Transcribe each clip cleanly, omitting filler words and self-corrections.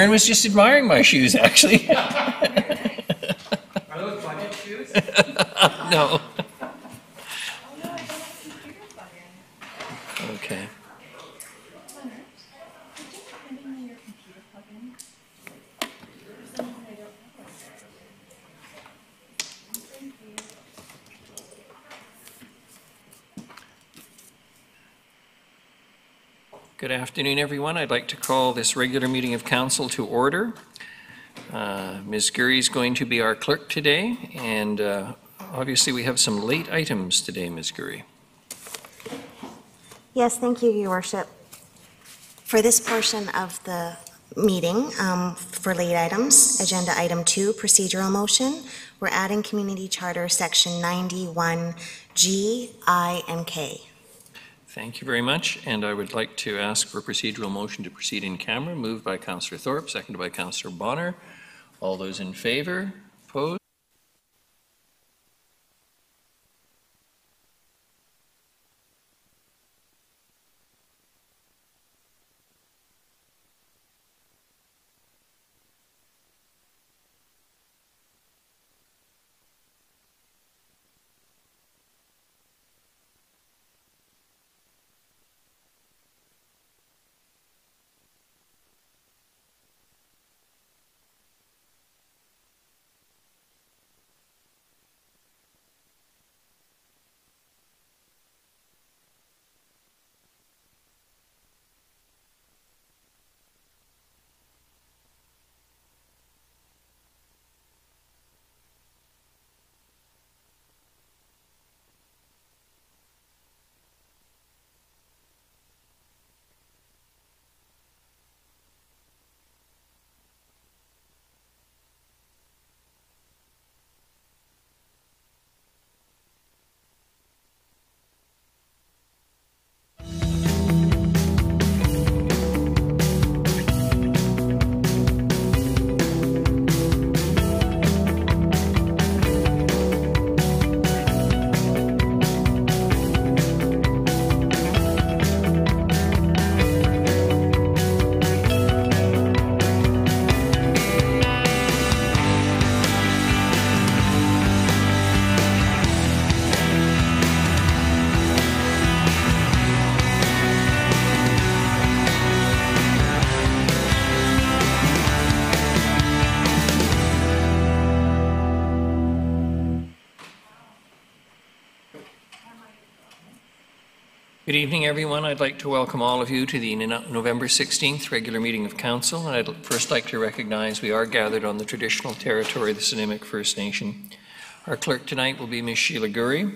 Aaron was just admiring my shoes, actually. Are those budget shoes? No. Okay. Good afternoon, everyone. I'd like to call this regular meeting of council to order. Ms. Gurry is going to be our clerk today, and obviously we have some late items today, Ms. Gurry. Yes, thank you, Your Worship. For this portion of the meeting, for late items, Agenda Item 2, procedural motion, we're adding Community Charter Section 91G, I, and K. Thank you very much, and I would like to ask for a procedural motion to proceed in camera, moved by Councillor Thorpe, seconded by Councillor Bonner. All those in favor? Opposed? Good evening, everyone. I'd like to welcome all of you to the November 16th regular meeting of Council. And I'd first like to recognize we are gathered on the traditional territory of the Snuneymuxw First Nation. Our clerk tonight will be Ms. Sheila Gurry.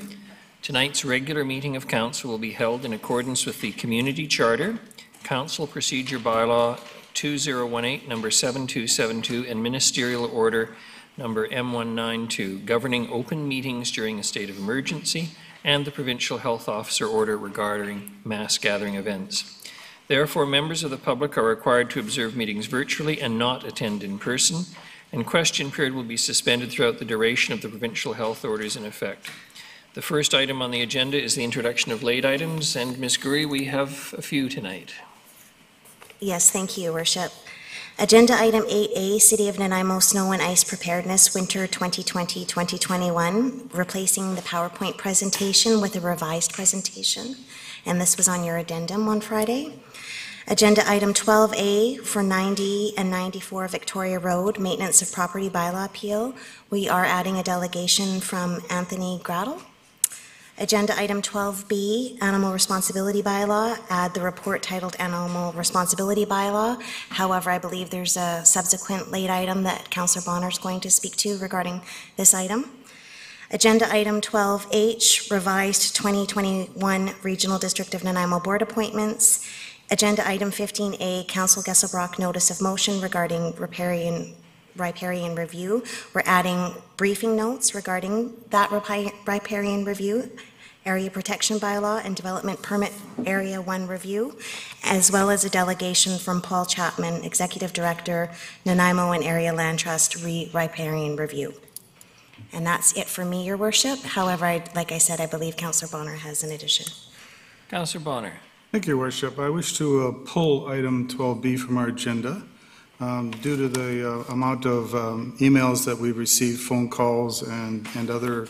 Tonight's regular meeting of Council will be held in accordance with the Community Charter, Council Procedure Bylaw 2018, number 7272, and Ministerial Order number M192, governing open meetings during a state of emergency, and the Provincial Health Officer Order regarding mass gathering events. Therefore, members of the public are required to observe meetings virtually and not attend in person, and question period will be suspended throughout the duration of the provincial health orders in effect. The first item on the agenda is the introduction of late items, and Ms. Gurry, we have a few tonight. Yes, thank you, Your Worship. Agenda Item 8A, City of Nanaimo Snow and Ice Preparedness Winter 2020-2021, replacing the PowerPoint presentation with a revised presentation, and this was on your addendum on Friday. Agenda Item 12A for 90 and 94 Victoria Road, Maintenance of Property Bylaw Appeal. We are adding a delegation from Anthony Grattle. Agenda Item 12B, Animal Responsibility Bylaw, add the report titled Animal Responsibility Bylaw. However, I believe there's a subsequent late item that Councillor Bonner is going to speak to regarding this item. Agenda Item 12H, Revised 2021 Regional District of Nanaimo Board Appointments. Agenda Item 15A, Council Gesselbrock Notice of Motion regarding riparian review. We're adding briefing notes regarding that riparian review, area protection bylaw, and development permit area 1 review, as well as a delegation from Paul Chapman, Executive Director, Nanaimo and Area Land Trust riparian review. And that's it for me, Your Worship. However, like I said, I believe Councillor Bonner has an addition. Councillor Bonner. Thank you, Your Worship. I wish to pull item 12B from our agenda. Due to the amount of emails that we received, phone calls, and other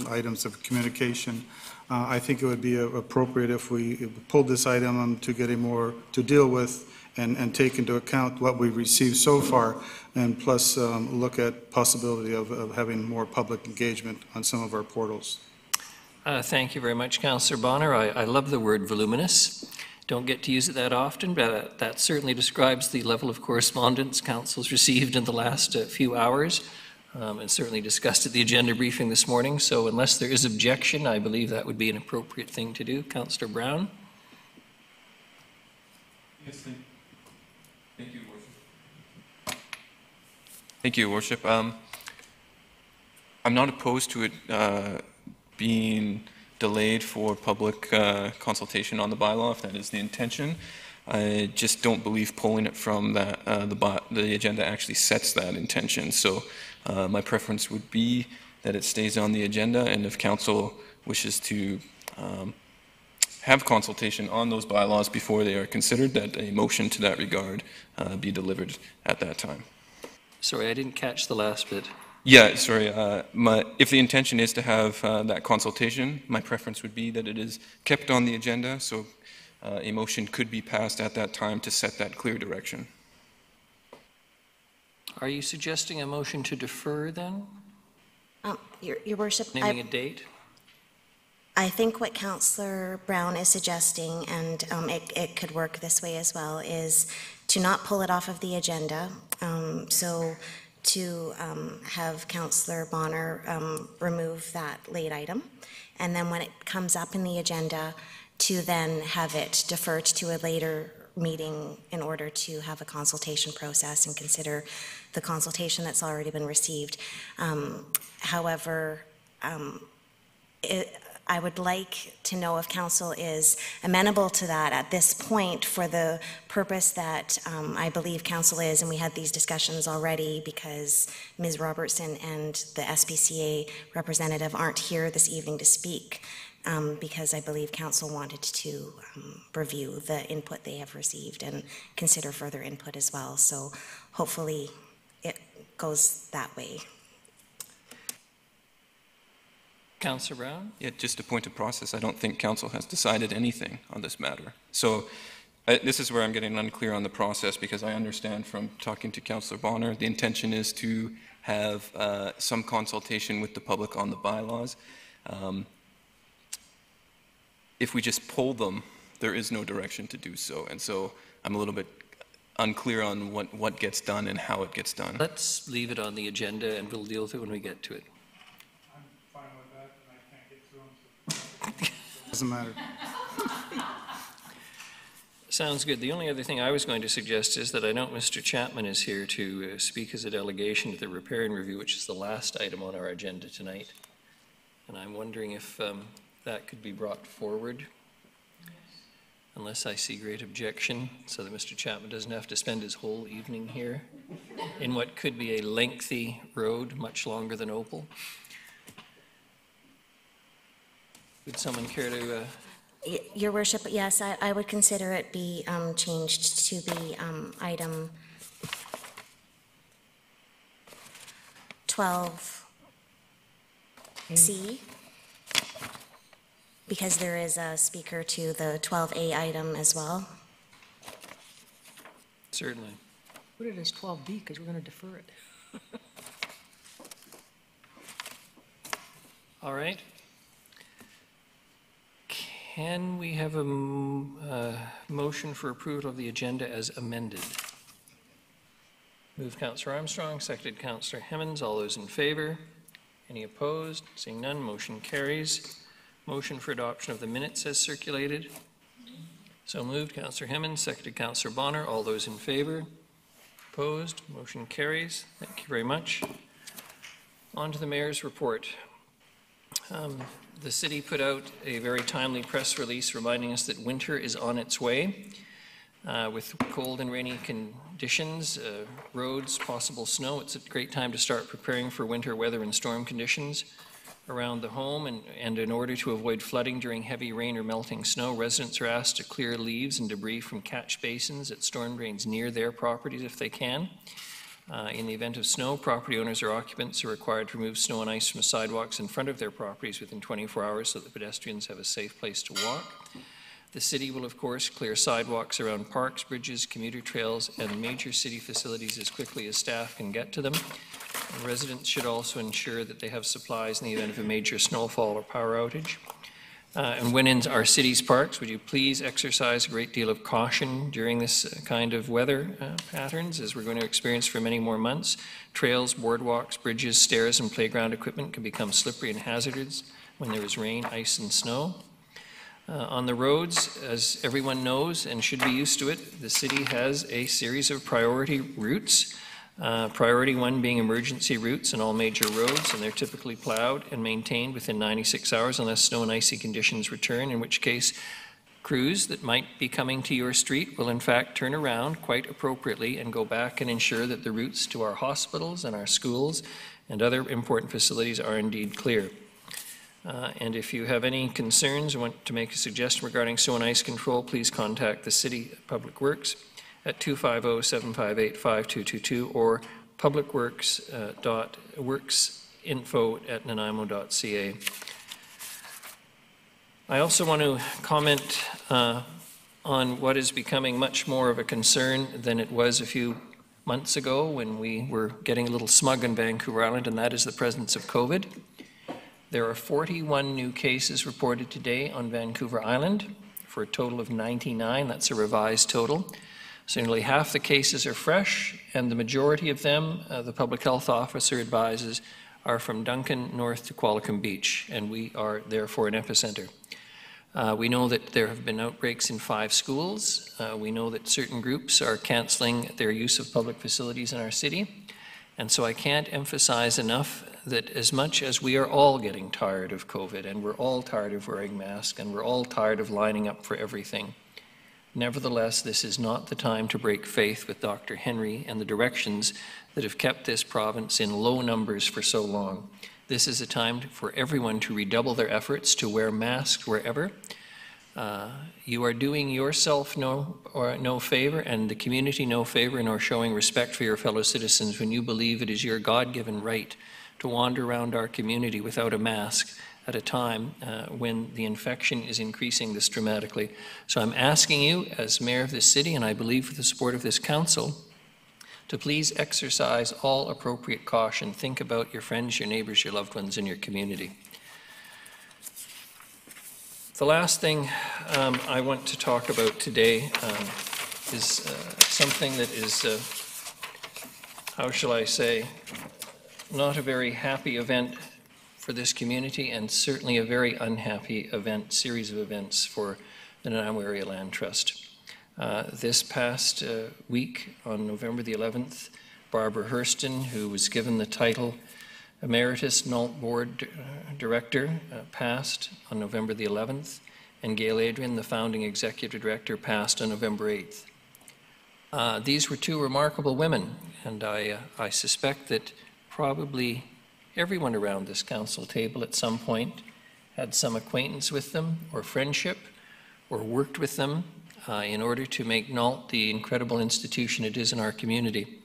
items of communication, I think it would be appropriate if we pulled this item to get to deal with and take into account what we've received so far, and plus look at possibility of having more public engagement on some of our portals. Thank you very much, Councillor Bonner. I love the word voluminous. Don't get to use it that often, but that certainly describes the level of correspondence Council's received in the last few hours, and certainly discussed at the agenda briefing this morning. So unless there is objection, I believe that would be an appropriate thing to do. Councillor Brown? Yes, thank you, Worship. Thank you, Worship. I'm not opposed to it being delayed for public consultation on the bylaw, if that is the intention. I just don't believe pulling it from that the agenda actually sets that intention. So my preference would be that it stays on the agenda, and if council wishes to have consultation on those bylaws before they are considered, that a motion to that regard be delivered at that time. Sorry, I didn't catch the last bit. Yeah, sorry. If the intention is to have that consultation, my preference would be that it is kept on the agenda, so a motion could be passed at that time to set that clear direction. Are you suggesting a motion to defer then? Your Worship, Naming a date? I think what Councillor Brown is suggesting, and it could work this way as well, is to not pull it off of the agenda. So to have Councillor Bonner remove that late item, and then when it comes up in the agenda, to then have it deferred to a later meeting in order to have a consultation process and consider the consultation that's already been received. However, I would like to know if council is amenable to that at this point for the purpose that I believe council is, and we had these discussions already because Ms. Robertson and the SPCA representative aren't here this evening to speak, because I believe council wanted to review the input they have received and consider further input as well. So hopefully it goes that way. Councillor Brown? Yeah, just a point of process. I don't think council has decided anything on this matter. So this is where I'm getting unclear on the process, because I understand from talking to Councillor Bonner, the intention is to have some consultation with the public on the bylaws. If we just pull them, there is no direction to do so. And so I'm a little bit unclear on what gets done and how it gets done. Let's leave it on the agenda and we'll deal with it when we get to it. I'm fine with that, and I can't get to them, so doesn't matter. Sounds good. The only other thing I was going to suggest is that I know Mr. Chapman is here to speak as a delegation to the repair and review, which is the last item on our agenda tonight. And I'm wondering if that could be brought forward, unless I see great objection, so that Mr. Chapman doesn't have to spend his whole evening here in what could be a lengthy road, much longer than Opal. Would someone care to... Your Worship, yes, I would consider it be changed to be item 12C, because there is a speaker to the 12A item as well. Certainly. Put it as 12B because we're going to defer it. All right. Can we have a motion for approval of the agenda as amended? Moved Councillor Armstrong, seconded Councillor Hemmens. All those in favor? Any opposed? Seeing none, motion carries. Motion for adoption of the minutes as circulated. So moved, Councillor Hemmens, seconded Councillor Bonner. All those in favor? Opposed? Motion carries. Thank you very much. On to the Mayor's report. The city put out a very timely press release reminding us that winter is on its way. With cold and rainy conditions, roads, possible snow, it's a great time to start preparing for winter weather and storm conditions. around the home, and in order to avoid flooding during heavy rain or melting snow, residents are asked to clear leaves and debris from catch basins at storm drains near their properties if they can. In the event of snow, property owners or occupants are required to remove snow and ice from sidewalks in front of their properties within 24 hours so that pedestrians have a safe place to walk. The city will, of course, clear sidewalks around parks, bridges, commuter trails, and major city facilities as quickly as staff can get to them. And residents should also ensure that they have supplies in the event of a major snowfall or power outage. And when in our city's parks, would you please exercise a great deal of caution during this kind of weather patterns, as we're going to experience for many more months. Trails, boardwalks, bridges, stairs, and playground equipment can become slippery and hazardous when there is rain, ice, and snow. On the roads, as everyone knows and should be used to it, the city has a series of priority routes. Priority 1 being emergency routes on all major roads, and they're typically plowed and maintained within 96 hours unless snow and icy conditions return, in which case crews that might be coming to your street will in fact turn around quite appropriately and go back and ensure that the routes to our hospitals and our schools and other important facilities are indeed clear. And if you have any concerns or want to make a suggestion regarding snow and ice control, please contact the City Public Works at 250-758-5222 or publicworks.worksinfo@nanaimo.ca. I also want to comment on what is becoming much more of a concern than it was a few months ago when we were getting a little smug on Vancouver Island, and that is the presence of COVID. There are 41 new cases reported today on Vancouver Island for a total of 99. That's a revised total. So nearly half the cases are fresh, and the majority of them, the public health officer advises, are from Duncan north to Qualicum Beach, and we are therefore an epicenter. We know that there have been outbreaks in 5 schools. We know that certain groups are canceling their use of public facilities in our city. And so I can't emphasize enough that as much as we are all getting tired of COVID, and we're all tired of wearing masks, and we're all tired of lining up for everything, nevertheless, this is not the time to break faith with Dr. Henry and the directions that have kept this province in low numbers for so long. This is a time for everyone to redouble their efforts to wear masks wherever. You are doing yourself no favor and the community no favor in showing respect for your fellow citizens when you believe it is your God-given right to wander around our community without a mask at a time when the infection is increasing this dramatically. So I'm asking you, as mayor of this city, and I believe with the support of this council, to please exercise all appropriate caution. Think about your friends, your neighbors, your loved ones in your community. The last thing I want to talk about today is something that is, how shall I say, not a very happy event for this community, and certainly a very unhappy series of events for the Nanaimo Area Land Trust. This past week, on November the 11th, Barbara Hurston, who was given the title Emeritus NALT Board Director, passed on November the 11th, and Gail Adrian, the founding Executive Director, passed on November 8th. These were 2 remarkable women, and I suspect that probably everyone around this council table at some point had some acquaintance with them or friendship or worked with them in order to make NALT the incredible institution it is in our community.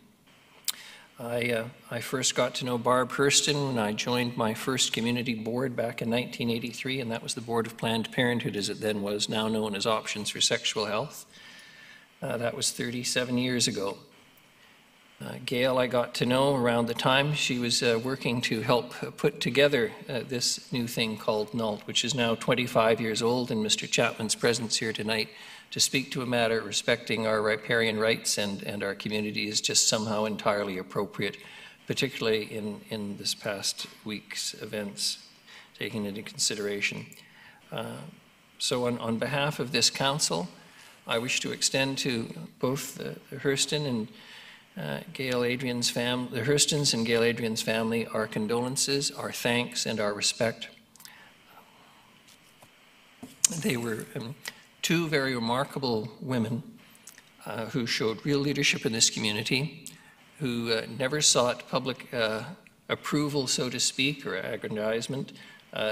I first got to know Barb Hurston when I joined my first community board back in 1983, and that was the Board of Planned Parenthood, as it then was, now known as Options for Sexual Health. That was 37 years ago. Gail I got to know around the time she was working to help put together this new thing called NALT, which is now 25 years old, and Mr. Chapman's presence here tonight to speak to a matter respecting our riparian rights and our community is just somehow entirely appropriate, particularly in this past week's events, taken into consideration. So on behalf of this council, I wish to extend to both the Hurston and Gail Adrian's family, the Hurstons and Gail Adrian's family, our condolences, our thanks, and our respect. They were 2 very remarkable women who showed real leadership in this community, who never sought public approval, so to speak, or aggrandizement.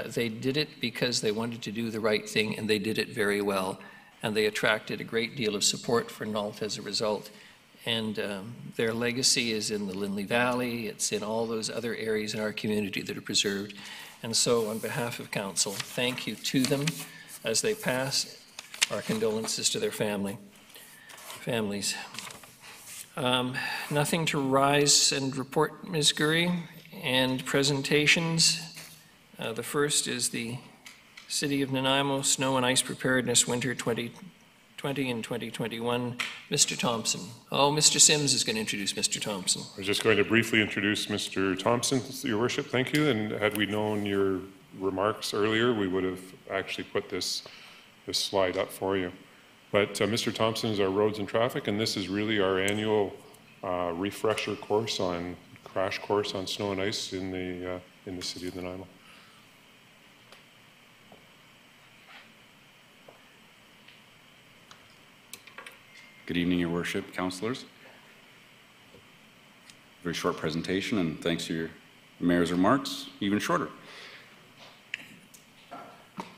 They did it because they wanted to do the right thing, and they did it very well. And they attracted a great deal of support for NALT as a result. And their legacy is in the Lindley Valley. It's in all those other areas in our community that are preserved. And so on behalf of council, thank you to them as they pass. Our condolences to their families. Nothing to rise and report, Ms. Gurry, and presentations. The first is the City of Nanaimo Snow and Ice Preparedness Winter 2020 and 2021. Mr. Thompson. Oh, Mr. Sims is going to introduce Mr. Thompson. I was just going to briefly introduce Mr. Thompson, Your Worship. Thank you. And had we known your remarks earlier, we would have actually put this slide up for you. But Mr. Thompson is our roads and traffic, and this is really our annual refresher course crash course on snow and ice in the City of Nanaimo. Good evening, Your Worship, councillors. Very short presentation, and thanks to your mayor's remarks, even shorter.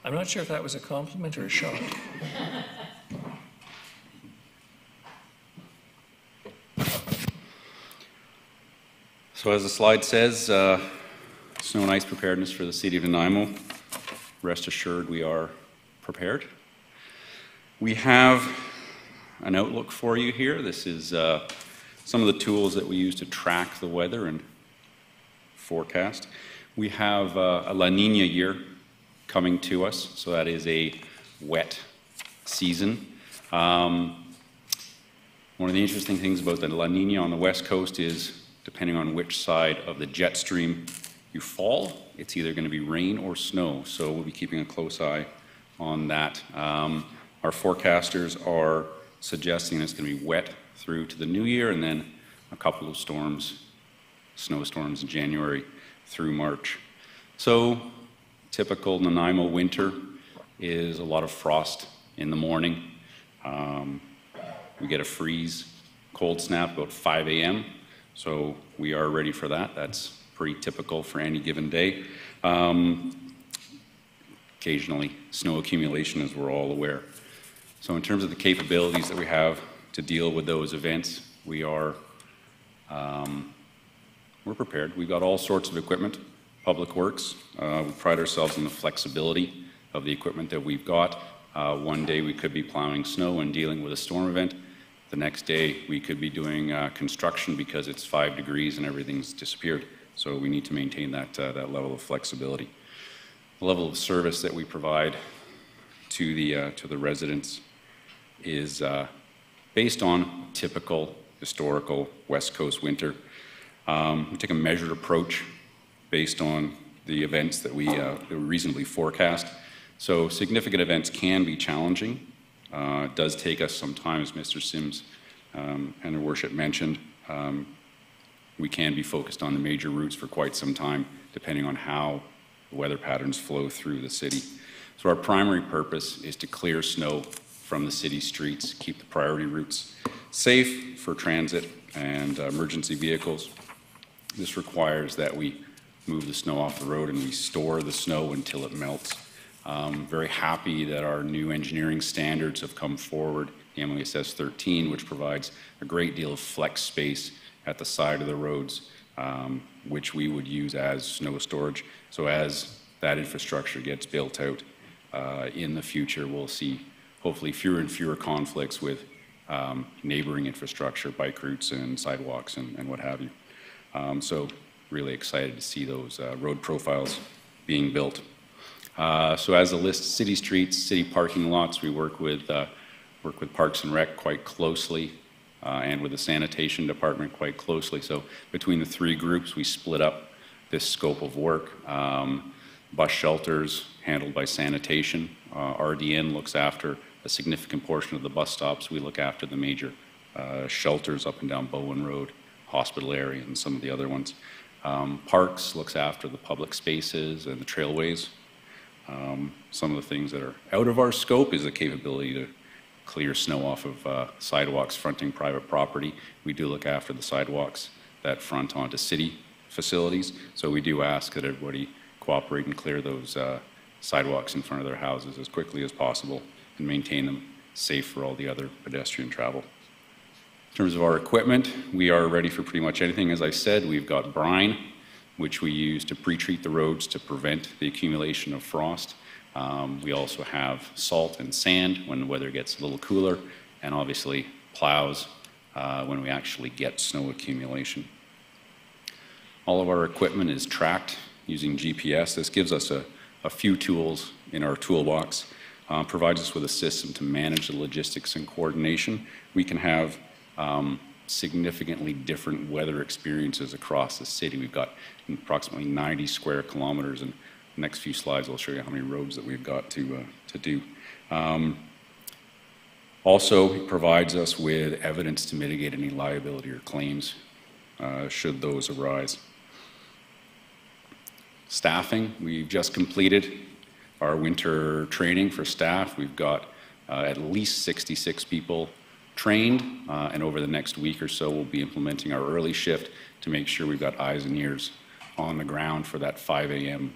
I'm not sure if that was a compliment or a shot. So as the slide says, snow and ice preparedness for the City of Nanaimo. Rest assured we are prepared. We have an outlook for you here. This is some of the tools that we use to track the weather and forecast. We have a La Nina year coming to us, so that is a wet season. One of the interesting things about the La Nina on the west coast is, depending on which side of the jet stream you fall, it's either going to be rain or snow, so we'll be keeping a close eye on that. Our forecasters are suggesting it's going to be wet through to the new year, and then a couple of storms, snowstorms in January through March. So typical Nanaimo winter is a lot of frost in the morning. We get a freeze, cold snap about 5 a.m., so we are ready for that. That's pretty typical for any given day. Occasionally snow accumulation, as we're all aware. So in terms of the capabilities that we have to deal with those events, we're prepared. We've got all sorts of equipment, public works. We pride ourselves on the flexibility of the equipment that we've got. One day we could be plowing snow and dealing with a storm event. The next day we could be doing construction because it's 5 degrees and everything's disappeared. So we need to maintain that level of flexibility. The level of service that we provide to the residents is based on typical historical West Coast winter. We take a measured approach based on the events that we reasonably forecast. So significant events can be challenging. It does take us some time, as Mr. Sims and Her Worship mentioned. We can be focused on the major routes for quite some time, depending on how the weather patterns flow through the city. So our primary purpose is to clear snow from the city streets, keep the priority routes safe for transit and emergency vehicles. This requires that we move the snow off the road and we store the snow until it melts. Very happy that our new engineering standards have come forward, the MOSS 13, which provides a great deal of flex space at the side of the roads, which we would use as snow storage. So as that infrastructure gets built out in the future, we'll see hopefully fewer and fewer conflicts with neighboring infrastructure, bike routes and sidewalks and what have you. So really excited to see those road profiles being built. So as a list, city streets, city parking lots, we work with Parks and Rec quite closely and with the sanitation department quite closely. So between the three groups, we split up this scope of work. Bus shelters handled by sanitation. RDN looks after a significant portion of the bus stops. We look after the major shelters up and down Bowen Road, hospital area, and some of the other ones. Parks looks after the public spaces and the trailways. Some of the things that are out of our scope is the capability to clear snow off of sidewalks fronting private property. We do look after the sidewalks that front onto city facilities. So we do ask that everybody cooperate and clear those sidewalks in front of their houses as quickly as possible and maintain them safe for all the other pedestrian travel. In terms of our equipment, we are ready for pretty much anything. As I said, we've got brine, which we use to pre-treat the roads to prevent the accumulation of frost. We also have salt and sand when the weather gets a little cooler, and obviously plows when we actually get snow accumulation. All of our equipment is tracked using GPS. This gives us a few tools in our toolbox, provides us with a system to manage the logistics and coordination. We can have significantly different weather experiences across the city. We've got approximately 90 square kilometers, and the next few slides I'll show you how many roads that we've got to do. Also, it provides us with evidence to mitigate any liability or claims should those arise. Staffing, we've just completed our winter training for staff. We've got at least 66 people trained, and over the next week or so we'll be implementing our early shift to make sure we've got eyes and ears on the ground for that 5 a.m.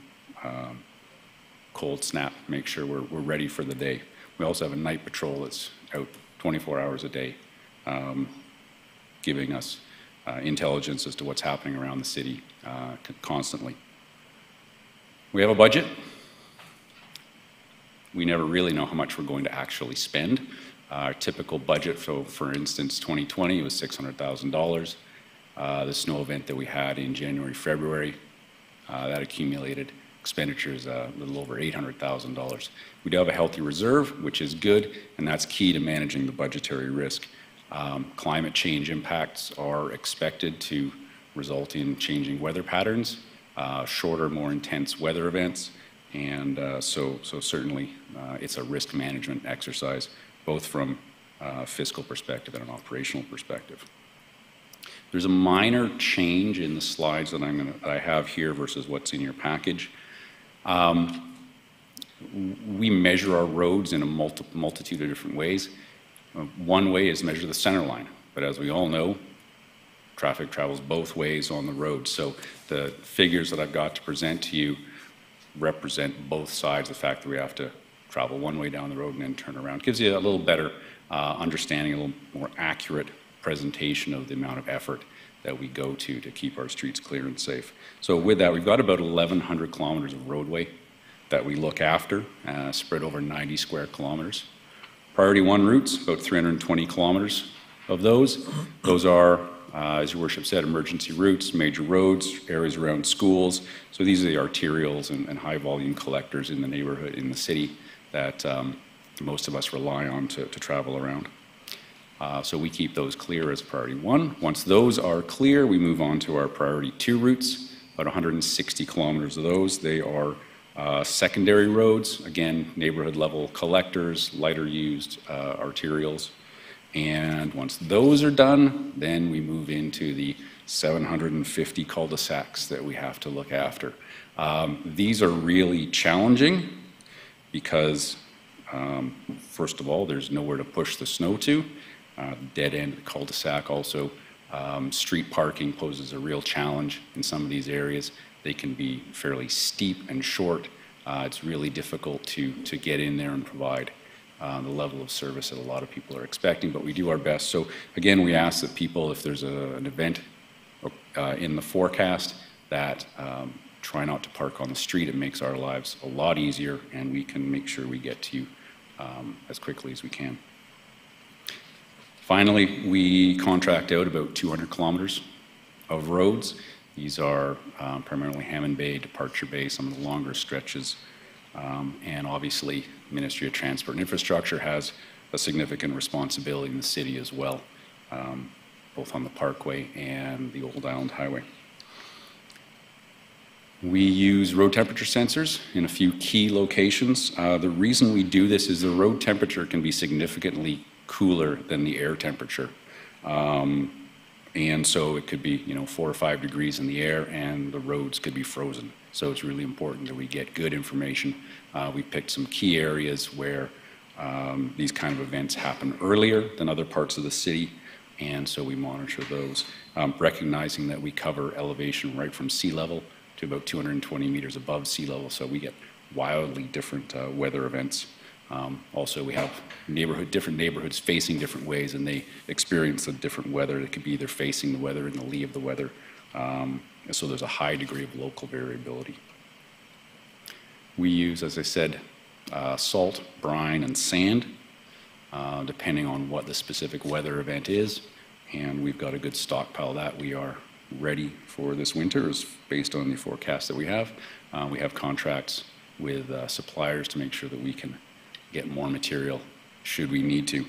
Cold snap, make sure we're ready for the day. We also have a night patrol that's out 24 hours a day, giving us intelligence as to what's happening around the city constantly. We have a budget. We never really know how much we're going to actually spend. Our typical budget, so for instance, 2020 was $600,000. The snow event that we had in January, February, that accumulated expenditures a little over $800,000. We do have a healthy reserve, which is good, and that's key to managing the budgetary risk. Climate change impacts are expected to result in changing weather patterns, shorter, more intense weather events, and so certainly it's a risk management exercise, both from a fiscal perspective and an operational perspective. There's a minor change in the slides that I have here versus what's in your package. We measure our roads in a multitude of different ways. One way is measure the center line, but as we all know, traffic travels both ways on the road. So the figures that I've got to present to you represent both sides, the fact that we have to travel one way down the road and then turn around. It gives you a little better understanding, a little more accurate presentation of the amount of effort that we go to keep our streets clear and safe. So with that, we've got about 1,100 kilometers of roadway that we look after, spread over 90 square kilometers. Priority 1 routes, about 320 kilometers of those. Those are, as your worship said, emergency routes, major roads, areas around schools. So these are the arterials and high volume collectors in the neighborhood, in the city, that most of us rely on to travel around. So we keep those clear as priority 1. Once those are clear, we move on to our priority 2 routes, about 160 kilometers of those. They are secondary roads, again, neighborhood level collectors, lighter used arterials. And once those are done, then we move into the 750 cul-de-sacs that we have to look after. These are really challenging because, first of all, there's nowhere to push the snow to. Dead end of the cul-de-sac also. Street parking poses a real challenge in some of these areas. They can be fairly steep and short. It's really difficult to get in there and provide the level of service that a lot of people are expecting, but we do our best. So again, we ask that people, if there's an event in the forecast, that try not to park on the street. It makes our lives a lot easier, and we can make sure we get to you as quickly as we can. Finally, we contract out about 200 kilometers of roads. These are primarily Hammond Bay, Departure Bay, some of the longer stretches. And obviously, Ministry of Transport and Infrastructure has a significant responsibility in the city as well, both on the Parkway and the Old Island Highway. We use road temperature sensors in a few key locations. The reason we do this is the road temperature can be significantly cooler than the air temperature. And so it could be, 4 or 5 degrees in the air, and the roads could be frozen. So it's really important that we get good information. We picked some key areas where these kind of events happen earlier than other parts of the city. and so we monitor those, recognizing that we cover elevation right from sea level to about 220 meters above sea level, so we get wildly different weather events. Also, we have different neighborhoods facing different ways, and they experience a different weather. It could be either facing the weather, in the lee of the weather. So there's a high degree of local variability. We use, as I said, salt, brine, and sand, depending on what the specific weather event is. And we've got a good stockpile of that. We are ready for this winter, based on the forecast that we have. We have contracts with suppliers to make sure that we can get more material should we need to.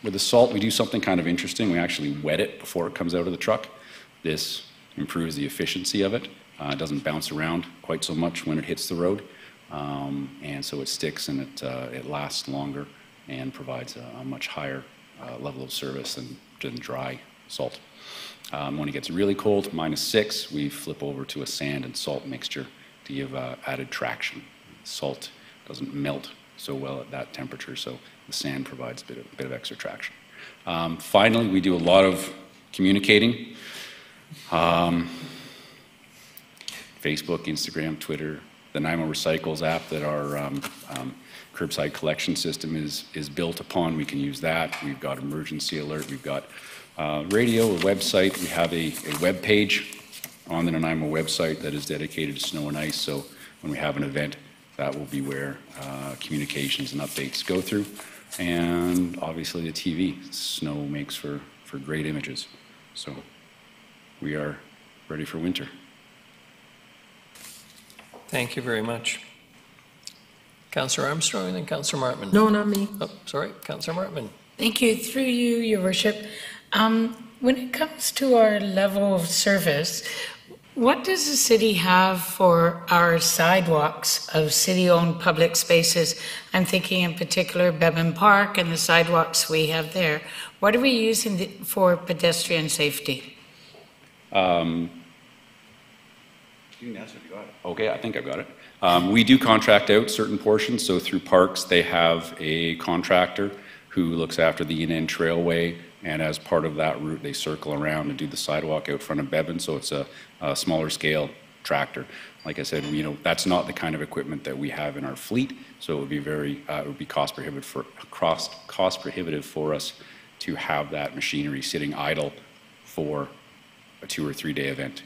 With the salt, we do something kind of interesting. We actually wet it before it comes out of the truck. This improves the efficiency of it. It doesn't bounce around quite so much when it hits the road. And so it sticks, and it lasts longer and provides a much higher level of service than dry salt. When it gets really cold, -6, we flip over to a sand and salt mixture to give added traction. Salt doesn't melt so well at that temperature, so the sand provides a bit of extra traction. Finally, we do a lot of communicating. Facebook, Instagram, Twitter, the Nanaimo Recycles app that our curbside collection system is built upon. We can use that. We've got emergency alert. We've got radio, a website. We have a web page on the Nanaimo website that is dedicated to snow and ice. So when we have an event, that will be where communications and updates go through. And obviously the TV. Snow makes for great images. So we are ready for winter. Thank you very much. Councillor Armstrong and then Councillor Martman. No, not me. Oh, sorry, Councillor Martman. Thank you. Through you, Your Worship. When it comes to our level of service, what does the city have for our sidewalks of city-owned public spaces? I'm thinking in particular Bevan Park and the sidewalks we have there. What are we using for pedestrian safety? You can answer if you got it. Okay, I think I've got it. We do contract out certain portions, so through parks they have a contractor who looks after the in-end trailway, and as part of that route they circle around and do the sidewalk out front of Bevan, so it's a smaller scale tractor. Like I said, that's not the kind of equipment that we have in our fleet, so it would be cost prohibitive for us to have that machinery sitting idle for a 2 or 3 day event.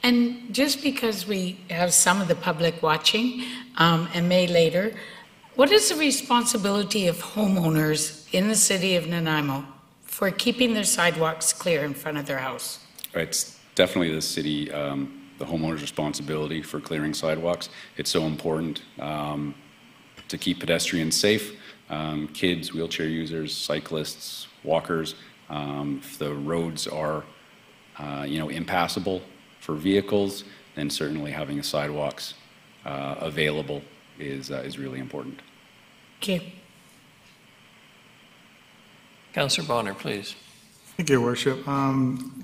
And just because we have some of the public watching and may later, what is the responsibility of homeowners in the city of Nanaimo for keeping their sidewalks clear in front of their house? It's definitely the city, the homeowner's responsibility for clearing sidewalks. It's so important to keep pedestrians safe, kids, wheelchair users, cyclists, walkers. If the roads are, impassable for vehicles, then certainly having the sidewalks available is really important. Okay. Councillor Bonner, please. Thank you, Your Worship. I'm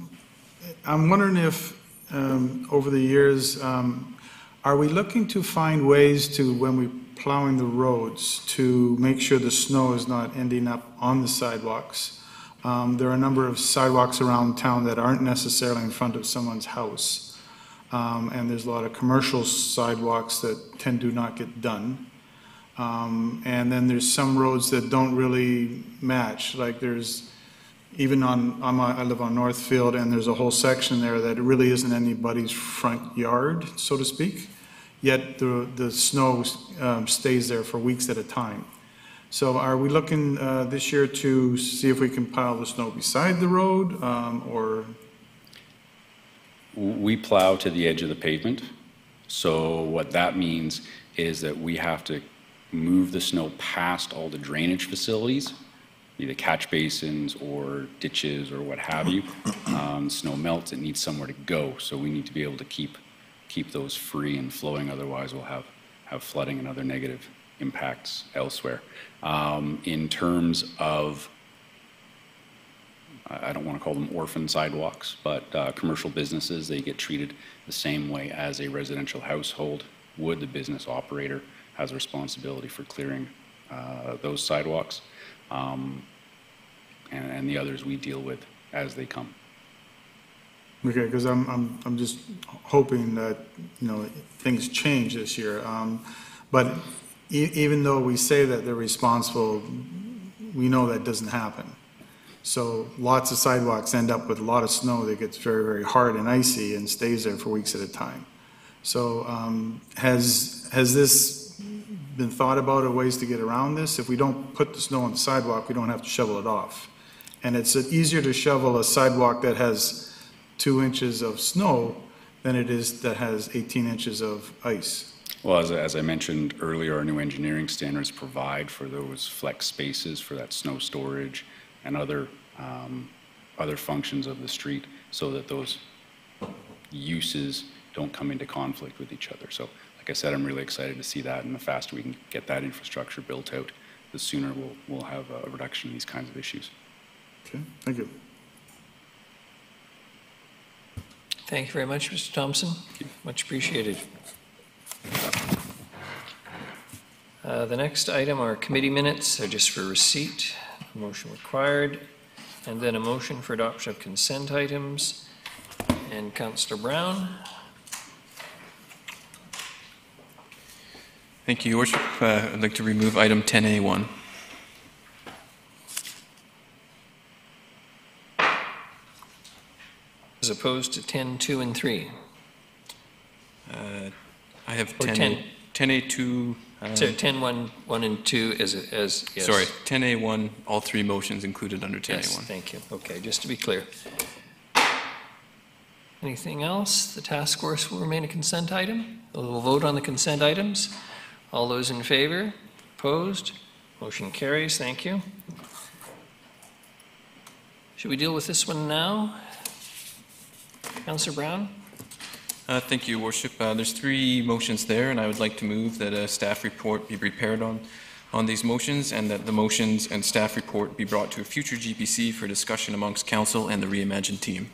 wondering if, over the years, are we looking to find ways to, when we're plowing the roads, to make sure the snow is not ending up on the sidewalks? There are a number of sidewalks around town that aren't necessarily in front of someone's house. And there's a lot of commercial sidewalks that tend to not get done. And then there's some roads that don't really match. Like there's, even I live on Northfield, and there's a whole section there that really isn't anybody's front yard, so to speak. Yet the snow stays there for weeks at a time. So are we looking this year to see if we can pile the snow beside the road, or? We plow to the edge of the pavement. So what that means is that we have to move the snow past all the drainage facilities, either catch basins or ditches or what have you. Snow melts, it needs somewhere to go. So we need to be able to keep those free and flowing, otherwise we'll have flooding and other negative impacts elsewhere. In terms of, I don't want to call them orphan sidewalks, but commercial businesses, they get treated the same way as a residential household would. The business operator has a responsibility for clearing those sidewalks. and the others we deal with as they come. Okay, because I'm just hoping that, things change this year. But even though we say that they're responsible, we know that doesn't happen. So lots of sidewalks end up with a lot of snow that gets very, very hard and icy and stays there for weeks at a time. So has this been thought about, or ways to get around this? If we don't put the snow on the sidewalk, we don't have to shovel it off. And it's easier to shovel a sidewalk that has 2 inches of snow than it is that has 18 inches of ice. Well, as I mentioned earlier, our new engineering standards provide for those flex spaces for that snow storage and other functions of the street, so that those uses don't come into conflict with each other. So, like I said, I'm really excited to see that, and the faster we can get that infrastructure built out, the sooner we'll have a reduction in these kinds of issues. Okay, thank you. Thank you very much, Mr. Thompson. Much appreciated. The next item are committee minutes. They're just for receipt. Motion required. And then a motion for adoption of consent items. And Councillor Brown. Thank you, Your Worship. I'd like to remove item 10A1. As opposed to 10, 2, and 3. I have Or 10A2. So 10, 1, 1, and 2 as yes. Sorry, 10A1, all three motions included under 10A1. Yes, thank you. Okay, just to be clear. Anything else? The task force will remain a consent item. We'll vote on the consent items. All those in favor? Opposed? Motion carries. Thank you. Should we deal with this one now? Councillor Brown? Thank you, Your Worship. There's three motions there, and I would like to move that a staff report be prepared on these motions, and that the motions and staff report be brought to a future GPC for discussion amongst council and the Reimagine team.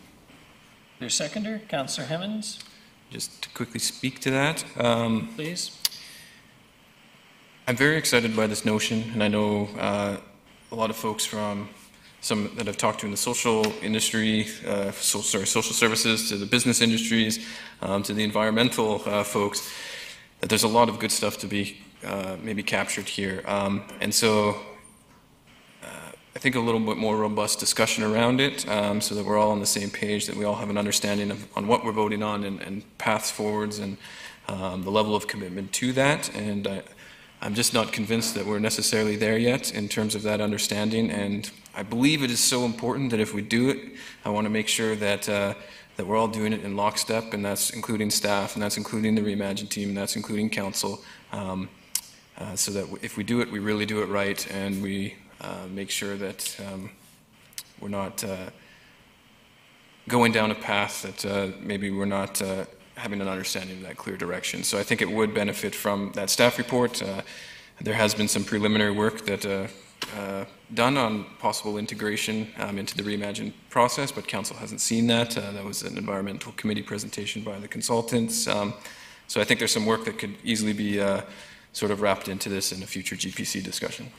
Your seconder, Councillor Hemmons, Just to quickly speak to that. please. I'm very excited by this notion, and I know a lot of folks from some that I've talked to in the social industry, social services, to the business industries, to the environmental folks, that there's a lot of good stuff to be maybe captured here. And so I think a little bit more robust discussion around it, so that we're all on the same page, that we all have an understanding on what we're voting on and paths forwards, and the level of commitment to that. And I'm just not convinced that we're necessarily there yet in terms of that understanding. And I believe it is so important that if we do it, I want to make sure that that we're all doing it in lockstep, and that's including staff, and that's including the Reimagine team, and that's including council, so that if we do it, we really do it right, and we make sure that we're not going down a path that maybe we're not having an understanding of that clear direction. So I think it would benefit from that staff report. There has been some preliminary work that done on possible integration into the Reimagine process, but council hasn't seen that. That was an environmental committee presentation by the consultants. So I think there's some work that could easily be sort of wrapped into this in a future GPC discussion.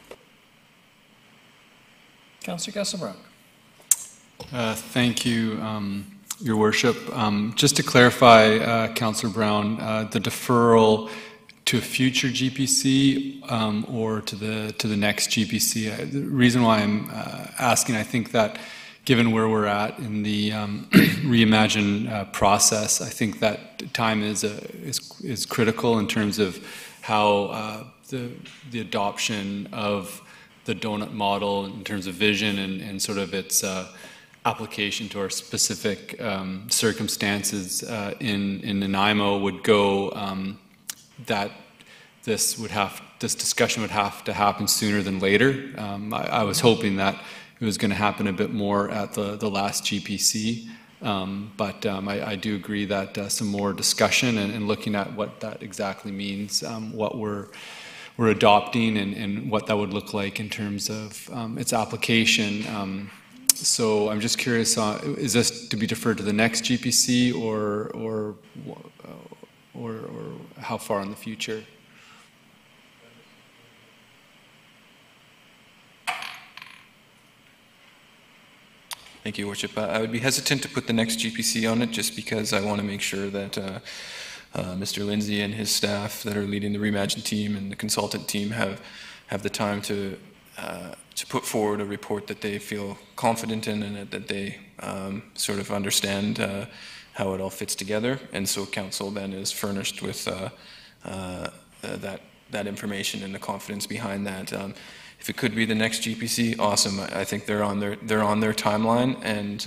Councillor Gasselbrock. Thank you, Your Worship. Just to clarify, Councillor Brown, the deferral to a future GPC or to the next GPC. The reason why I'm asking, I think that given where we're at in the Reimagine process, I think that time is critical in terms of how the adoption of the donut model in terms of vision and sort of its application to our specific circumstances in Nanaimo would go, that this discussion would have to happen sooner than later. I was hoping that it was going to happen a bit more at the last GPC, but I do agree that some more discussion and looking at what that exactly means, what we're adopting and what that would look like in terms of its application. So I'm just curious, is this to be deferred to the next GPC or how far in the future? Thank you, Worship. I would be hesitant to put the next GPC on it just because I want to make sure that Mr. Lindsay and his staff that are leading the Reimagine team and the consultant team have the time to put forward a report that they feel confident in and that they sort of understand how it all fits together. And so council then is furnished with that information and the confidence behind that. If it could be the next GPC, awesome. I think they're on their timeline, and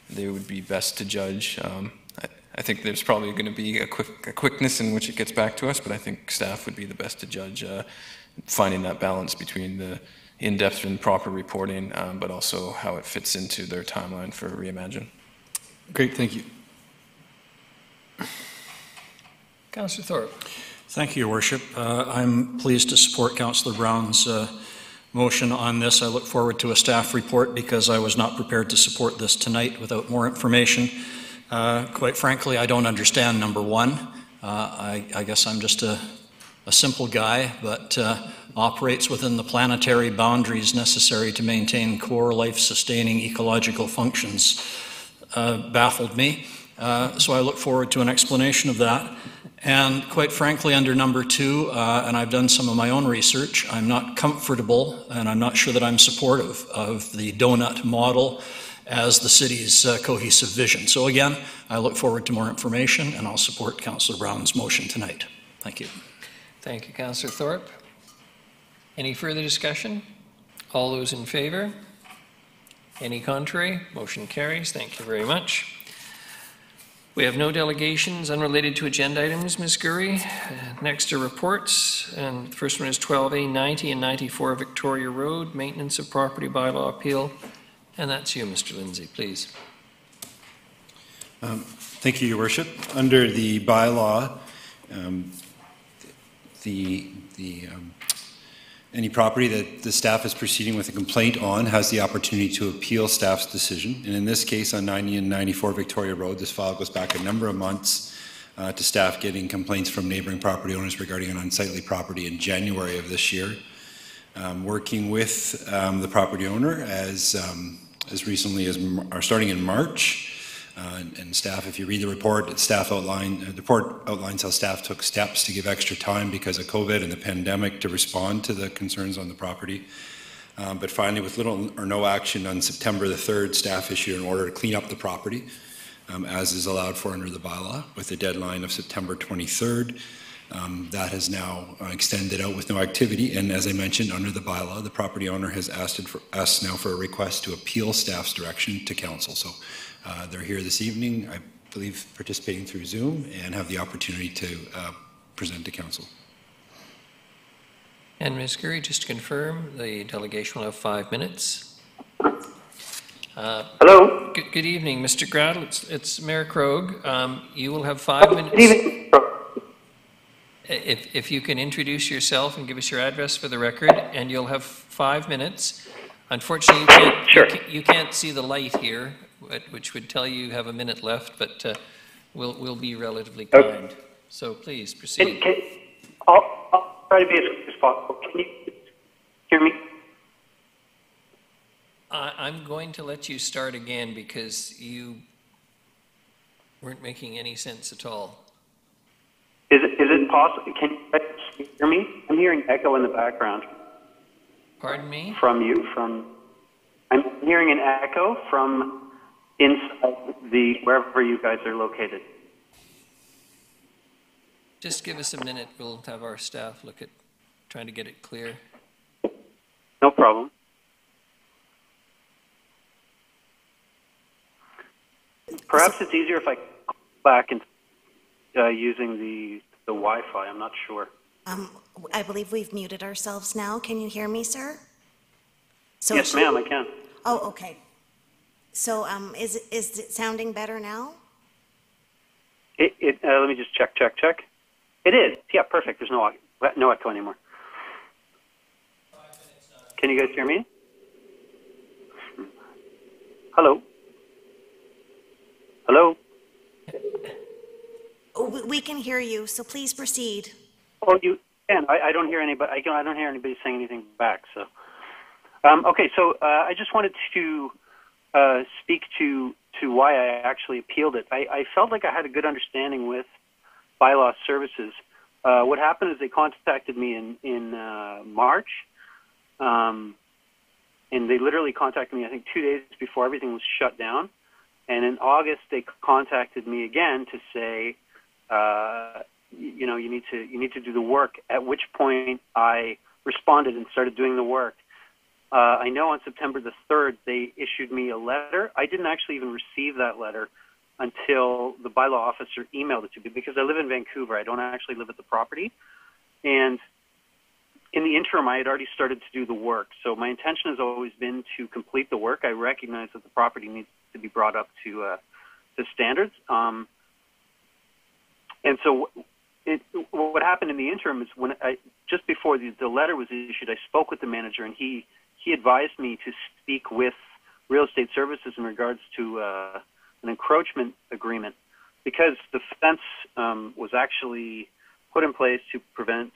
they would be best to judge. I think there's probably going to be a quickness in which it gets back to us, but I think staff would be the best to judge finding that balance between the in-depth and proper reporting, but also how it fits into their timeline for Reimagine. Great, thank you. Councillor Thorpe. Thank you, Your Worship. I'm pleased to support Councillor Brown's motion on this. I look forward to a staff report because I was not prepared to support this tonight without more information. Quite frankly, I don't understand number one. I guess I'm just a simple guy, but operates within the planetary boundaries necessary to maintain core life-sustaining ecological functions. Baffled me. So I look forward to an explanation of that. And quite frankly, under number two, and I've done some of my own research, I'm not comfortable and I'm not sure that I'm supportive of the donut model as the city's cohesive vision. So again, I look forward to more information and I'll support Councillor Brown's motion tonight. Thank you. Thank you, Councillor Thorpe. Any further discussion? All those in favour? Any contrary? Motion carries. Thank you very much. We have no delegations unrelated to agenda items, Ms. Gurry. Next are reports, and the first one is 12A 90 and 94 Victoria Road, Maintenance of Property Bylaw Appeal, and that's you, Mr. Lindsay, please. Thank you, Your Worship. Under the bylaw, any property that the staff is proceeding with a complaint on has the opportunity to appeal staff's decision. And in this case, on 90 and 94 Victoria Road, this file goes back a number of months to staff getting complaints from neighboring property owners regarding an unsightly property in January of this year. Working with the property owner as recently as starting in March. And staff, if you read the report, the report outlines how staff took steps to give extra time because of COVID and the pandemic to respond to the concerns on the property. But finally, with little or no action on September the 3rd, staff issued an order to clean up the property, as is allowed for under the bylaw, with a deadline of September 23rd. That has now extended out with no activity, and as I mentioned, under the bylaw, the property owner has asked now for a request to appeal staff's direction to council. So they're here this evening, I believe participating through Zoom, and have the opportunity to present to council. And Ms. Gurry, just to confirm, the delegation will have 5 minutes. Hello. Good evening, Mr. Gradl. It's Mayor Krogh. You will have 5 minutes. Good evening. If you can introduce yourself and give us your address for the record, and you'll have 5 minutes. Unfortunately, you can't see the light here, which would tell you have a minute left, but we'll be relatively kind. Okay. So please proceed. I'll try to be as quick as possible. Can you hear me? I'm going to let you start again because you weren't making any sense at all. Is it possible? Can you hear me? I'm hearing echo in the background. Pardon me? From you. I'm hearing an echo from inside wherever you guys are located. Just give us a minute. We'll have our staff look at trying to get it clear. No problem. Perhaps it's easier if I call back and using the Wi-Fi. I'm not sure. I believe we've muted ourselves now. Can you hear me, sir? So Yes, ma'am, I can. Oh, okay. So is it sounding better now? Let me just check. It is. Yeah, perfect. There's no echo anymore. Can you guys hear me? Hello? Hello? We can hear you, so please proceed. Oh, you can. I don't hear anybody. I don't hear anybody saying anything back. So, okay. So I just wanted to speak to why I actually appealed it. I felt like I had a good understanding with Bylaw Services. What happened is they contacted me in March, and they literally contacted me, I think, 2 days before everything was shut down. And in August, they contacted me again to say, you need to do the work. At which point I responded and started doing the work. I know on September the 3rd, they issued me a letter. I didn't actually even receive that letter until the bylaw officer emailed it to me, because I live in Vancouver. I don't actually live at the property. And in the interim, I had already started to do the work. So my intention has always been to complete the work. I recognize that the property needs to be brought up to standards. And so what happened in the interim is when just before the letter was issued, I spoke with the manager, and he advised me to speak with Real Estate Services in regards to an encroachment agreement, because the fence was actually put in place to prevent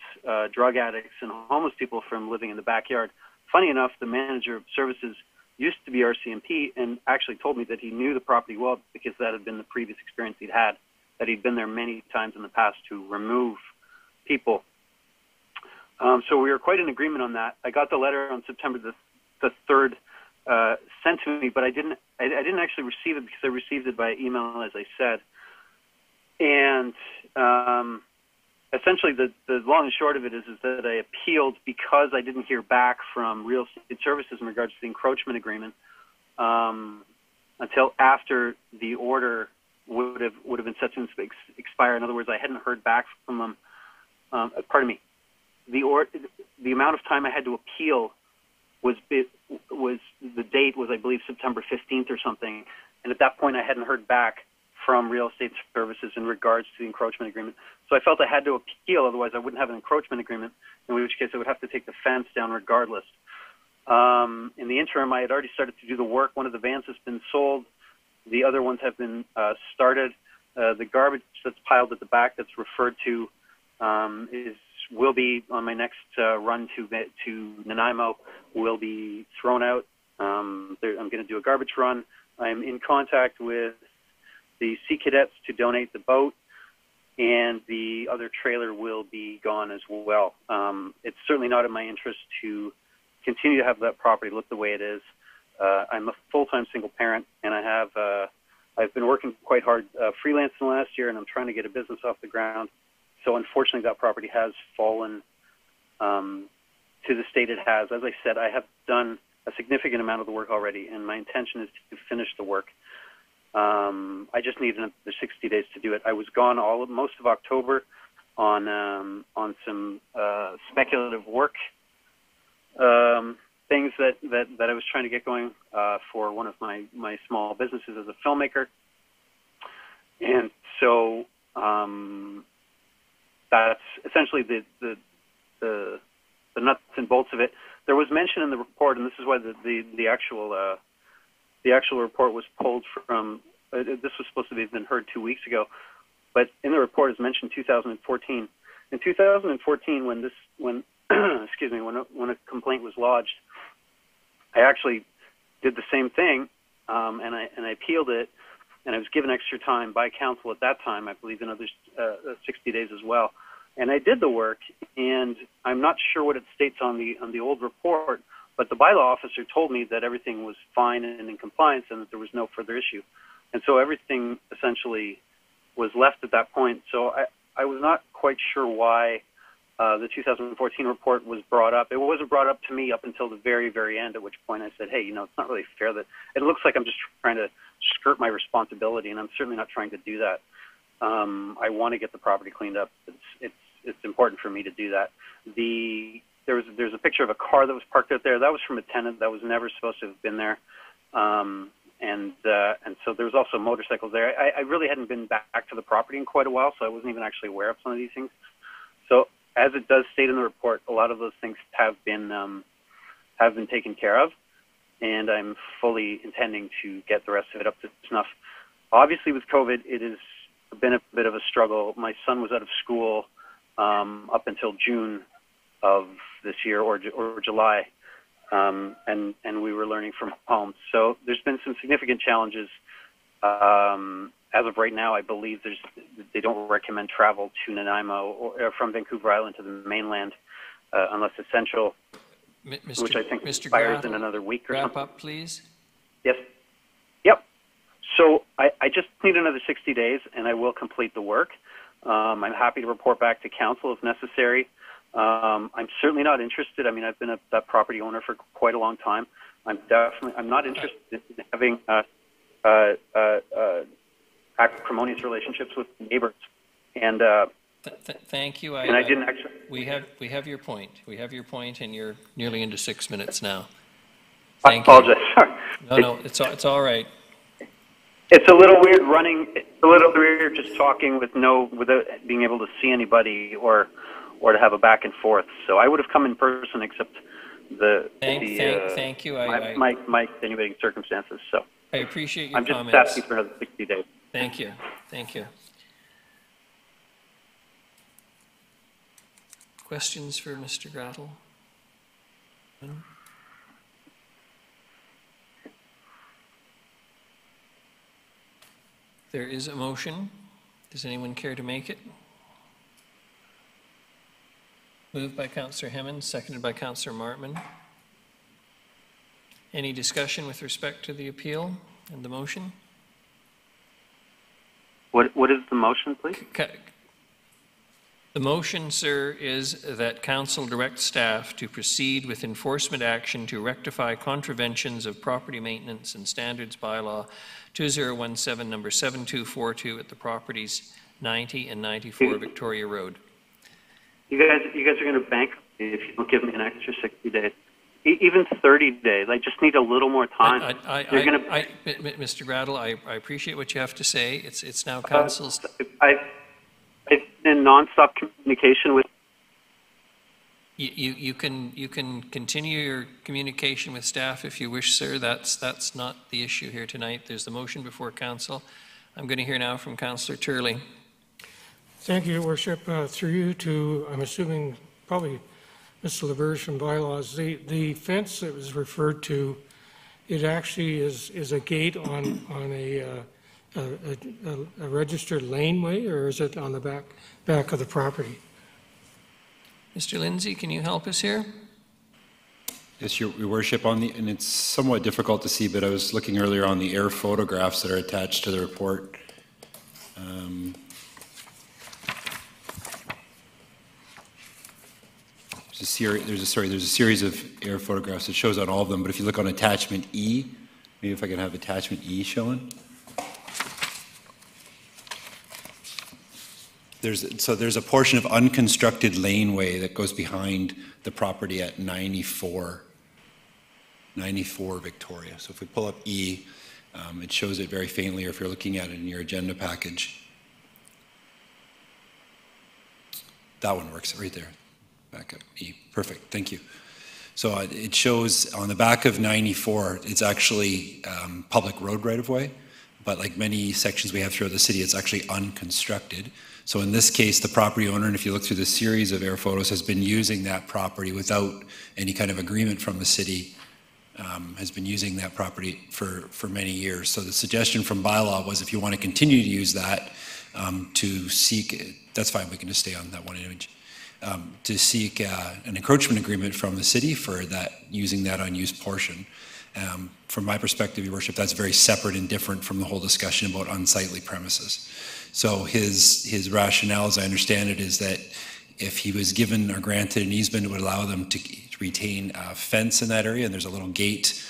drug addicts and homeless people from living in the backyard. Funny enough, the manager of services used to be RCMP and actually told me that he knew the property well, because that had been the previous experience he'd had, that he'd been there many times in the past to remove people. So we were quite in agreement on that. I got the letter on September the 3rd sent to me, but I didn't actually receive it, because I received it by email, as I said. And essentially the long and short of it is that I appealed because I didn't hear back from Real Estate Services in regards to the encroachment agreement until after the order would have been set to expire. In other words, I hadn't heard back from them. Pardon me. The amount of time I had to appeal was the date was, I believe, September 15th or something, and at that point I hadn't heard back from Real Estate Services in regards to the encroachment agreement. So I felt I had to appeal, otherwise I wouldn't have an encroachment agreement, in which case I would have to take the fence down regardless. In the interim, I had already started to do the work. One of the vans has been sold. The other ones have been started. The garbage that's piled at the back that's referred to will be on my next run to Nanaimo, will be thrown out. I'm going to do a garbage run. I'm in contact with the Sea Cadets to donate the boat, and the other trailer will be gone as well. It's certainly not in my interest to continue to have that property look the way it is. I'm a full-time single parent, and I've been working quite hard freelance in the last year, and I'm trying to get a business off the ground. So unfortunately, that property has fallen to the state it has. As I said, I have done a significant amount of the work already, and my intention is to finish the work. I just need another 60 days to do it. I was gone most of October on some speculative work things that I was trying to get going for one of my small businesses as a filmmaker. And so that's essentially the nuts and bolts of it. There was mention in the report, and this is why the actual report was pulled from. This was supposed to have been heard 2 weeks ago, but in the report is mentioned 2014. In 2014, when excuse me, when a complaint was lodged, I actually did the same thing, and I appealed it, and I was given extra time by council at that time, I believe another 60 days as well. And I did the work, and I'm not sure what it states on the old report, but the bylaw officer told me that everything was fine and in compliance, and that there was no further issue. And so everything essentially was left at that point. So I was not quite sure why the 2014 report was brought up. It wasn't brought up to me up until the very, very end, at which point I said, hey, it's not really fair that it looks like I'm just trying to skirt my responsibility, and I'm certainly not trying to do that. I want to get the property cleaned up. It's important for me to do that. There's a picture of a car that was parked out there. That was from a tenant that was never supposed to have been there. And so there was also motorcycles there. I really hadn't been back to the property in quite a while, so I wasn't even actually aware of some of these things. So as it does state in the report, a lot of those things have been taken care of, and I'm fully intending to get the rest of it up to snuff. Obviously, with COVID, it has been a bit of a struggle. My son was out of school up until June of this year, or July. and we were learning from home. So there's been some significant challenges. As of right now, I believe they don't recommend travel to Nanaimo or from Vancouver Island to the mainland unless essential, which I think expires in another week or something. Wrap up, please. Yes. Yep. So I just need another 60 days, and I will complete the work. I'm happy to report back to council if necessary. I'm certainly not interested. I mean, I've been a property owner for quite a long time. I'm not interested in having acrimonious relationships with neighbors. And thank you. And I didn't actually. We have your point. We have your point, and you're nearly into 6 minutes now. I apologize. No, it's all right. It's a little weird running. It's a little weird just talking without being able to see anybody or to have a back and forth. So I would have come in person, except thank you. My extenuating circumstances. So I appreciate your comments. comments. I'm just asking for another 60 days. Thank you. Thank you. Questions for Mr. Grattel? There is a motion. Does anyone care to make it? Moved by Councillor Hemmens, seconded by Councillor Martman. Any discussion with respect to the appeal and the motion? What is the motion, please? The motion, sir, is that council direct staff to proceed with enforcement action to rectify contraventions of property maintenance and standards bylaw 2017 number 7242 at the properties 90 and 94 Victoria Road. You guys are going to bankrupt me if you don't give me an extra 60 days. Even 30 days. I just need a little more time. Mr. Grattel, I appreciate what you have to say. It's now council's. I've been in nonstop communication with. You can continue your communication with staff if you wish, sir. That's not the issue here tonight. There's the motion before council. I'm going to hear now from Councillor Turley. Thank you, Your Worship. Through you to, I'm assuming, probably Mr. LaBerge from Bylaws. The fence that was referred to, it actually is a gate on a registered laneway, or is it on the back of the property? Mr. Lindsay, can you help us here? Yes, Your Worship, and it's somewhat difficult to see, but I was looking earlier on the air photographs that are attached to the report. There's a series of air photographs. It shows on all of them, but if you look on attachment E, maybe if I can have attachment E shown. There's a portion of unconstructed laneway that goes behind the property at 94 Victoria. So if we pull up E, it shows it very faintly, or if you're looking at it in your agenda package. That one works right there. Back up, E, perfect, thank you. So it shows on the back of 94, it's actually public road right-of-way, but like many sections we have throughout the city, it's actually unconstructed. So in this case, the property owner, and if you look through the series of air photos, has been using that property without any kind of agreement from the city, has been using that property for many years. So the suggestion from bylaw was if you want to continue to use that to seek, that's fine, we can just stay on that one image. To seek an encroachment agreement from the city for that, using that unused portion. From my perspective, Your Worship, that's very separate and different from the whole discussion about unsightly premises. So his rationale, as I understand it, is that if he was given or granted an easement, it would allow them to retain a fence in that area, and there's a little gate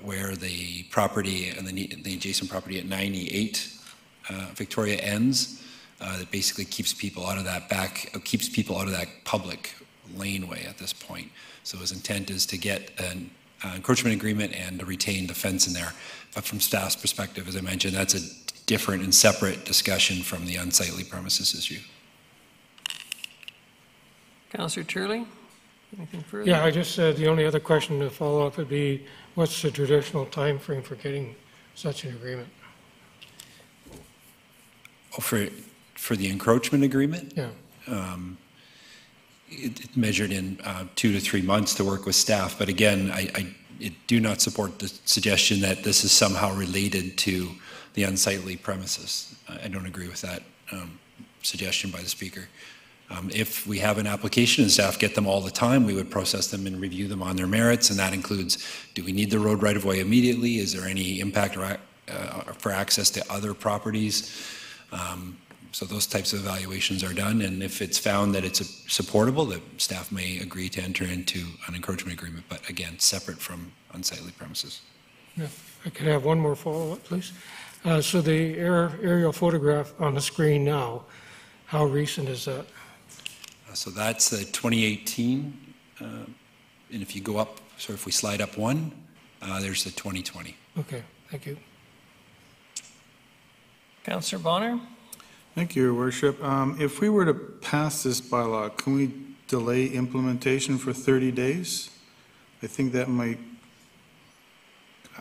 where the property and the adjacent property at 98 Victoria ends. That basically keeps people out of that public laneway at this point. So his intent is to get an encroachment agreement and to retain the fence in there. But from staff's perspective, as I mentioned, that's a different and separate discussion from the unsightly premises issue. Councillor Turley, anything further? Yeah, I just said the only other question to follow up would be, what's the traditional time frame for getting such an agreement? Oh, for the encroachment agreement? Yeah. measured in 2 to 3 months to work with staff. But again, I do not support the suggestion that this is somehow related to the unsightly premises. I don't agree with that suggestion by the speaker. If we have an application and staff get them all the time, we would process them and review them on their merits, and that includes, do we need the road right-of-way immediately? Is there any impact for access to other properties? So those types of evaluations are done, and if it's found that it's supportable, that staff may agree to enter into an encroachment agreement, but again, separate from unsightly premises. Yeah, I could have one more follow-up, please. So the aerial photograph on the screen now, how recent is that? So that's the 2018, and if you go up, so if we slide up one, there's the 2020. Okay, thank you. Councillor Bonner? Thank you, Your Worship. If we were to pass this bylaw, can we delay implementation for 30 days? I think that might,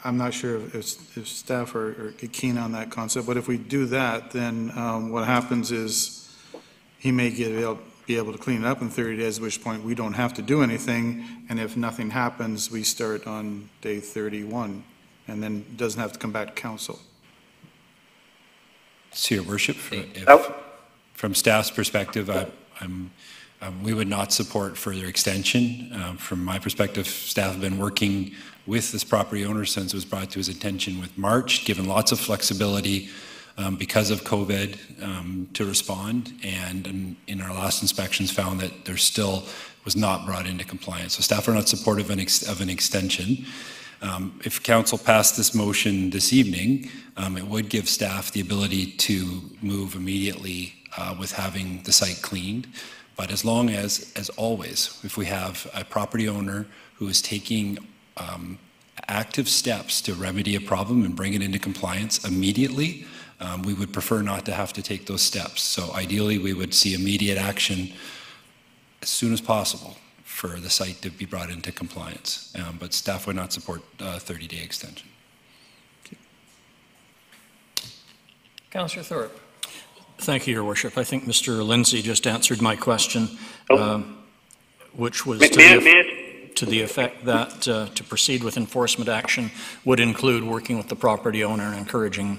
I'm not sure if staff are keen on that concept, but if we do that, then what happens is he may be able to clean it up in 30 days, at which point we don't have to do anything, and if nothing happens, we start on day 31, and then it doesn't have to come back to council. So, Your Worship, from staff's perspective, we would not support further extension. From my perspective, staff have been working with this property owner since it was brought to his attention with March, given lots of flexibility because of COVID to respond, and in our last inspections found that there still was not brought into compliance. So staff are not supportive of an extension. If council passed this motion this evening, it would give staff the ability to move immediately with having the site cleaned. But as long as always, if we have a property owner who is taking active steps to remedy a problem and bring it into compliance immediately, we would prefer not to have to take those steps. So ideally, we would see immediate action as soon as possible for the site to be brought into compliance. But staff would not support a 30-day extension. Councillor Thorpe. Thank you, Your Worship. I think Mr. Lindsay just answered my question, which was to the effect that to proceed with enforcement action would include working with the property owner and encouraging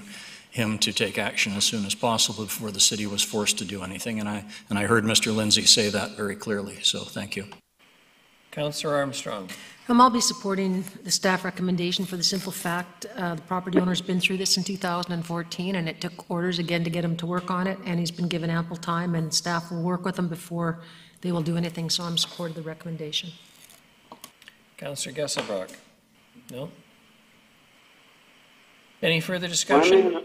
him to take action as soon as possible before the city was forced to do anything. And I heard Mr. Lindsay say that very clearly, so thank you. Councillor Armstrong. I'll be supporting the staff recommendation for the simple fact the property owner's been through this in 2014, and it took orders again to get him to work on it, and he's been given ample time, and staff will work with him before they will do anything, so I'm supporting the recommendation. Councillor Gesselbrock. No? Any further discussion?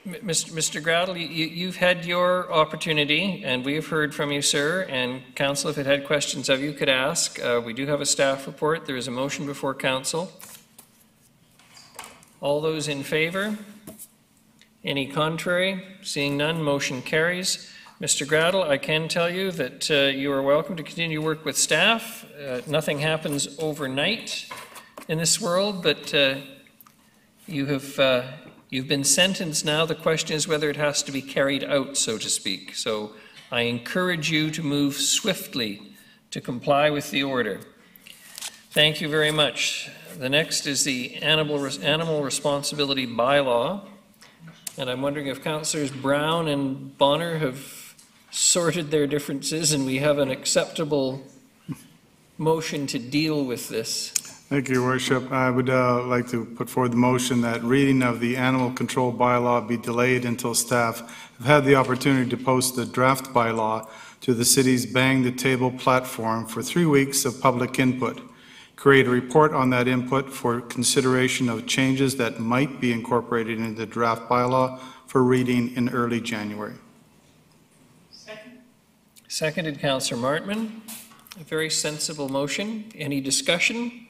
Mr. Gradel, you've had your opportunity, and we have heard from you, sir, and council, if it had questions of you, could ask. We do have a staff report. There is a motion before council. All those in favor? Any contrary? Seeing none, motion carries. Mr. Gradel, I can tell you that you are welcome to continue to work with staff. Nothing happens overnight in this world, but you've been sentenced now. The question is whether it has to be carried out, so to speak. So I encourage you to move swiftly to comply with the order. Thank you very much. The next is the animal responsibility bylaw. And I'm wondering if Councillors Brown and Bonner have sorted their differences and we have an acceptable motion to deal with this. Thank you, Your Worship. I would like to put forward the motion that reading of the animal control bylaw be delayed until staff have had the opportunity to post the draft bylaw to the city's Bang the Table platform for 3 weeks of public input. Create a report on that input for consideration of changes that might be incorporated into the draft bylaw for reading in early January. Seconded, Councillor Martman. A very sensible motion. Any discussion?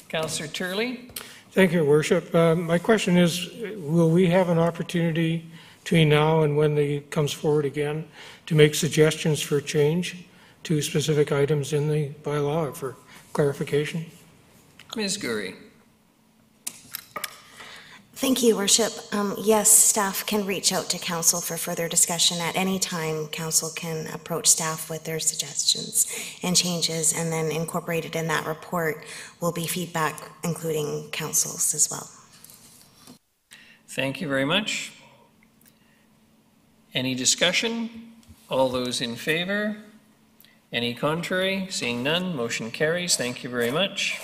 Councillor Turley. Thank you, Your Worship. My question is, will we have an opportunity between now and when it comes forward again to make suggestions for change to specific items in the bylaw or for clarification? Ms. Gurry. Thank you, Worship. Yes, staff can reach out to council for further discussion at any time. Council can approach staff with their suggestions and changes, and then incorporated in that report will be feedback, including council's as well. Thank you very much. Any discussion? All those in favor? Any contrary? Seeing none, motion carries. Thank you very much.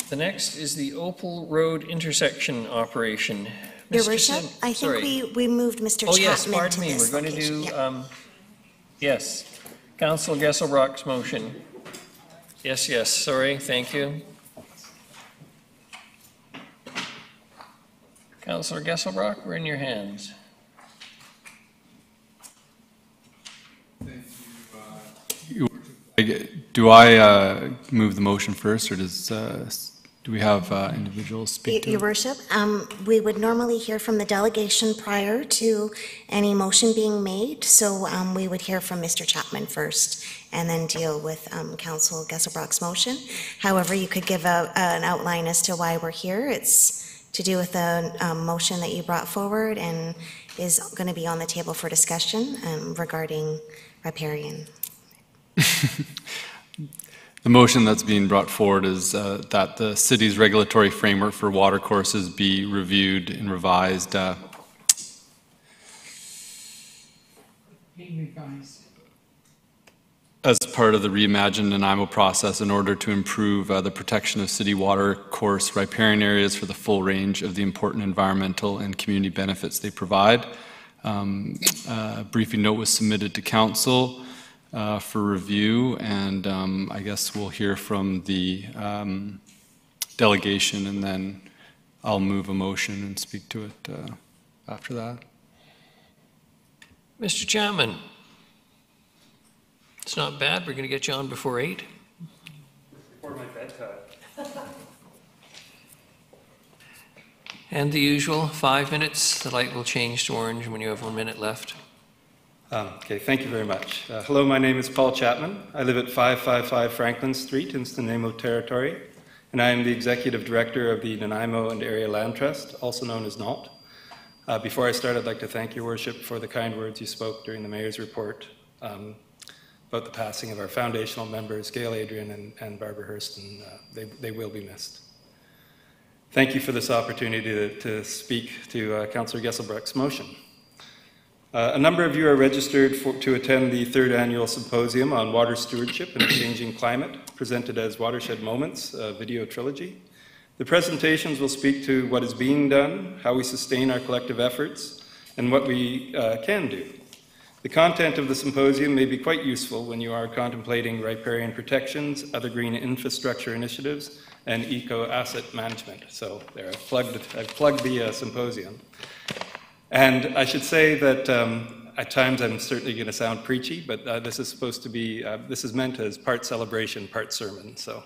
The next is the Opal Road intersection operation. Your Mr. Worship, Sim- I sorry. think we moved Mr. Oh, Chapman yes, pardon to me, this we're going to location. do, Yep. yes, Councillor Gesselbrock's motion. Yes, sorry, thank you. Councillor Gesselbrock, we're in your hands. Do I move the motion first, or do we have individuals speak to Your it? Worship, we would normally hear from the delegation prior to any motion being made, so we would hear from Mr. Chapman first and then deal with Council Gesselbrock's motion. However, you could give an outline as to why we're here. It's to do with the motion that you brought forward and is going to be on the table for discussion regarding riparian. The motion that's being brought forward is that the city's regulatory framework for watercourses be reviewed and revised. As part of the reimagined Nanaimo process in order to improve the protection of city watercourse riparian areas for the full range of the important environmental and community benefits they provide. A briefing note was submitted to council for review, and I guess we'll hear from the delegation, and then I'll move a motion and speak to it after that. Mr. Chapman, it's not bad, we're going to get you on before 8. Before my bedtime. And the usual, 5 minutes, the light will change to orange when you have 1 minute left. Okay, thank you very much. Hello, my name is Paul Chapman. I live at 555 Franklin Street in Nanaimo Territory, and I am the Executive Director of the Nanaimo and Area Land Trust, also known as NALT. Before I start, I'd like to thank your worship for the kind words you spoke during the Mayor's report about the passing of our foundational members, Gail Adrian and Barbara Hurston. They will be missed. Thank you for this opportunity to speak to Councillor Gesselbrock's motion. A number of you are registered to attend the 3rd Annual Symposium on Water Stewardship and a Changing Climate, presented as Watershed Moments, a video trilogy. The presentations will speak to what is being done, how we sustain our collective efforts, and what we can do. The content of the symposium may be quite useful when you are contemplating riparian protections, other green infrastructure initiatives, and eco-asset management. So there, I've plugged the symposium. And I should say that at times I'm certainly going to sound preachy, but this is supposed to be, this is meant as part celebration, part sermon, so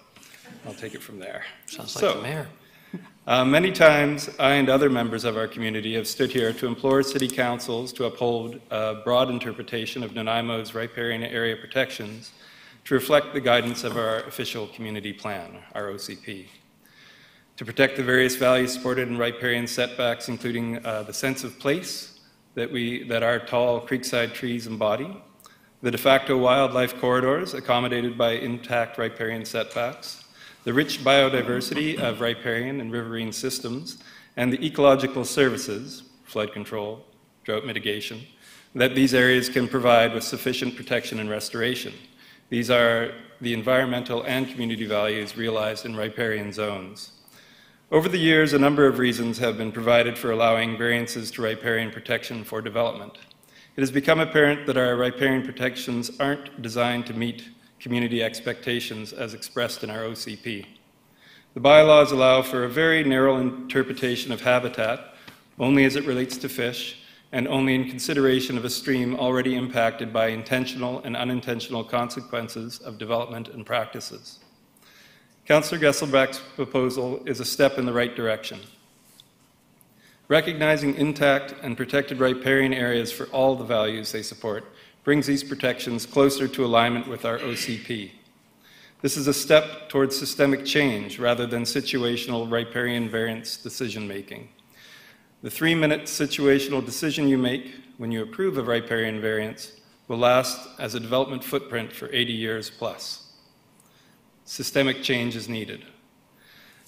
I'll take it from there. Sounds like the mayor. Many times, I and other members of our community have stood here to implore city councils to uphold a broad interpretation of Nanaimo's riparian area protections to reflect the guidance of our official community plan, our OCP. To protect the various values supported in riparian setbacks, including the sense of place that our tall creekside trees embody, the de facto wildlife corridors accommodated by intact riparian setbacks, the rich biodiversity of riparian and riverine systems, and the ecological services, flood control, drought mitigation, that these areas can provide with sufficient protection and restoration. These are the environmental and community values realized in riparian zones. Over the years, a number of reasons have been provided for allowing variances to riparian protection for development. It has become apparent that our riparian protections aren't designed to meet community expectations as expressed in our OCP. The bylaws allow for a very narrow interpretation of habitat, only as it relates to fish, and only in consideration of a stream already impacted by intentional and unintentional consequences of development and practices. Councillor Gesselbrock's proposal is a step in the right direction. Recognizing intact and protected riparian areas for all the values they support brings these protections closer to alignment with our OCP. This is a step towards systemic change rather than situational riparian variance decision-making. The 3-minute situational decision you make when you approve a riparian variance will last as a development footprint for 80 years plus. Systemic change is needed.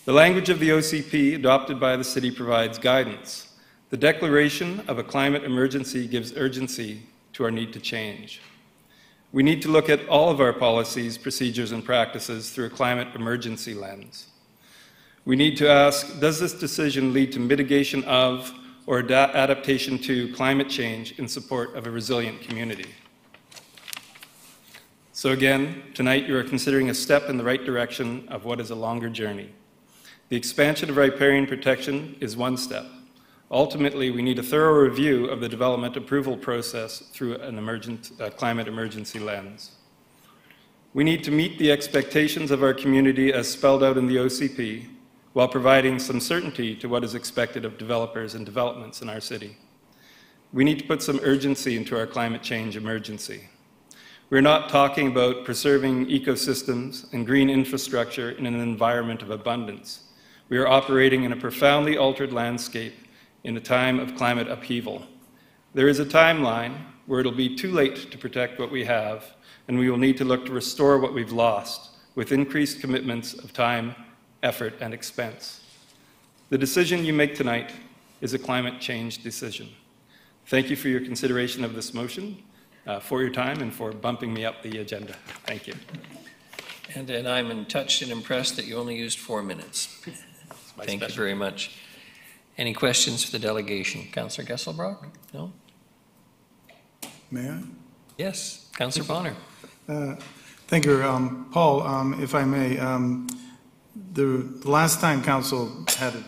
The language of the OCP adopted by the city provides guidance. The declaration of a climate emergency gives urgency to our need to change. We need to look at all of our policies, procedures, and practices through a climate emergency lens. We need to ask, does this decision lead to mitigation of or adaptation to climate change in support of a resilient community? So again, tonight you are considering a step in the right direction of what is a longer journey. The expansion of riparian protection is one step. Ultimately, we need a thorough review of the development approval process through an climate emergency lens. We need to meet the expectations of our community as spelled out in the OCP, while providing some certainty to what is expected of developers and developments in our city. We need to put some urgency into our climate change emergency. We're not talking about preserving ecosystems and green infrastructure in an environment of abundance. We are operating in a profoundly altered landscape in a time of climate upheaval. There is a timeline where it'll be too late to protect what we have, and we will need to look to restore what we've lost with increased commitments of time, effort, and expense. The decision you make tonight is a climate change decision. Thank you for your consideration of this motion, for your time, and for bumping me up the agenda. Thank you. And I'm touched and impressed that you only used 4 minutes. Thank you very much. Any questions for the delegation? Councillor Gesselbrock? No? May I? Yes, Councillor Bonner. Thank you. Paul, if I may, the last time council had a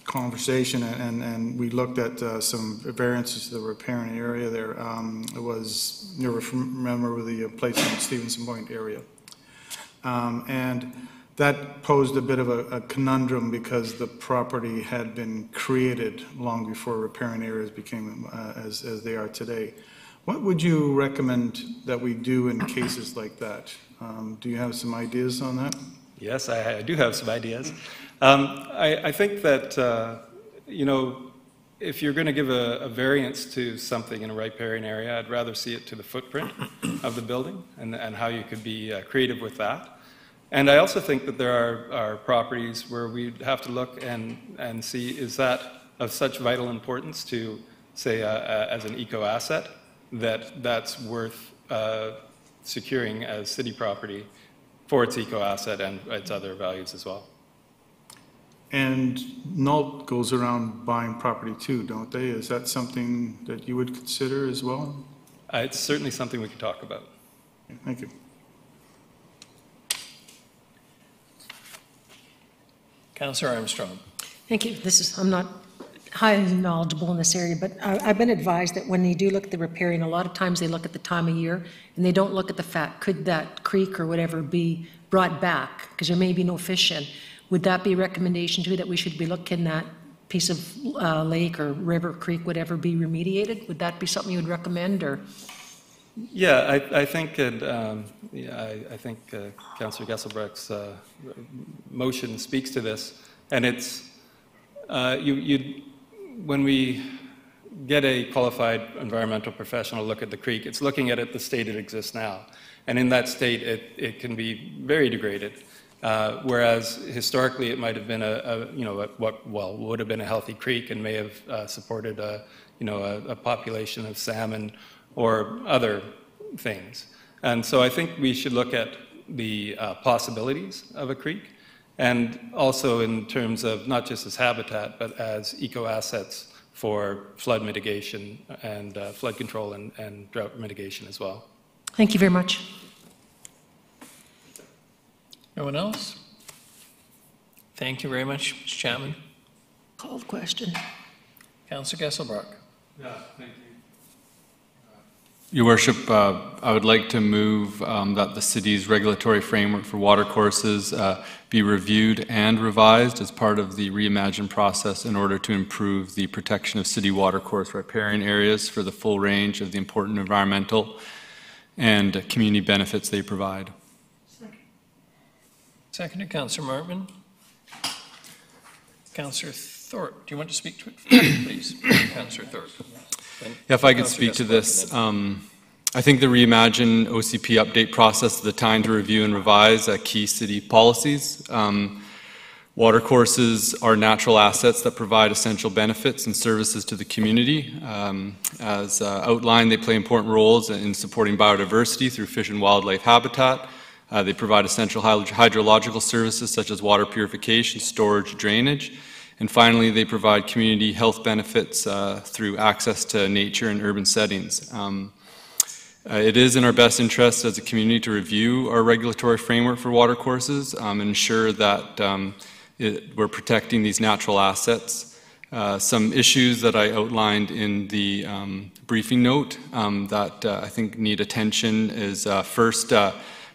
conversation and we looked at some variances to the riparian area there, it was, you remember, with the place in Stevenson Point area. And that posed a bit of a conundrum because the property had been created long before riparian areas became as they are today. What would you recommend that we do in cases like that? Do you have some ideas on that? Yes, I do have some ideas. I think that, you know, if you're going to give a variance to something in a riparian area, I'd rather see it to the footprint of the building and how you could be creative with that. And I also think that there are properties where we'd have to look and see, is that of such vital importance to, say, as an eco-asset, that's worth securing as city property for its eco-asset and its other values as well. And NALT goes around buying property too, don't they? Is that something that you would consider as well? It's certainly something we could talk about. Thank you. Councillor Armstrong. Thank you. I'm not highly knowledgeable in this area, but I've been advised that when they do look at the riparian, a lot of times they look at the time of year and they don't look at the fact, could that creek or whatever be brought back? Because there may be no fish in. Would that be a recommendation too, that we should be looking at piece of lake or river, creek, whatever, be remediated? Would that be something you would recommend, or? Yeah, I think, I think Councillor Gesselbrock's motion speaks to this, and it's when we get a qualified environmental professional look at the creek, it's looking at it the state it exists now, and in that state it can be very degraded. Whereas historically it might have been what would have been a healthy creek and may have supported a population of salmon or other things. And so I think we should look at the possibilities of a creek, and also in terms of not just as habitat, but as eco-assets for flood mitigation and flood control and drought mitigation as well. Thank you very much. No one else? Thank you very much, Mr. Chapman. Called question. Councillor Gesselbrock. Yeah, thank you. Your Worship, I would like to move that the city's regulatory framework for watercourses be reviewed and revised as part of the Reimagine process in order to improve the protection of city watercourse riparian areas for the full range of the important environmental and community benefits they provide. Seconded, Councillor Martman. Councillor Thorpe, do you want to speak to it, please? Councillor Thorpe. Yeah, if I could speak to this. I think the Reimagine OCP update process is the time to review and revise key city policies. Watercourses are natural assets that provide essential benefits and services to the community. As outlined, they play important roles in supporting biodiversity through fish and wildlife habitat. They provide essential hydrological services such as water purification, storage, drainage. And finally, they provide community health benefits through access to nature and urban settings. It is in our best interest as a community to review our regulatory framework for watercourses and ensure that we're protecting these natural assets. Some issues that I outlined in the briefing note that I think need attention is first,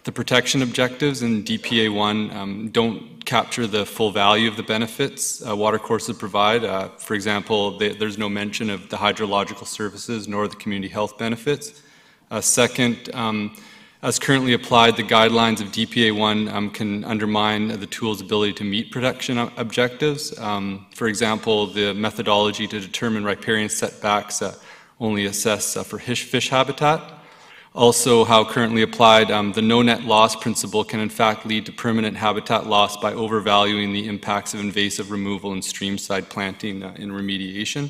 the protection objectives in DPA 1 don't capture the full value of the benefits watercourses provide. For example, there's no mention of the hydrological services nor the community health benefits. Second, as currently applied, the guidelines of DPA 1 can undermine the tool's ability to meet protection objectives. For example, the methodology to determine riparian setbacks only assess for fish habitat. Also, how currently applied, the no net loss principle can in fact lead to permanent habitat loss by overvaluing the impacts of invasive removal and streamside planting in remediation.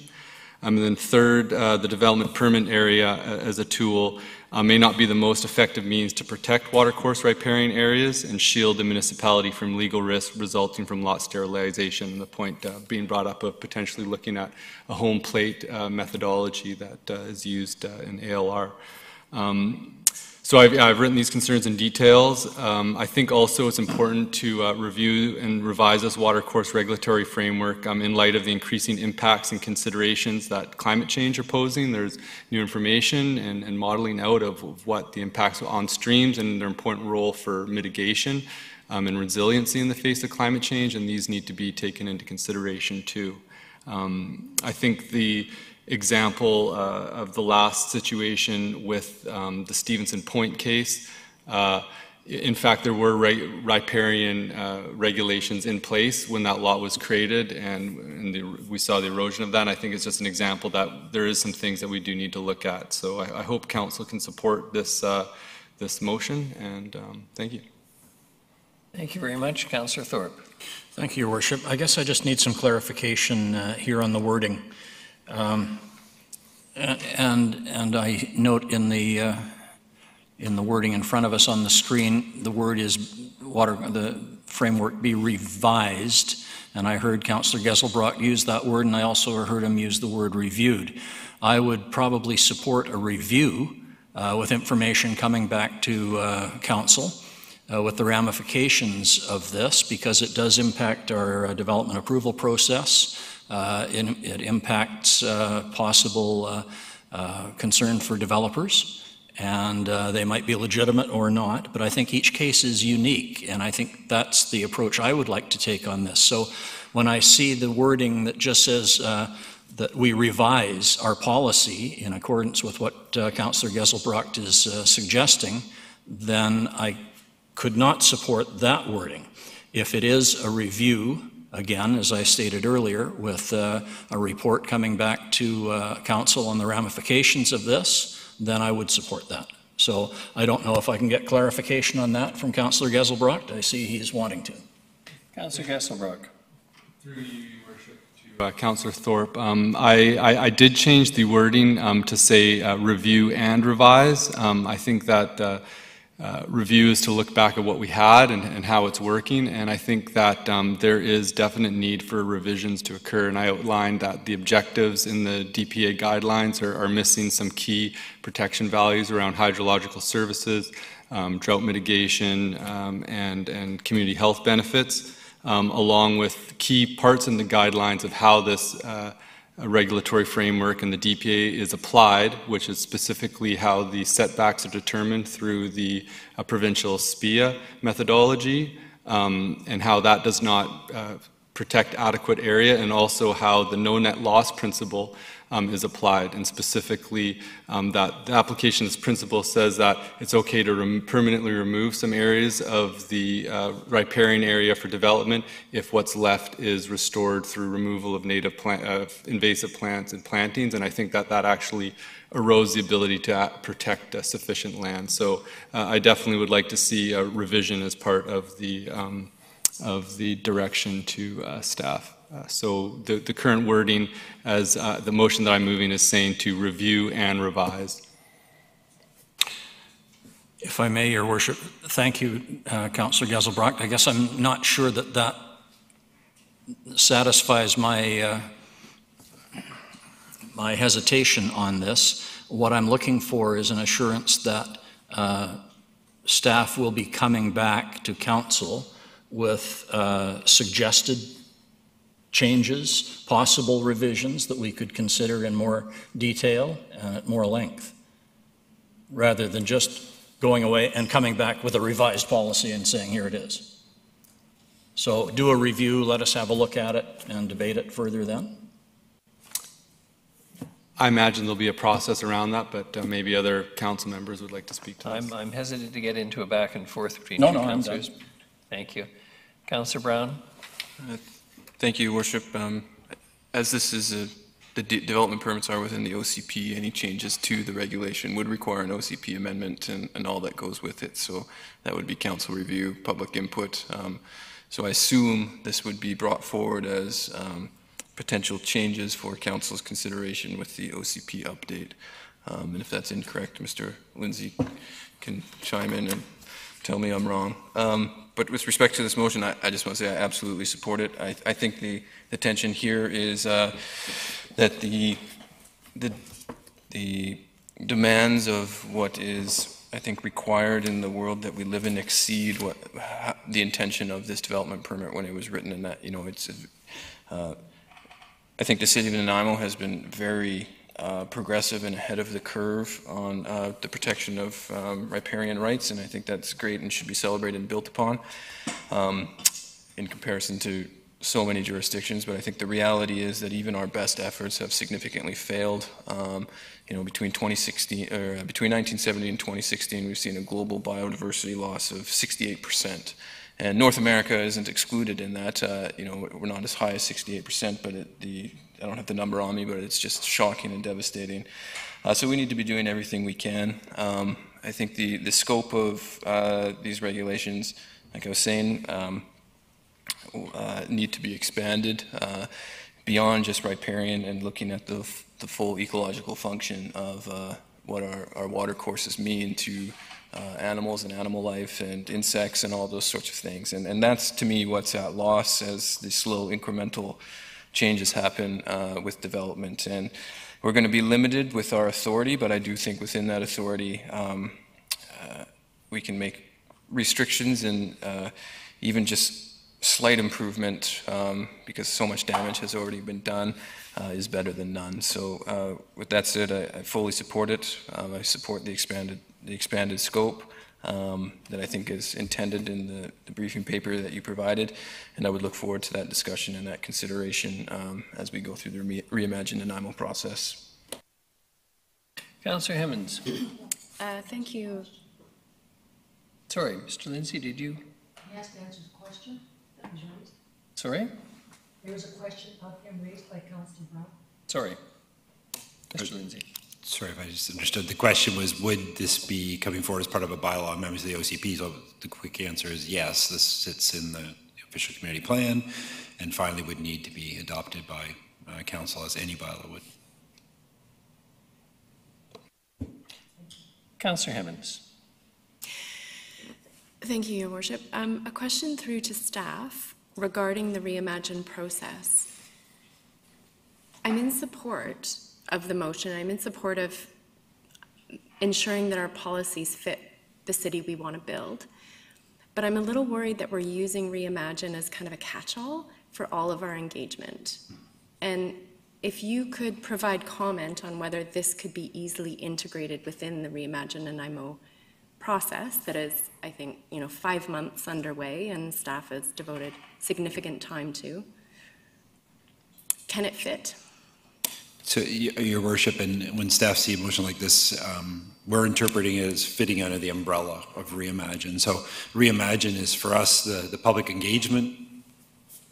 And then third, the development permit area as a tool may not be the most effective means to protect watercourse riparian areas and shield the municipality from legal risk resulting from lot sterilization. The point being brought up of potentially looking at a home plate methodology that is used in ALR. So I've written these concerns in details. I think also it's important to review and revise this watercourse regulatory framework in light of the increasing impacts and considerations that climate change are posing. There's new information and modeling out of what the impacts on streams and their important role for mitigation and resiliency in the face of climate change, and these need to be taken into consideration too. I think the example of the last situation with the Stevenson Point case. In fact, there were riparian regulations in place when that lot was created, and we saw the erosion of that. And I think it's just an example that there is some things that we do need to look at. So I hope Council can support this this motion, and thank you. Thank you very much. Councillor Thorpe. Thank you, Your Worship. I guess I just need some clarification here on the wording. And I note in the wording in front of us on the screen, the word is the framework be revised, and I heard Councillor Geselbrock use that word, and I also heard him use the word reviewed. I would probably support a review with information coming back to Council with the ramifications of this, because it does impact our development approval process. It impacts possible concern for developers, and they might be legitimate or not, but I think each case is unique, and I think that's the approach I would like to take on this. So when I see the wording that just says that we revise our policy in accordance with what Councillor Geselbrock is suggesting, then I could not support that wording. If it is a review, again, as I stated earlier, with a report coming back to Council on the ramifications of this, then I would support that. So I don't know if I can get clarification on that from Councillor Geselbrock. I see he's wanting to. Councillor Geselbrock. Through you, Your Worship, to Councillor Thorpe. I did change the wording to say review and revise. I think that review is to look back at what we had and how it's working, and I think that there is definite need for revisions to occur, and I outlined that the objectives in the DPA guidelines are missing some key protection values around hydrological services, drought mitigation, and community health benefits, along with key parts in the guidelines of how this regulatory framework and the DPA is applied, which is specifically how the setbacks are determined through the provincial SPIA methodology, and how that does not protect adequate area, and also how the no net loss principle is applied, and specifically that the application's principle says that it's okay to permanently remove some areas of the riparian area for development if what's left is restored through removal of native invasive plants and plantings, and I think that that actually erodes the ability to protect sufficient land. So I definitely would like to see a revision as part of the direction to staff. So the current wording as the motion that I'm moving is saying to review and revise. If I may, Your Worship, thank you, Councillor Geselbrecht. I guess I'm not sure that that satisfies my my hesitation on this. What I'm looking for is an assurance that staff will be coming back to council with suggested changes, possible revisions that we could consider in more detail and at more length, rather than just going away and coming back with a revised policy and saying, here it is. So do a review, let us have a look at it and debate it further then. I imagine there'll be a process around that, but maybe other council members would like to speak to this. I'm hesitant to get into a back and forth between two councillors. Thank you. Councillor Brown? Thank you, Your Worship. As this is the development permits are within the OCP, any changes to the regulation would require an OCP amendment and all that goes with it. So that would be council review, public input. So I assume this would be brought forward as potential changes for council's consideration with the OCP update. And if that's incorrect, Mr. Lindsay can chime in and tell me I'm wrong. But with respect to this motion, I just want to say I absolutely support it. I think the tension here is that the demands of what is, I think, required in the world that we live in exceed what the intention of this development permit when it was written, and that, you know, it's I think the city of Nanaimo has been very progressive and ahead of the curve on the protection of riparian rights, and I think that's great and should be celebrated and built upon in comparison to so many jurisdictions. But I think the reality is that even our best efforts have significantly failed. You know, between 1970 and 2016, we've seen a global biodiversity loss of 68%. And North America isn't excluded in that. You know, we're not as high as 68%, but I don't have the number on me, but it's just shocking and devastating. So we need to be doing everything we can. I think the scope of these regulations, like I was saying, need to be expanded beyond just riparian and looking at the full ecological function of what our water courses mean to animals and animal life and insects and all those sorts of things. And that's, to me, what's at loss as the slow incremental changes happen with development. And we're going to be limited with our authority, but I do think within that authority we can make restrictions and even just slight improvement, because so much damage has already been done, is better than none. So with that said, I fully support it. I support the expanded scope that I think is intended in the briefing paper that you provided, and I would look forward to that discussion and that consideration as we go through the Reimagine Nanaimo process. Councillor Hemmons. Thank you. Sorry, Mr. Lindsay, did you? He has to answer the question that was raised. Sorry? There was a question of him raised by Councillor Brown. Sorry. Mr. Lindsay. Sorry if I just understood. The question was, would this be coming forward as part of a bylaw members of the OCP? So the quick answer is yes. This sits in the official community plan and finally would need to be adopted by council as any bylaw would. Councillor Hemmons. Thank you, Your Worship. A question through to staff regarding the Reimagine process. I'm in support of the motion. I'm in support of ensuring that our policies fit the city we want to build. But I'm a little worried that we're using Reimagine as kind of a catch-all for all of our engagement. And if you could provide comment on whether this could be easily integrated within the Reimagine Nanaimo process that is, I think, 5 months underway and staff has devoted significant time to. Can it fit? So, Your Worship, and when staff see a motion like this, we're interpreting it as fitting under the umbrella of Reimagine. So Reimagine is for us the public engagement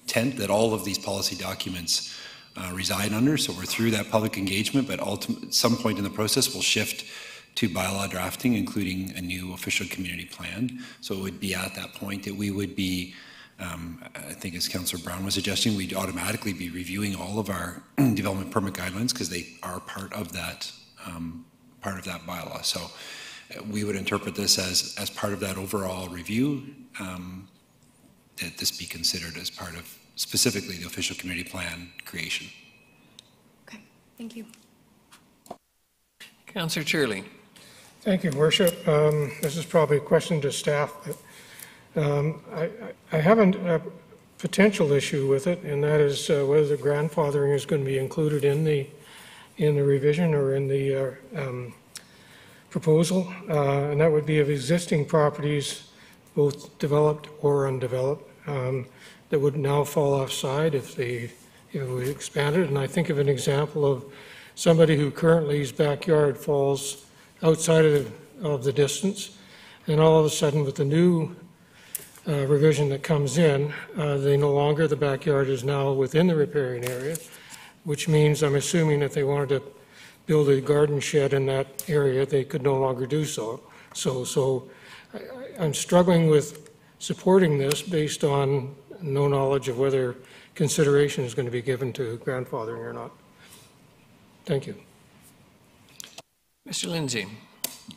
tent that all of these policy documents reside under. So we're through that public engagement, but at some point in the process, we'll shift to bylaw drafting, including a new official community plan. So it would be at that point that we would be, I think as Councillor Brown was suggesting, we'd automatically be reviewing all of our development permit guidelines because they are part of that bylaw. So we would interpret this as part of that overall review, that this be considered as part of specifically the official community plan creation. Okay, thank you. Councillor Turley. Thank you, Worship. This is probably a question to staff, but I have a potential issue with it, and that is whether the grandfathering is going to be included in the revision or in the proposal, and that would be of existing properties, both developed or undeveloped, that would now fall offside if we expanded. And I think of an example of somebody who currently his backyard falls outside of the distance, and all of a sudden with the new revision that comes in, the backyard is now within the riparian area, which means I'm assuming if they wanted to build a garden shed in that area, they could no longer do so. So I'm struggling with supporting this based on no knowledge of whether consideration is going to be given to grandfathering or not. Thank you. Mr. Lindsay.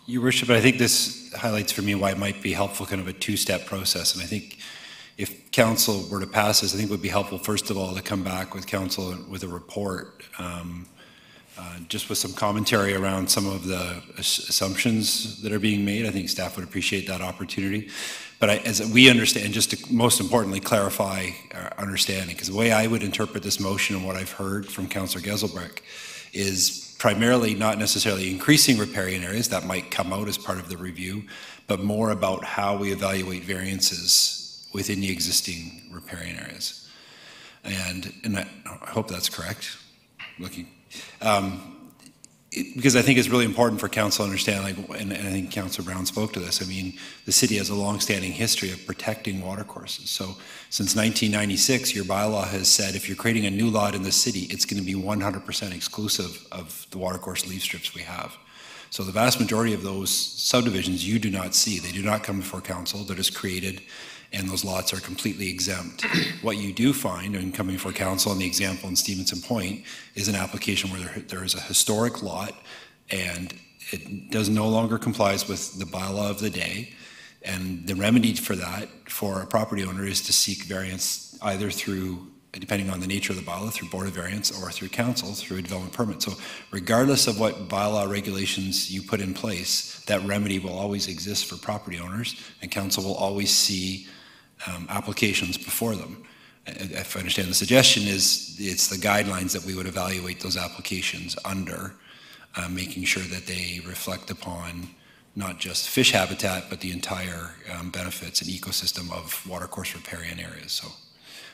Your Worship, I think this highlights for me why it might be helpful, kind of a two-step process. And I think if council were to pass this, I think it would be helpful, first of all, to come back with council with a report, just with some commentary around some of the assumptions that are being made. I think staff would appreciate that opportunity. But as we understand, just to most importantly clarify our understanding, because the way I would interpret this motion and what I've heard from Councillor Geselbrecht is primarily not necessarily increasing riparian areas, that might come out as part of the review, but more about how we evaluate variances within the existing riparian areas. And I hope that's correct. Because I think it's really important for council to understand, and I think Councillor Brown spoke to this, I mean, the city has a long-standing history of protecting watercourses. So since 1996, your bylaw has said if you're creating a new lot in the city, it's going to be 100% exclusive of the watercourse leaf strips we have. So the vast majority of those subdivisions you do not see. They do not come before council. They're just created, and those lots are completely exempt. What you do find in coming before council, and the example in Stevenson Point, is an application where there is a historic lot and it no longer complies with the bylaw of the day. And the remedy for that for a property owner is to seek variance either through, depending on the nature of the bylaw, through Board of Variance or through council, through a development permit. So regardless of what bylaw regulations you put in place, that remedy will always exist for property owners, and council will always see applications before them. If I understand the suggestion is, it's the guidelines that we would evaluate those applications under, making sure that they reflect upon not just fish habitat, but the entire benefits and ecosystem of watercourse riparian areas. So,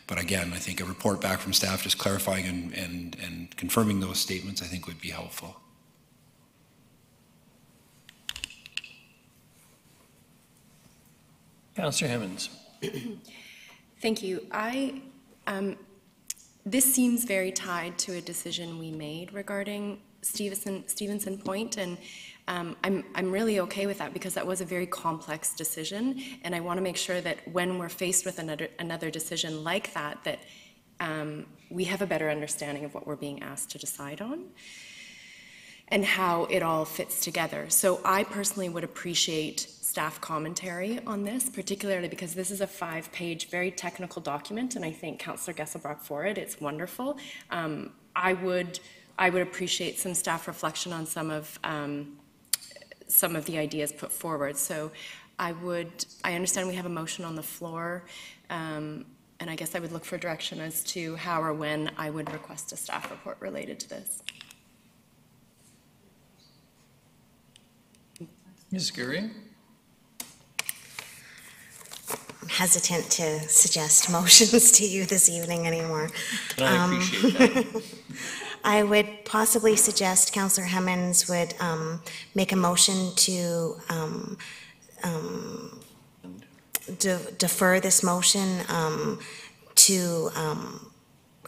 but again, I think a report back from staff just clarifying and confirming those statements, I think would be helpful. Councillor Hemmons. Thank you. This seems very tied to a decision we made regarding Stevenson Point, and I'm really okay with that because that was a very complex decision, and I want to make sure that when we're faced with another decision like that, that we have a better understanding of what we're being asked to decide on and how it all fits together. So I personally would appreciate staff commentary on this, particularly because this is a 5-page, very technical document, and I thank Councillor Geselbrecht for it. It's wonderful. I would appreciate some staff reflection on some of the ideas put forward. So I understand we have a motion on the floor, and I guess I would look for direction as to how or when I would request a staff report related to this. Ms. Gurry? I'm hesitant to suggest motions to you this evening anymore. I appreciate that. I would possibly suggest Councillor Hemmons would make a motion to defer this motion to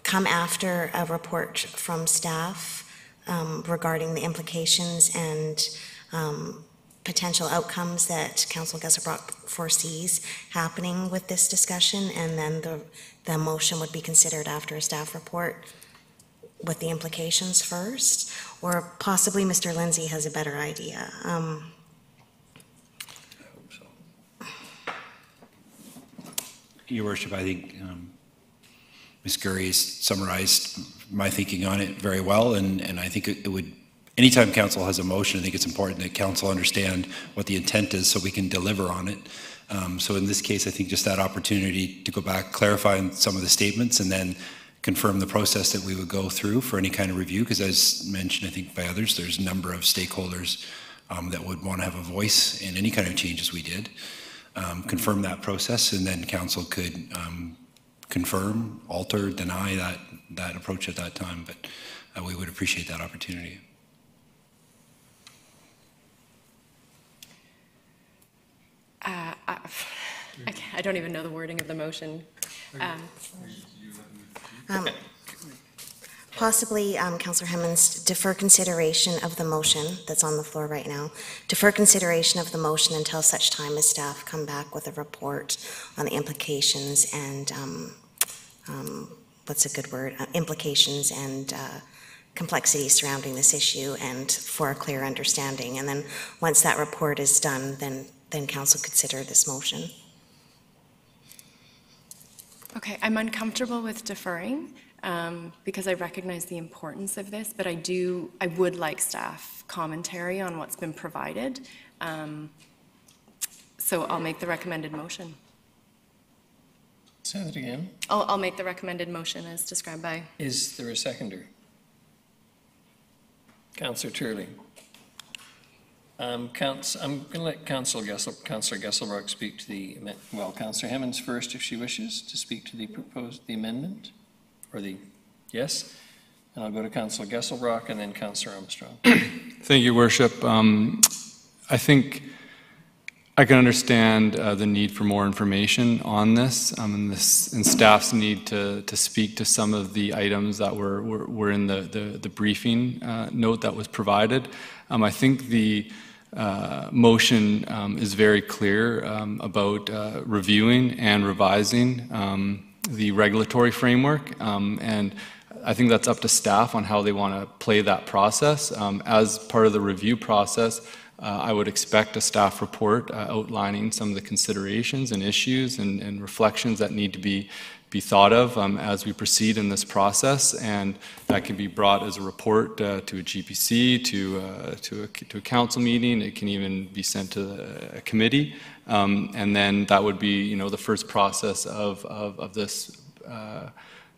come after a report from staff regarding the implications and potential outcomes that Councillor Gesselbrock foresees happening with this discussion, and then the motion would be considered after a staff report with the implications first, or possibly Mr. Lindsay has a better idea. Your Worship, I think Ms. Gurry has summarized my thinking on it very well, and I think it would, anytime council has a motion, I think it's important that council understand what the intent is so we can deliver on it. So in this case, I think just that opportunity to go back, clarify some of the statements, and then confirm the process that we would go through for any kind of review, because as mentioned, I think by others, there's a number of stakeholders that would want to have a voice in any kind of changes we did. Confirm that process, and then council could confirm, alter, deny that approach at that time, but we would appreciate that opportunity. I don't even know the wording of the motion. Possibly, Councillor Hemmons, defer consideration of the motion that's on the floor right now. Defer consideration of the motion until such time as staff come back with a report on the implications and, what's a good word? Implications and complexities surrounding this issue, and for a clear understanding. And then once that report is done, then council consider this motion. Okay, I'm uncomfortable with deferring because I recognize the importance of this, but I would like staff commentary on what's been provided. So I'll make the recommended motion. Say that again. I'll make the recommended motion as described by. Is there a seconder? Councillor Turley. I'm going to let Councillor Gesselbrock speak to the, well, Councillor Hemmons first if she wishes to speak to the amendment, or yes? And I'll go to Councillor Gesselbrock and then Councillor Armstrong. Thank you, Worship. I think I can understand the need for more information on this, and staff's need to speak to some of the items that were in the briefing note that was provided. I think the motion is very clear about reviewing and revising the regulatory framework, and I think that's up to staff on how they want to play that process. As part of the review process, I would expect a staff report outlining some of the considerations and issues and reflections that need to be thought of as we proceed in this process, and that can be brought as a report to a GPC, to a council meeting. It can even be sent to a committee, and then that would be, the first process of this.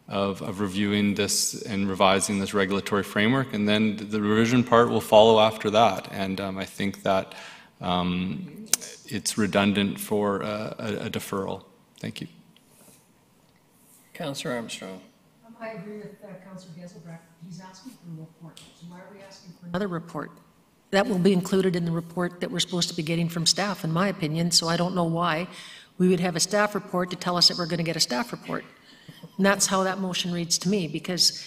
Of reviewing this and revising this regulatory framework, and then the revision part will follow after that. And I think that it's redundant for a deferral. Thank you. Councillor Armstrong. I agree with Councillor Gesselbrock. He's asking for a report. So why are we asking for another report? That will be included in the report that we're supposed to be getting from staff, in my opinion. So I don't know why we would have a staff report to tell us that we're going to get a staff report. And that's how that motion reads to me, because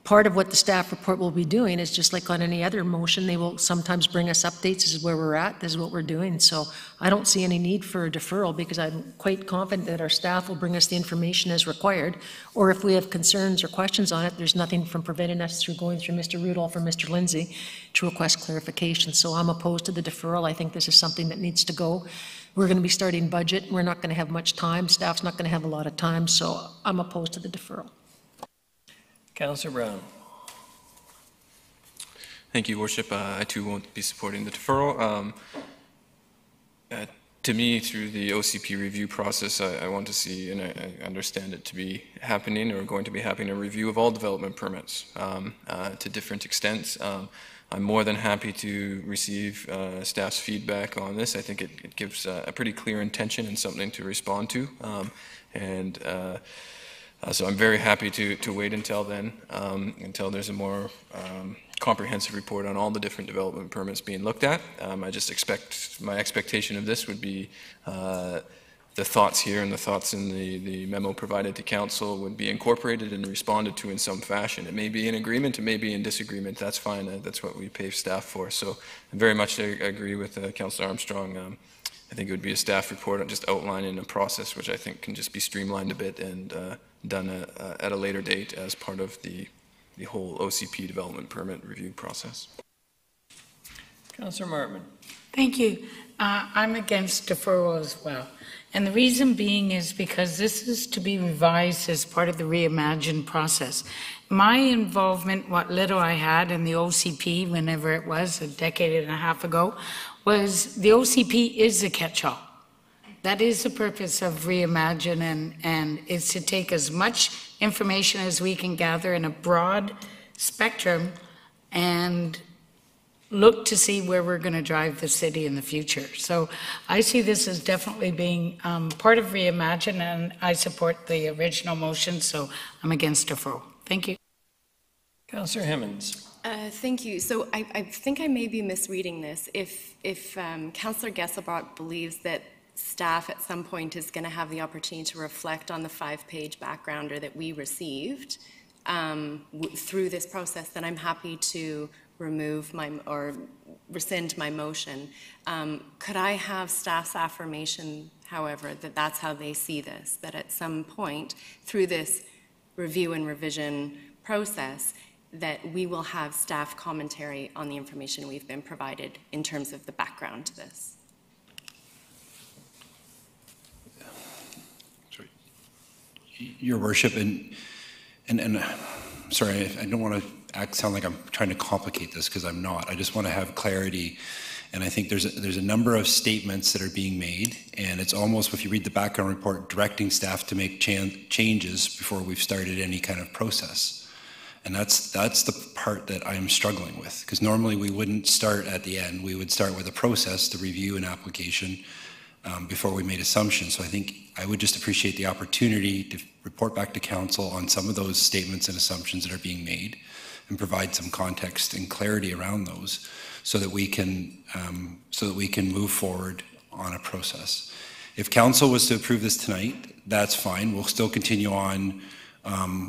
part of what the staff report will be doing is just like on any other motion, they will sometimes bring us updates. This is where we're at, this is what we're doing. So I don't see any need for a deferral, because I'm quite confident that our staff will bring us the information as required. Or if we have concerns or questions on it, there's nothing from preventing us through going through Mr. Rudolph or Mr. Lindsay to request clarification. So I'm opposed to the deferral. I think this is something that needs to go. We're going to be starting budget. We're not going to have much time. Staff's not going to have a lot of time. So I'm opposed to the deferral. Councillor Brown. Thank you, Worship. I too won't be supporting the deferral. To me, through the OCP review process, I want to see, and I understand it to be happening or going to be happening, a review of all development permits to different extents. I'm more than happy to receive staff's feedback on this. I think it gives a pretty clear intention and something to respond to. So I'm very happy to wait until then, until there's a more comprehensive report on all the different development permits being looked at. I just expect, my expectation of this would be the thoughts here and the thoughts in the memo provided to council would be incorporated and responded to in some fashion. It may be in agreement, it may be in disagreement, that's fine, that's what we pay staff for. So I very much agree with Councillor Armstrong. I think it would be a staff report just outlining a process which I think can just be streamlined a bit and done at a later date as part of the whole OCP development permit review process. Councillor Martman. Thank you. I'm against deferral as well. And the reason being is because this is to be revised as part of the Reimagine process. My involvement, what little I had in the OCP, whenever it was, a decade and a half ago, was the OCP is a catch-all. That is the purpose of Reimagine, and it's to take as much information as we can gather in a broad spectrum and look to see where we're going to drive the city in the future. So I see this as definitely being part of Reimagine, and I support the original motion, so I'm against deferral. Thank you. Councillor Hemmons. Thank you. So I think I may be misreading this. If Councillor Gesselbrock believes that staff at some point is going to have the opportunity to reflect on the 5-page backgrounder that we received through this process, then I'm happy to remove or rescind my motion. Could I have staff's affirmation, however, that that's how they see this, that at some point through this review and revision process, that we will have staff commentary on the information we've been provided in terms of the background to this? Sorry. Your Worship, and sorry, I don't want to sound like I'm trying to complicate this, because I'm not. I just want to have clarity, and I think there's a number of statements that are being made, and it's almost, if you read the background report, directing staff to make changes before we've started any kind of process. And that's the part that I'm struggling with, because normally we wouldn't start at the end. We would start with a process to review an application before we made assumptions. So I think I would just appreciate the opportunity to report back to council on some of those statements and assumptions that are being made, and provide some context and clarity around those, so that we can move forward on a process. If council was to approve this tonight, that's fine. We'll still continue on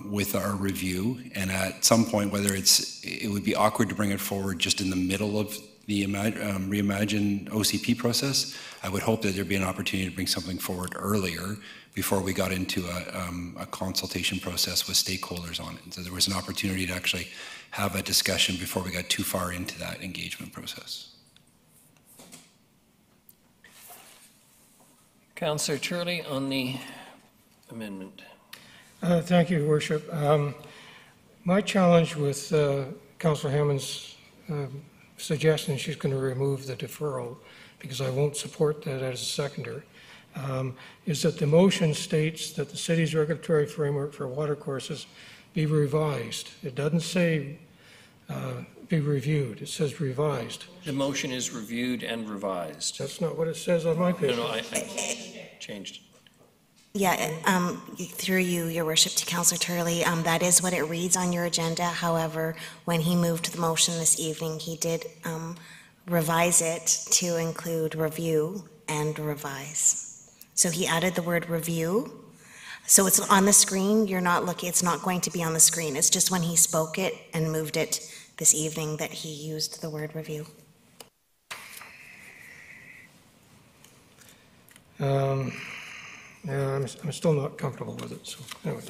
with our review, and at some point, whether it would be awkward to bring it forward just in the middle of the Reimagine OCP process. I would hope that there'd be an opportunity to bring something forward earlier, before we got into a consultation process with stakeholders on it. And so there was an opportunity to actually have a discussion before we got too far into that engagement process. Councillor Turley on the amendment. Thank you, Your Worship. My challenge with Councillor Hammond's suggestion she's going to remove the deferral, because I won't support that as a seconder, is that the motion states that the city's regulatory framework for watercourses be revised. It doesn't say be reviewed, it says revised. The motion is reviewed and revised. That's not what it says on my page. No, I changed. Yeah, through you, Your Worship, to Councillor Turley, that is what it reads on your agenda. However, when he moved the motion this evening, he did revise it to include review and revise. So he added the word review. So it's on the screen. You're not looking, it's not going to be on the screen. It's just when he spoke it and moved it this evening that he used the word review. Yeah, I'm still not comfortable with it, so anyway.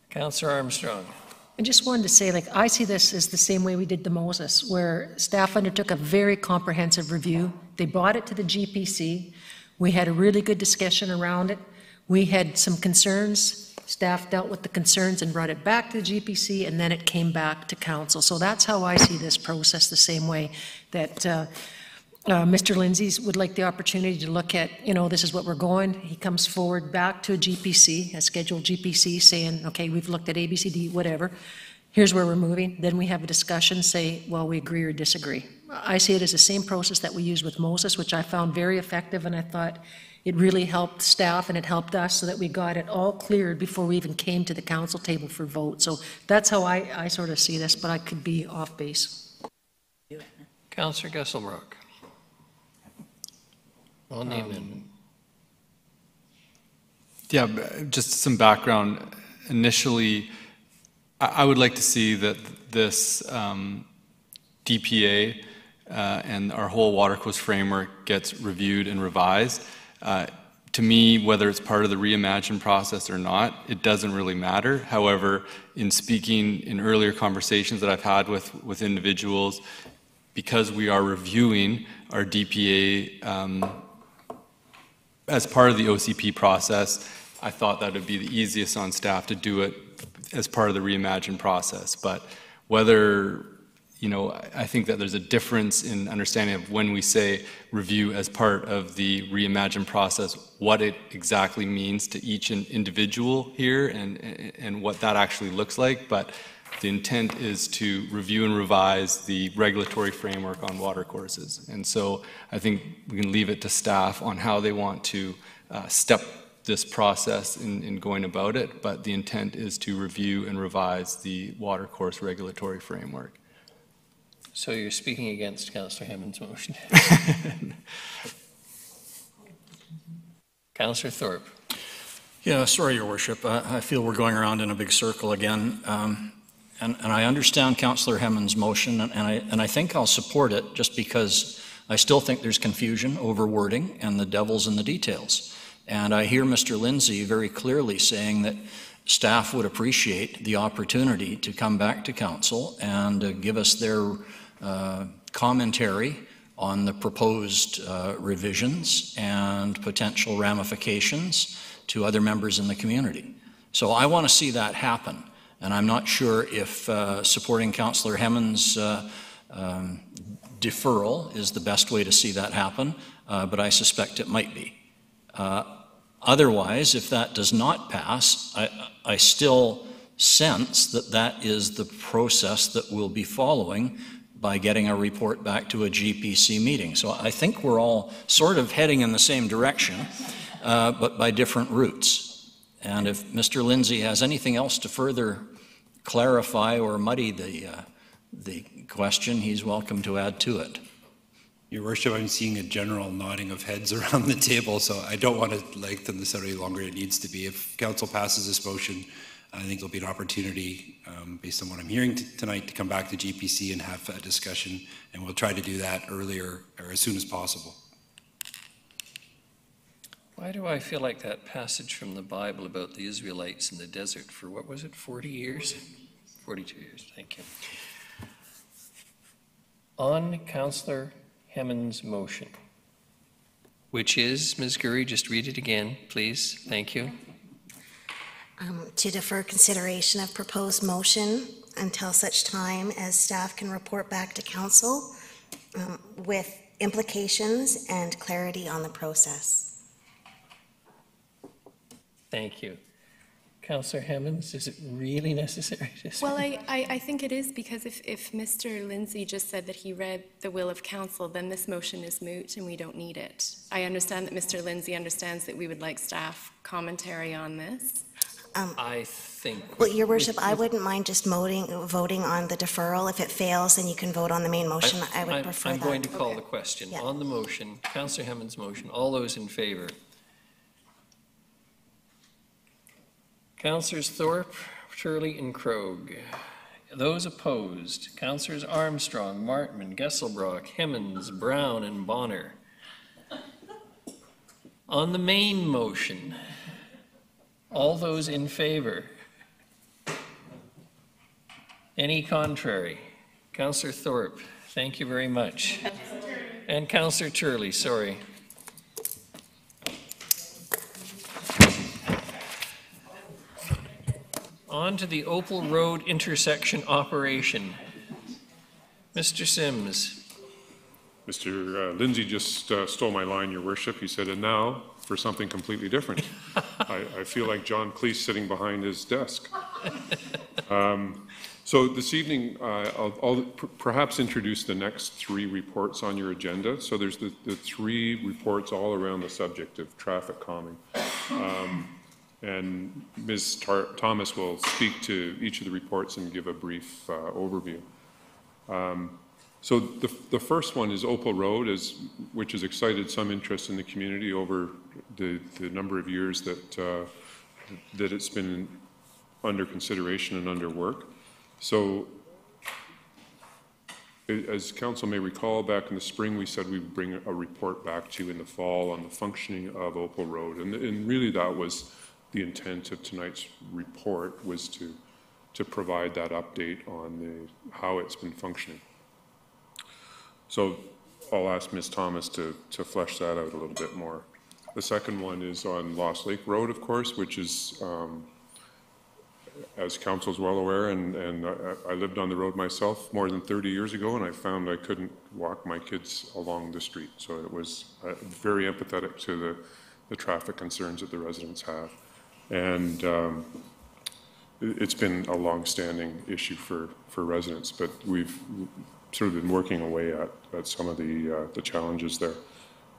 Councillor Armstrong. I just wanted to say, I see this as the same way we did the Moses, where staff undertook a very comprehensive review. They brought it to the GPC. We had a really good discussion around it. We had some concerns. Staff dealt with the concerns and brought it back to the GPC, and then it came back to council. So that's how I see this process, the same way that Mr. Lindsay would like the opportunity to look at, this is what we're going. He comes forward back to a GPC, a scheduled GPC, saying, okay, we've looked at A, B, C, D, whatever. Here's where we're moving. Then we have a discussion, say, well, we agree or disagree. I see it as the same process that we used with Moses, which I found very effective, and I thought it really helped staff and it helped us so that we got it all cleared before we even came to the council table for vote. So that's how I sort of see this, but I could be off base. Councillor Gesselbrock. On the amendment. Yeah, just some background. Initially, I would like to see that this DPA and our whole watercourse framework gets reviewed and revised. To me, whether it's part of the Reimagine process or not, it doesn't really matter. However, in speaking in earlier conversations that I've had with individuals, because we are reviewing our DPA as part of the OCP process, I thought that would be the easiest on staff to do it as part of the Reimagine process. But whether, I think that there's a difference in understanding of when we say review as part of the Reimagine process, what it exactly means to each individual here and what that actually looks like. But the intent is to review and revise the regulatory framework on watercourses. And so I think we can leave it to staff on how they want to step this process in going about it, but the intent is to review and revise the watercourse regulatory framework. So you're speaking against Councillor Hammond's motion. Councillor Thorpe. Yeah, sorry, Your Worship. I feel we're going around in a big circle again. And I understand Councillor Hammond's motion, and I think I'll support it just because I still think there's confusion over wording and the devil's in the details. And I hear Mr. Lindsay very clearly saying that staff would appreciate the opportunity to come back to council and give us their commentary on the proposed revisions and potential ramifications to other members in the community. So I want to see that happen. And I'm not sure if supporting Councillor Hammond's deferral is the best way to see that happen, but I suspect it might be. Otherwise, if that does not pass, I still sense that that is the process that we'll be following by getting a report back to a GPC meeting. So I think we're all sort of heading in the same direction, but by different routes. And if Mr. Lindsay has anything else to further clarify or muddy the question, he's welcome to add to it. Your Worship, I'm seeing a general nodding of heads around the table, so I don't want to lengthen this out any longer than it needs to be. If Council passes this motion, I think there'll be an opportunity, based on what I'm hearing tonight, to come back to GPC and have a discussion, and we'll try to do that earlier or as soon as possible. Why do I feel like that passage from the Bible about the Israelites in the desert for, what was it, 40 years? 42 years, thank you. On Councillor Hammond's motion, which is, Ms. Gurry, just read it again, please. Thank you. To defer consideration of proposed motion until such time as staff can report back to council with implications and clarity on the process. Thank you. Councillor Hammond, is it really necessary to say? Well, I think it is, because if Mr. Lindsay just said that he read the will of council, then this motion is moot and we don't need it. I understand that Mr. Lindsay understands that we would like staff commentary on this. I think... Well, Your Worship, I wouldn't mind just voting on the deferral. If it fails, then you can vote on the main motion. I would prefer that. I'm going to call the question. Yeah. On the motion, Councillor Hammond's motion, all those in favour? Councillors Thorpe, Turley and Krogh. Those opposed, Councillors Armstrong, Martman, Gesselbrock, Hemmons, Brown and Bonner. On the main motion, all those in favour? Any contrary? Councillor Thorpe, thank you very much. And Councillor Turley, sorry. On to the Opal Road intersection operation. Mr. Sims. Mr. Lindsay just stole my line, Your Worship. He said, and now for something completely different. I feel like John Cleese sitting behind his desk. So this evening, I'll perhaps introduce the next three reports on your agenda. So there's the three reports all around the subject of traffic calming. And Ms. Thomas will speak to each of the reports and give a brief overview. So the first one is Opal Road, which has excited some interest in the community over the number of years that it's been under consideration and under work. So as council may recall, back in the spring, we said we'd bring a report back to you in the fall on the functioning of Opal Road. And really that was the intent of tonight's report, was to provide that update on how it's been functioning. So I'll ask Ms. Thomas to flesh that out a little bit more. The second one is on Lost Lake Road, of course, which is, as council's well aware, and I lived on the road myself more than 30 years ago, and I found I couldn't walk my kids along the street. So it was very empathetic to the traffic concerns that the residents have. And it's been a long-standing issue for residents, but we've sort of been working away at some of the challenges there.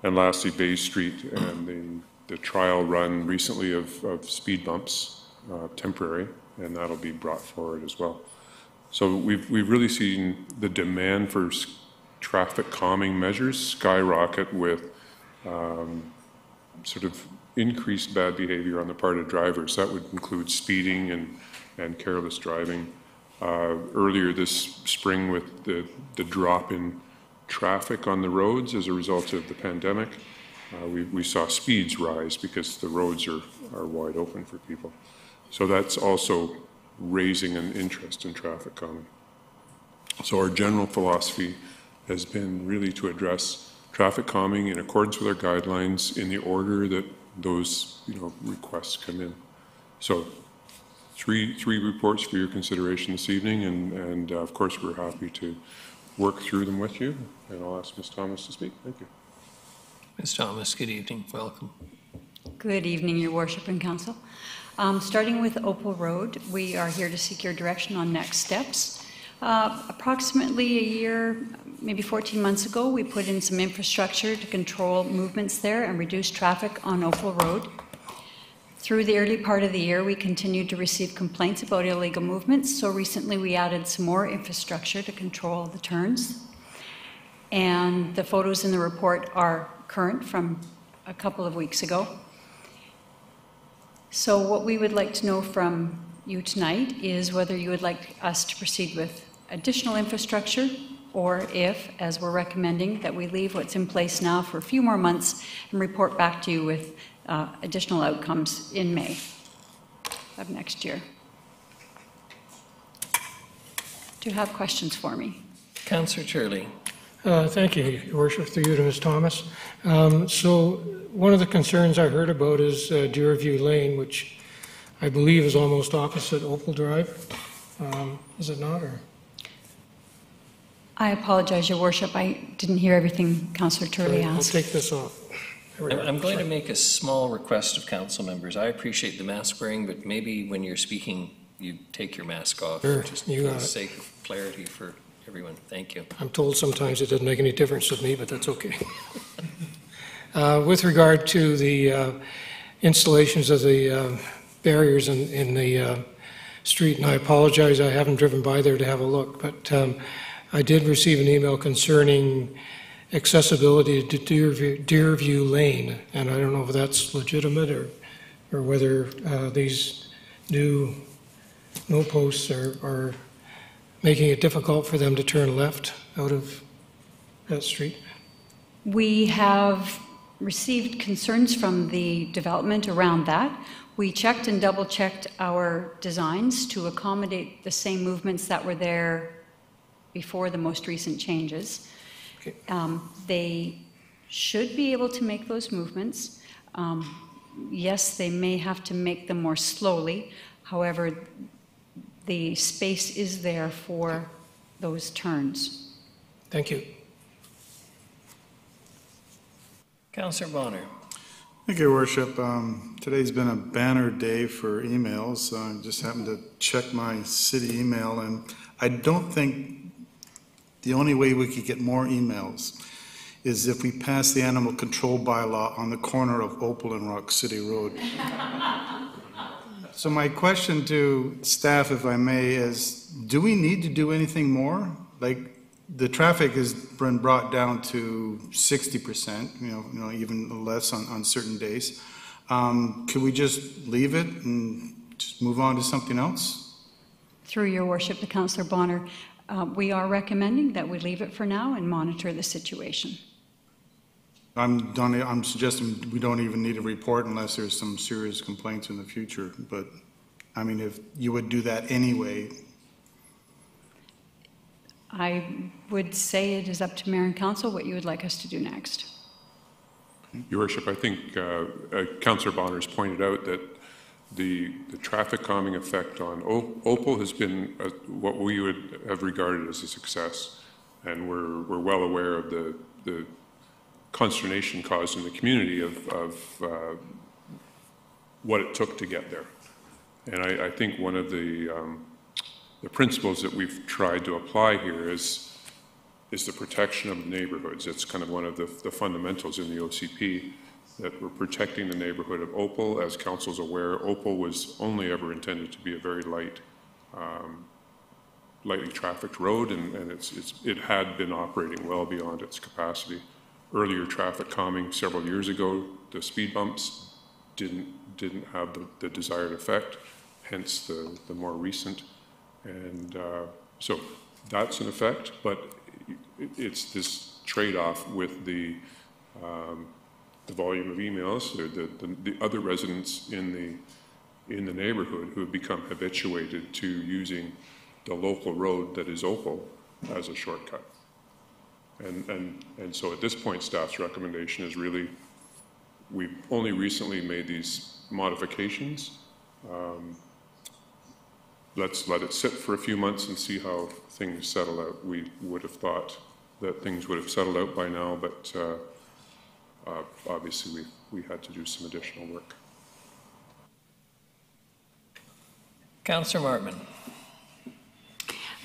And lastly, Bay Street and the trial run recently of speed bumps, temporary, and that'll be brought forward as well. So we've really seen the demand for traffic calming measures skyrocket with sort of increased bad behavior on the part of drivers. That would include speeding and careless driving. Earlier this spring, with the drop in traffic on the roads as a result of the pandemic, we saw speeds rise because the roads are wide open for people. So that's also raising an interest in traffic calming. So our general philosophy has been really to address traffic calming in accordance with our guidelines in the order that those requests come in. So three reports for your consideration this evening, and of course we're happy to work through them with you. And I'll ask Ms. Thomas to speak. Thank you. Ms. Thomas, good evening. Welcome. Good evening, Your Worship and Council. Starting with Opal Road, we are here to seek your direction on next steps. Approximately a year, maybe 14 months ago, we put in some infrastructure to control movements there and reduce traffic on Opal Road. Through the early part of the year, we continued to receive complaints about illegal movements, so recently we added some more infrastructure to control the turns. And the photos in the report are current from a couple of weeks ago. So what we would like to know from you tonight is whether you would like us to proceed with additional infrastructure, or if, as we're recommending, that we leave what's in place now for a few more months and report back to you with additional outcomes in May of next year. Do you have questions for me? Councillor Turley. Thank you, Your Worship, through you to Ms. Thomas. So one of the concerns I heard about is Deerview Lane, which I believe is almost opposite Opal Drive. Is it not? Or? I apologize, Your Worship. I didn't hear everything Councillor Turley asked. I'll take this off. I'm going to make a small request of council members. I appreciate the mask wearing, but maybe when you're speaking, you take your mask off. Sure, just you for got the it. sake of clarity for everyone. Thank you. I'm told sometimes it doesn't make any difference with me, but that's okay. With regard to the installations of the barriers in the street, and I apologize, I haven't driven by there to have a look, but I did receive an email concerning accessibility to Deerview Lane, and I don't know if that's legitimate or whether these new no posts are making it difficult for them to turn left out of that street. We have received concerns from the development around that. We checked and double-checked our designs to accommodate the same movements that were there before the most recent changes. Okay. They should be able to make those movements. Yes, they may have to make them more slowly. However, the space is there for those turns. Thank you. Councillor Bonner. Thank you, Your Worship. Today's been a banner day for emails. I just happened to check my city email, and I don't think the only way we could get more emails is if we pass the animal control bylaw on the corner of Opal and Rock City Road. So my question to staff, if I may, is do we need to do anything more? Like, the traffic has been brought down to 60%, you know, even less on certain days. Could we just leave it and just move on to something else? Through your worship, Councillor Bonner, we are recommending that we leave it for now and monitor the situation. I'm suggesting we don't even need a report unless there's some serious complaints in the future. But I mean, if you would do that anyway. I would say it is up to Mayor and Council what you would like us to do next. Your Worship, I think Councillor Bonner has pointed out that the traffic calming effect on Opal has been what we would have regarded as a success, and we're well aware of the consternation caused in the community of what it took to get there. And I think one of the principles that we've tried to apply here is the protection of the neighborhoods. It's kind of one of the fundamentals in the OCP, that we're protecting the neighborhood of Opal. As Council's aware, Opal was only ever intended to be a very lightly trafficked road, and it had been operating well beyond its capacity. Earlier traffic calming several years ago, the speed bumps didn't have the desired effect, hence the more recent. And so that's an effect, but it's this trade-off with the volume of emails, the other residents in the neighborhood who have become habituated to using the local road that is Opal as a shortcut. And so at this point, staff's recommendation is really, we've only recently made these modifications. Let's let it sit for a few months and see how things settle out. We would have thought that things would have settled out by now, but obviously we had to do some additional work. Councillor Martman.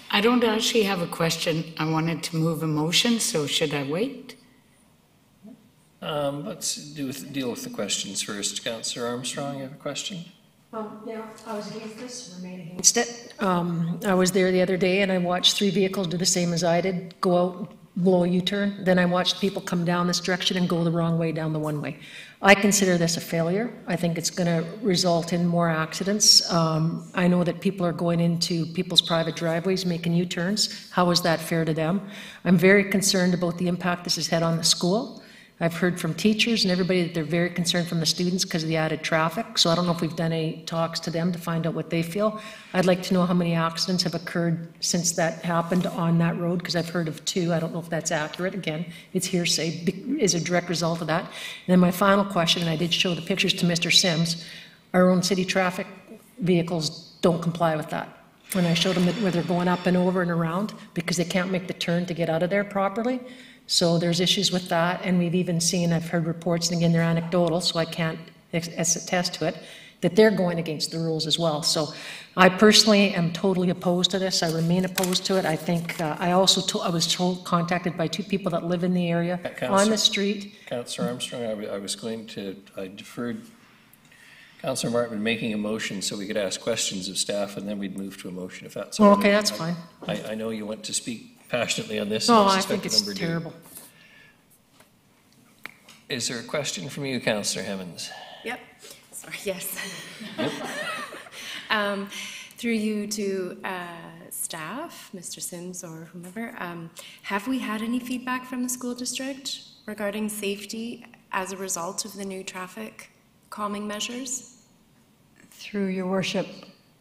I don't actually have a question. I wanted to move a motion, so should I wait? Let's deal with the questions first. Councillor Armstrong, you have a question? Yeah, I was against this, remain against it. I was there the other day and I watched 3 vehicles do the same as I did, go out, blow a U-turn. Then I watched people come down this direction and go the wrong way down the one-way. I consider this a failure. I think it's going to result in more accidents. I know that people are going into people's private driveways, making U-turns. How is that fair to them? I'm very concerned about the impact this has had on the school. I've heard from teachers and everybody that they're very concerned from the students because of the added traffic. So I don't know if we've done any talks to them to find out what they feel. I'd like to know how many accidents have occurred since that happened on that road, because I've heard of 2. I don't know if that's accurate. Again, it's hearsay, is a direct result of that. And then my final question, and I did show the pictures to Mr. Sims, our own city traffic vehicles don't comply with that. And I showed them that where they're going up and over and around because they can't make the turn to get out of there properly. So there's issues with that, and we've even seen, I've heard reports, and again, they're anecdotal, so I can't attest to it, that they're going against the rules as well. So I personally am totally opposed to this. I remain opposed to it. I think, I was contacted by 2 people that live in the area on the street. Councillor Armstrong, I deferred Councillor Martman making a motion so we could ask questions of staff, and then we'd move to a motion if that's all right. Okay, that's fine. I know you want to speak passionately on this. No, I think it's terrible. Is there a question from you, Councillor Hemmons? Yep. Sorry, yes. Through you to staff, Mr. Sims or whomever, have we had any feedback from the school district regarding safety as a result of the new traffic calming measures? Through your worship,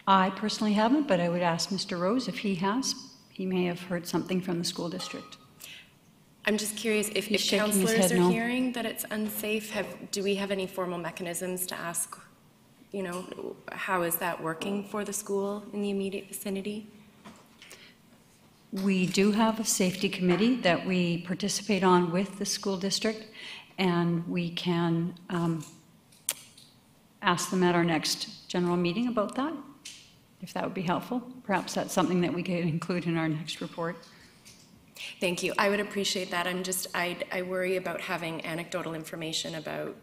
I personally haven't, but I would ask Mr. Rose if he has. He may have heard something from the school district. I'm just curious if councillors are hearing that it's unsafe, do we have any formal mechanisms to ask, you know, how is that working for the school in the immediate vicinity? We do have a safety committee that we participate on with the school district, and we can ask them at our next general meeting about that, if that would be helpful. Perhaps that's something that we could include in our next report. Thank you. I would appreciate that. I worry about having anecdotal information about,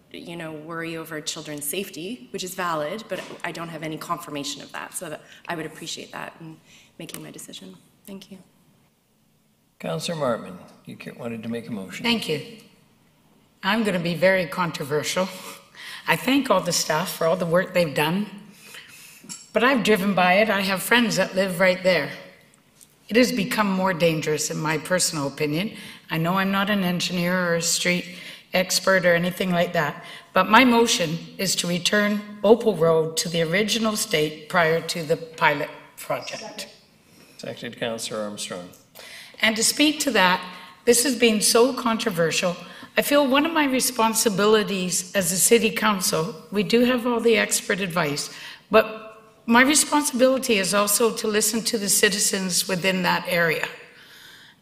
worry over children's safety, which is valid, but I don't have any confirmation of that. So that I would appreciate that in making my decision. Thank you. Councillor Martman, you wanted to make a motion. Thank you. I'm going to be very controversial. I thank all the staff for all the work they've done, but I've driven by it. I have friends that live right there. It has become more dangerous, in my personal opinion. I know I'm not an engineer or a street expert or anything like that, but my motion is to return Opal Road to the original state prior to the pilot project. Seconded, Councillor Armstrong. And to speak to that, this has been so controversial. I feel one of my responsibilities as a city council, we do have all the expert advice, but my responsibility is also to listen to the citizens within that area.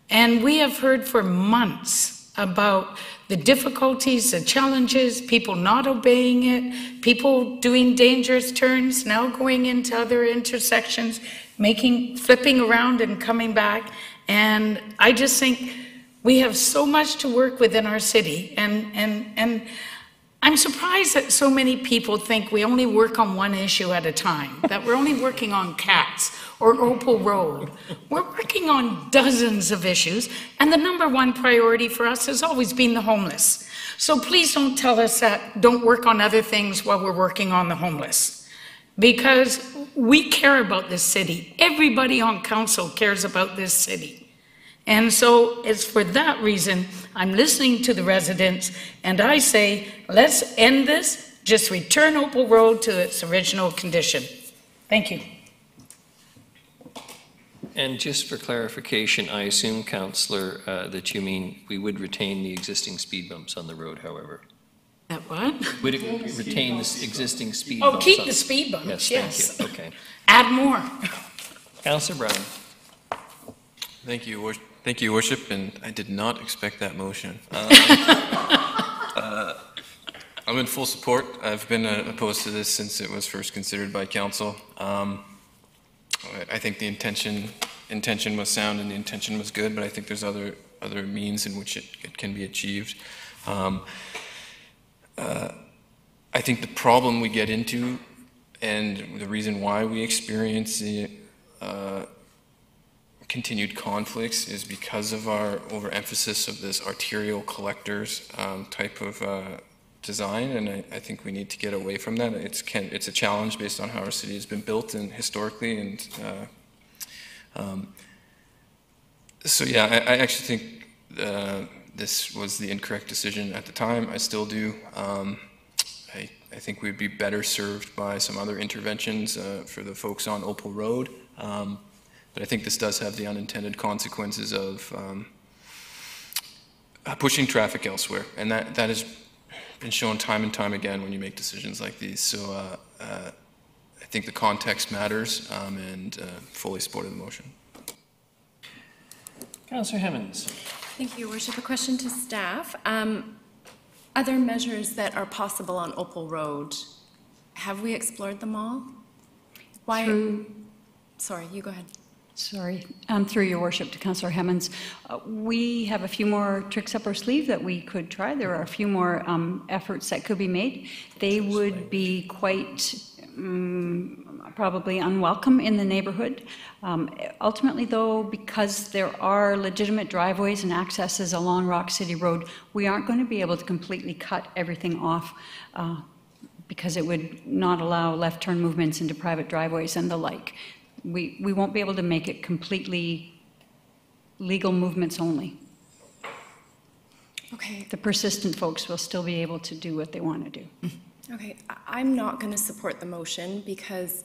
And we have heard for months about the difficulties, the challenges, people not obeying it, people doing dangerous turns, now going into other intersections, flipping around and coming back. And I just think we have so much to work with in our city. And I'm surprised that so many people think we only work on one issue at a time, that we're only working on cats or Opal Road. We're working on dozens of issues, and the number one priority for us has always been the homeless. So please don't tell us that don't work on other things while we're working on the homeless, because we care about this city. Everybody on council cares about this city. And so it's for that reason I'm listening to the residents, and I say, let's end this, just return Opal Road to its original condition. Thank you. And just for clarification, I assume, Councillor, that you mean we would retain the existing speed bumps on the road, however? That what? Would it retain the existing speed Oh, bumps? keep the speed bumps, Yes. Thank you. Okay. Add more. Councillor Brown. Thank you, Your Worship, and I did not expect that motion. I'm in full support. I've been opposed to this since it was first considered by council. I think the intention was sound and the intention was good, but I think there's other means in which it can be achieved. I think the problem we get into and the reason why we experience the continued conflicts is because of our overemphasis of this arterial collectors type of design, and I think we need to get away from that. It's a challenge based on how our city has been built and historically, and so yeah, I actually think this was the incorrect decision at the time. I still do. I think we'd be better served by some other interventions for the folks on Opal Road. But I think this does have the unintended consequences of pushing traffic elsewhere, and that has been shown time and time again when you make decisions like these. So I think the context matters, and fully supported the motion. Councillor Hemmons. Thank you, Your Worship. A question to staff. Other measures that are possible on Opal Road, have we explored them all? Why? Sorry, you go ahead. Sorry, through Your Worship to Councillor Hemmons. We have a few more tricks up our sleeve that we could try. There are a few more efforts that could be made. They would be quite probably unwelcome in the neighborhood. Ultimately, though, because there are legitimate driveways and accesses along Rock City Road, we aren't going to be able to completely cut everything off because it would not allow left turn movements into private driveways and the like. We won't be able to make it completely legal movements only. Okay. The persistent folks will still be able to do what they want to do. Okay, I'm not going to support the motion because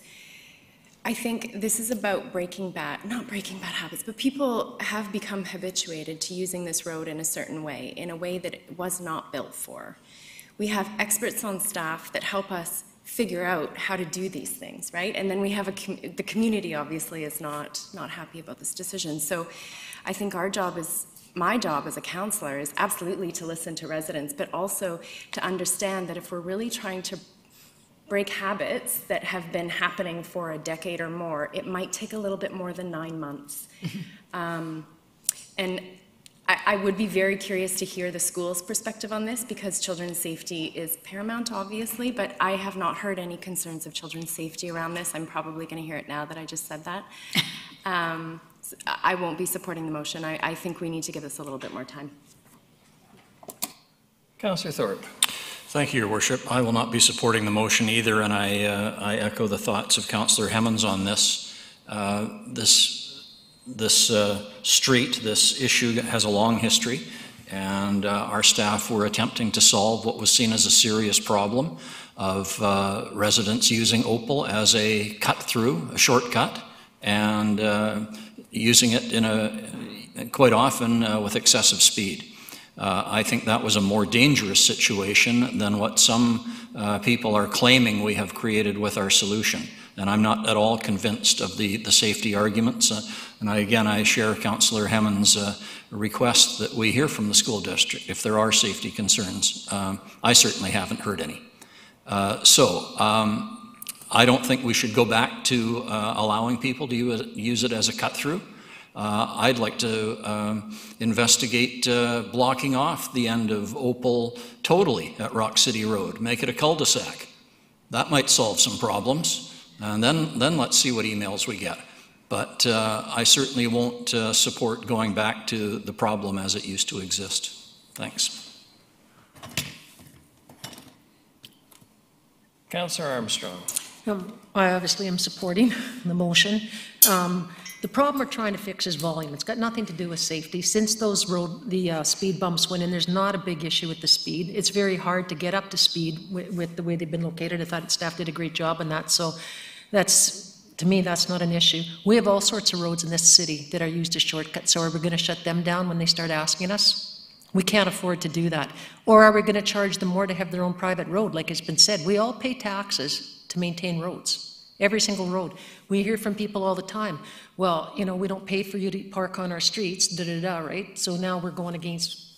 I think this is about not breaking bad habits, but people have become habituated to using this road in a certain way, in a way that it was not built for. We have experts on staff that help us figure out how to do these things, right? And then we have the community obviously is not happy about this decision. So I think my job as a councillor is absolutely to listen to residents, but also to understand that if we're really trying to break habits that have been happening for a decade or more, it might take a little bit more than 9 months. And I would be very curious to hear the school's perspective on this, because children's safety is paramount, obviously, but I have not heard any concerns of children's safety around this. I'm probably going to hear it now that I just said that. I won't be supporting the motion. I think we need to give this a little bit more time. Councillor Thorpe. Thank you, Your Worship. I will not be supporting the motion either, and I echo the thoughts of Councillor Hemmons on this. This street, this issue has a long history, and our staff were attempting to solve what was seen as a serious problem of residents using Opal as a cut-through, a shortcut, and using it quite often with excessive speed. I think that was a more dangerous situation than what some people are claiming we have created with our solution. And I'm not at all convinced of the safety arguments. And I share Councillor Hemmons' request that we hear from the school district if there are safety concerns. I certainly haven't heard any. I don't think we should go back to allowing people to use it as a cut-through. I'd like to investigate blocking off the end of Opal totally at Rock City Road, make it a cul-de-sac. That might solve some problems, and then let's see what emails we get. But I certainly won't support going back to the problem as it used to exist. Thanks. Councillor Armstrong. I obviously am supporting the motion. The problem we're trying to fix is volume. It's got nothing to do with safety. Since the speed bumps went in, there's not a big issue with the speed. It's very hard to get up to speed with the way they've been located. I thought staff did a great job on that. So to me, that's not an issue. We have all sorts of roads in this city that are used as shortcuts. So are we going to shut them down when they start asking us? We can't afford to do that. Or are we going to charge them more to have their own private road? Like has been said, we all pay taxes to maintain roads. Every single road. We hear from people all the time, well, you know, we don't pay for you to park on our streets, right? So now we're going against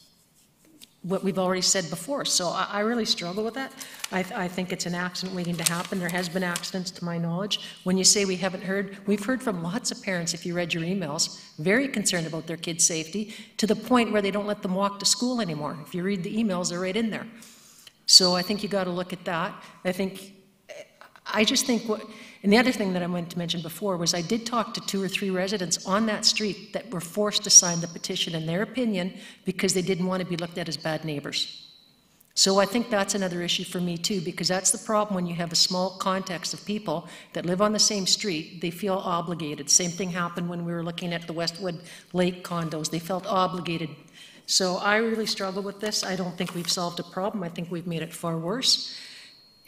what we've already said before. So I really struggle with that. I think it's an accident waiting to happen. There has been accidents to my knowledge. When you say we haven't heard, we've heard from lots of parents, if you read your emails, very concerned about their kids' safety, to the point where they don't let them walk to school anymore. If you read the emails, they're right in there. So I think you got to look at that. And the other thing that I wanted to mention before was I did talk to 2 or 3 residents on that street that were forced to sign the petition in their opinion because they didn't want to be looked at as bad neighbors. So I think that's another issue for me too, because that's the problem when you have a small context of people that live on the same street, they feel obligated. Same thing happened when we were looking at the Westwood Lake condos. They felt obligated. So I really struggle with this. I don't think we've solved a problem. I think we've made it far worse.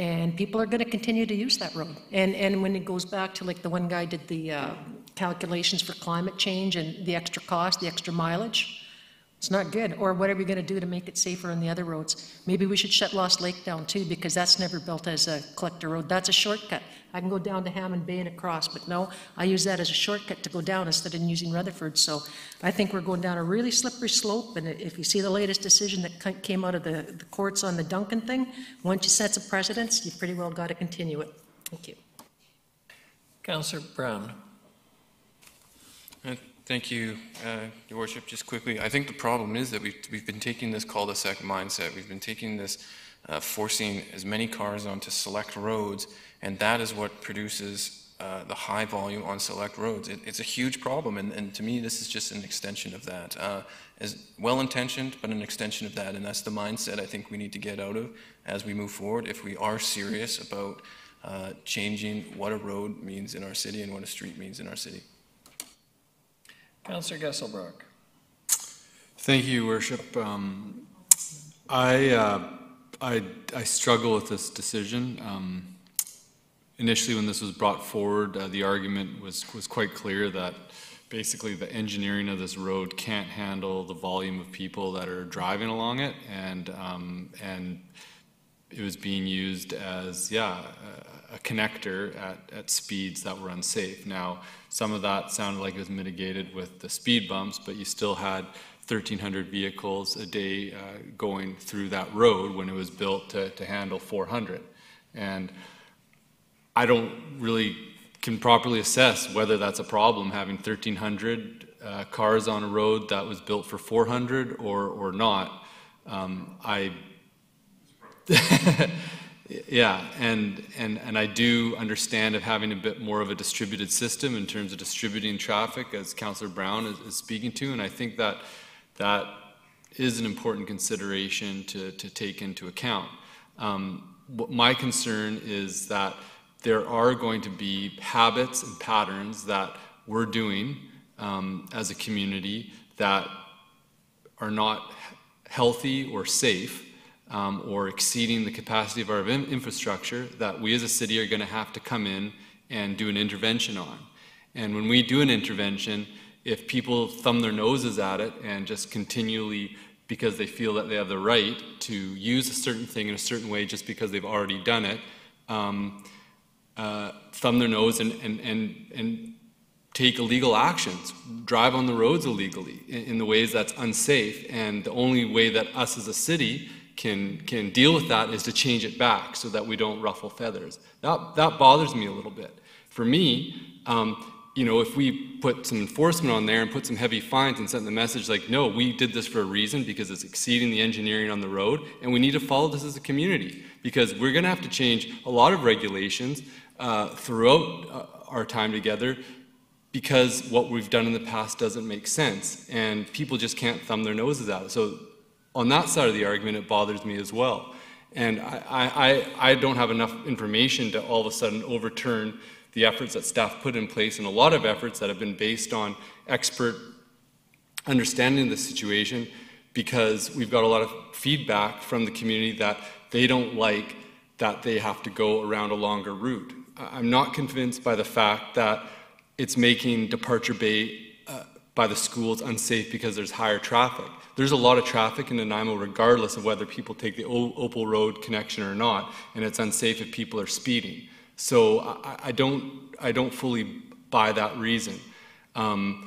And people are going to continue to use that road. And when it goes back to like the one guy did the calculations for climate change and the extra cost, the extra mileage, it's not good. Or what are we going to do to make it safer on the other roads? Maybe we should shut Lost Lake down too, because that's never built as a collector road. That's a shortcut. I can go down to Hammond Bay and across, but no, I use that as a shortcut to go down instead of using Rutherford. So I think we're going down a really slippery slope, and if you see the latest decision that came out of the courts on the Duncan thing, once you set a precedence, you pretty well got to continue it. Thank you. Councillor Brown. Thank you, Your Worship. Just quickly, I think the problem is that we've been taking this cul-de-sac mindset. We've been taking this forcing as many cars onto select roads, and that is what produces the high volume on select roads. It's a huge problem, and to me, this is just an extension of that. As well-intentioned, but an extension of that, and that's the mindset I think we need to get out of as we move forward if we are serious about changing what a road means in our city and what a street means in our city. Councillor Gesselbrock. Thank you, Worship. I struggle with this decision. Initially, when this was brought forward, the argument was quite clear that basically the engineering of this road can't handle the volume of people that are driving along it, and it was being used as a connector at speeds that were unsafe. Now, some of that sounded like it was mitigated with the speed bumps, but you still had 1,300 vehicles a day going through that road when it was built to handle 400. And I don't really can properly assess whether that's a problem, having 1,300 cars on a road that was built for 400 or not. Yeah, and I do understand of having a bit more of a distributed system in terms of distributing traffic, as Councillor Brown is speaking to, and I think that that is an important consideration to take into account. My concern is that there are going to be habits and patterns that we're doing as a community that are not healthy or safe, or exceeding the capacity of our infrastructure, that we as a city are going to have to come in and do an intervention on. And when we do an intervention, if people thumb their noses at it and just continually, because they feel that they have the right to use a certain thing in a certain way just because they've already done it, thumb their nose and take illegal actions, drive on the roads illegally in the ways that's unsafe. And the only way that us as a city can deal with that is to change it back so that we don't ruffle feathers. That bothers me a little bit. For me, you know, if we put some enforcement on there and put some heavy fines and send the message like, no, we did this for a reason because it's exceeding the engineering on the road, and we need to follow this as a community because we're going to have to change a lot of regulations throughout our time together because what we've done in the past doesn't make sense, and people just can't thumb their noses at it. So on that side of the argument, it bothers me as well. And I don't have enough information to all of a sudden overturn the efforts that staff put in place, and a lot of efforts that have been based on expert understanding of the situation, because we've got a lot of feedback from the community that they don't like that they have to go around a longer route. I'm not convinced by the fact that it's making Departure Bay by the schools unsafe because there's higher traffic. There's a lot of traffic in Nanaimo regardless of whether people take the Opal Road connection or not, and it's unsafe if people are speeding. So I don't fully buy that reason. And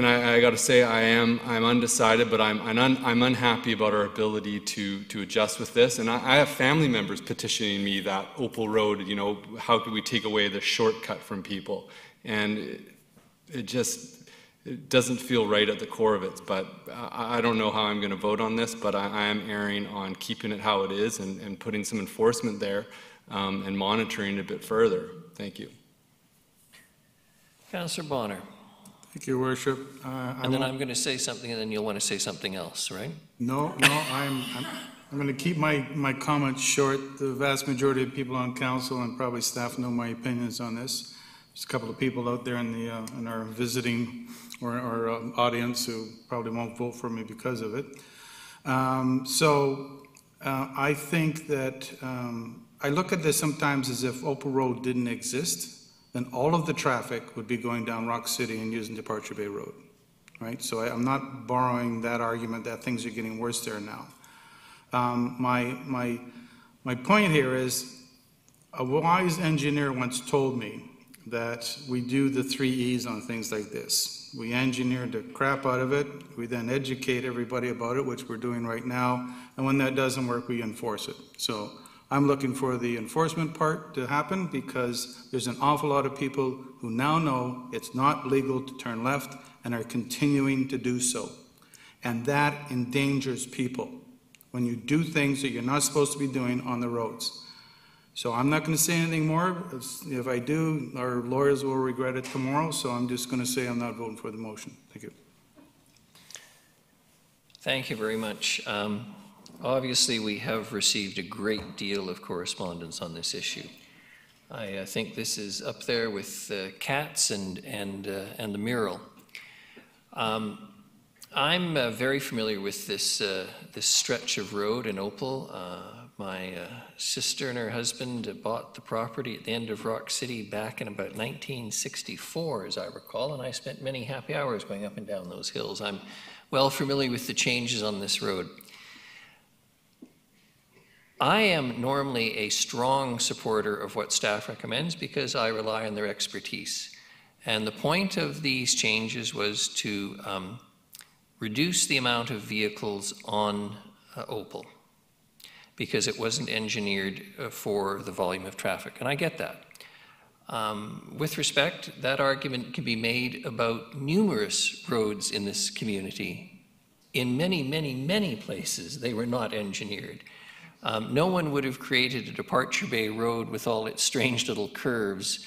I got to say I'm undecided, but I'm unhappy about our ability to adjust with this. And I have family members petitioning me that Opal Road, you know, how could we take away the shortcut from people? And it doesn't feel right at the core of it. But I don't know how I'm going to vote on this, but I am erring on keeping it how it is and putting some enforcement there and monitoring it a bit further. Thank you. Councillor Bonner. Thank you, Worship. And then I'm going to say something, and then you'll want to say something else, right? No, I'm going to keep my comments short. The vast majority of people on council and probably staff know my opinions on this. There's a couple of people out there in our visiting or audience who probably won't vote for me because of it. I think that I look at this sometimes as if Opal Road didn't exist, then all of the traffic would be going down Rock City and using Departure Bay Road, right? So I'm not borrowing that argument that things are getting worse there now. My point here is a wise engineer once told me that we do the 3 E's on things like this. We engineer the crap out of it, we then educate everybody about it, which we're doing right now, and when that doesn't work, we enforce it. So I'm looking for the enforcement part to happen because there's an awful lot of people who now know it's not legal to turn left and are continuing to do so. And that endangers people when you do things that you're not supposed to be doing on the roads. So I'm not going to say anything more. If I do, our lawyers will regret it tomorrow, so I'm just going to say I'm not voting for the motion. Thank you. Thank you very much. Obviously, we have received a great deal of correspondence on this issue. I think this is up there with cats and the mural. I'm very familiar with this stretch of road in Opal. My sister and her husband bought the property at the end of Rock City back in about 1964, as I recall, and I spent many happy hours going up and down those hills. I'm well familiar with the changes on this road. I am normally a strong supporter of what staff recommends because I rely on their expertise. And the point of these changes was to reduce the amount of vehicles on Opal. because it wasn't engineered for the volume of traffic, and I get that. With respect, that argument can be made about numerous roads in this community. In many, many, many places, they were not engineered. No one would have created a Departure Bay Road with all its strange little curves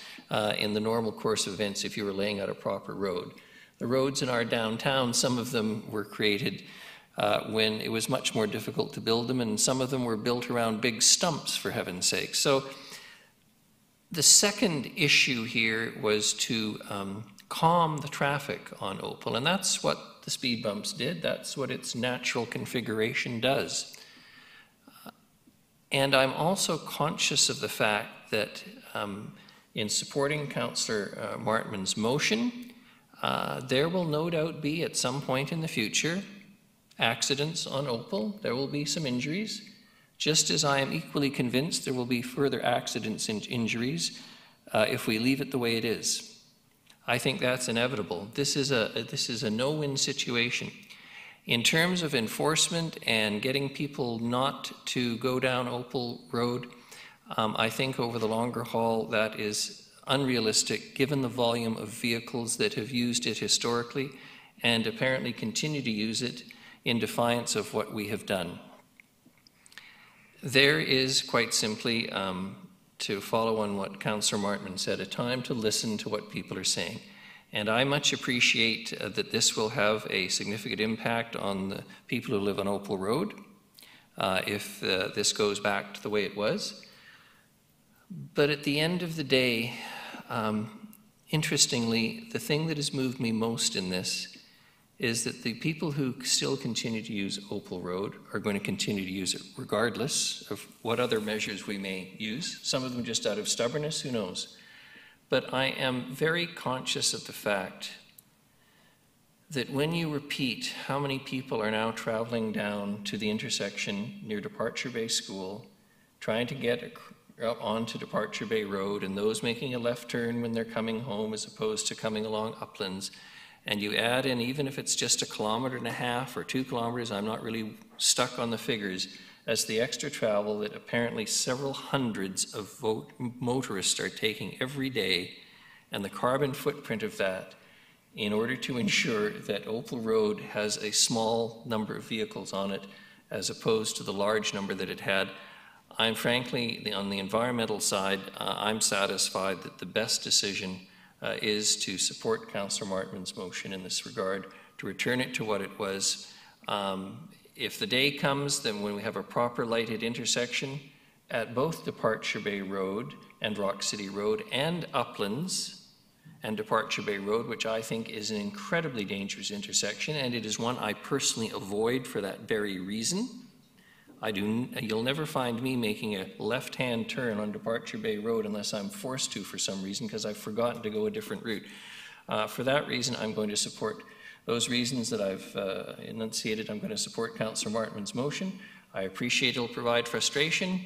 in the normal course of events if you were laying out a proper road. The roads in our downtown, some of them were created when it was much more difficult to build them, and some of them were built around big stumps, for heaven's sake. So the second issue here was to calm the traffic on Opal, and that's what the speed bumps did. That's what its natural configuration does. And I'm also conscious of the fact that in supporting Councillor Martman's motion, there will no doubt be at some point in the future accidents on Opal. There will be some injuries, just as I am equally convinced there will be further accidents and injuries if we leave it the way it is. I think that's inevitable. This is a no-win situation. In terms of enforcement and getting people not to go down Opal Road, I think over the longer haul that is unrealistic given the volume of vehicles that have used it historically and apparently continue to use it in defiance of what we have done. There is quite simply, to follow on what Councillor Martman said, a time to listen to what people are saying. And I much appreciate that this will have a significant impact on the people who live on Opal Road if this goes back to the way it was. But at the end of the day, interestingly, the thing that has moved me most in this is that the people who still continue to use Opal Road are going to continue to use it regardless of what other measures we may use, some of them just out of stubbornness, who knows. But I am very conscious of the fact that when you repeat how many people are now traveling down to the intersection near Departure Bay School, trying to get up onto Departure Bay Road, and those making a left turn when they're coming home as opposed to coming along Uplands, and you add in, even if it's just 1.5 kilometers or 2 kilometers, I'm not really stuck on the figures, as the extra travel that apparently several hundreds of motorists are taking every day, and the carbon footprint of that in order to ensure that Opal Road has a small number of vehicles on it as opposed to the large number that it had. I'm frankly, on the environmental side, I'm satisfied that the best decision is to support Councillor Martman's motion in this regard, to return it to what it was. If the day comes, then when we have a proper lighted intersection at both Departure Bay Road and Rock City Road and Uplands and Departure Bay Road, which I think is an incredibly dangerous intersection, and it is one I personally avoid for that very reason. You'll never find me making a left-hand turn on Departure Bay Road unless I'm forced to for some reason because I've forgotten to go a different route. For that reason, I'm going to support those reasons that I've enunciated. I'm going to support Councillor Martman's motion. I appreciate it'll provide frustration.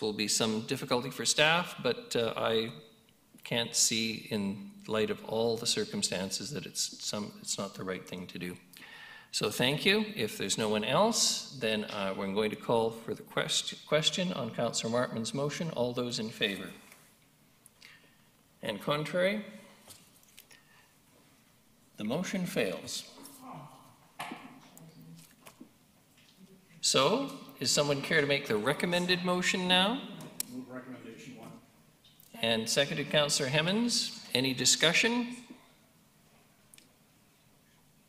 Will be some difficulty for staff, but I can't see in light of all the circumstances that it's not the right thing to do. So thank you. If there's no one else, then we're going to call for the question on Councillor Martman's motion. All those in favour? And contrary? The motion fails. So, is someone care to make the recommended motion now? Move recommendation 1. And seconded Councillor Hemmens. Any discussion?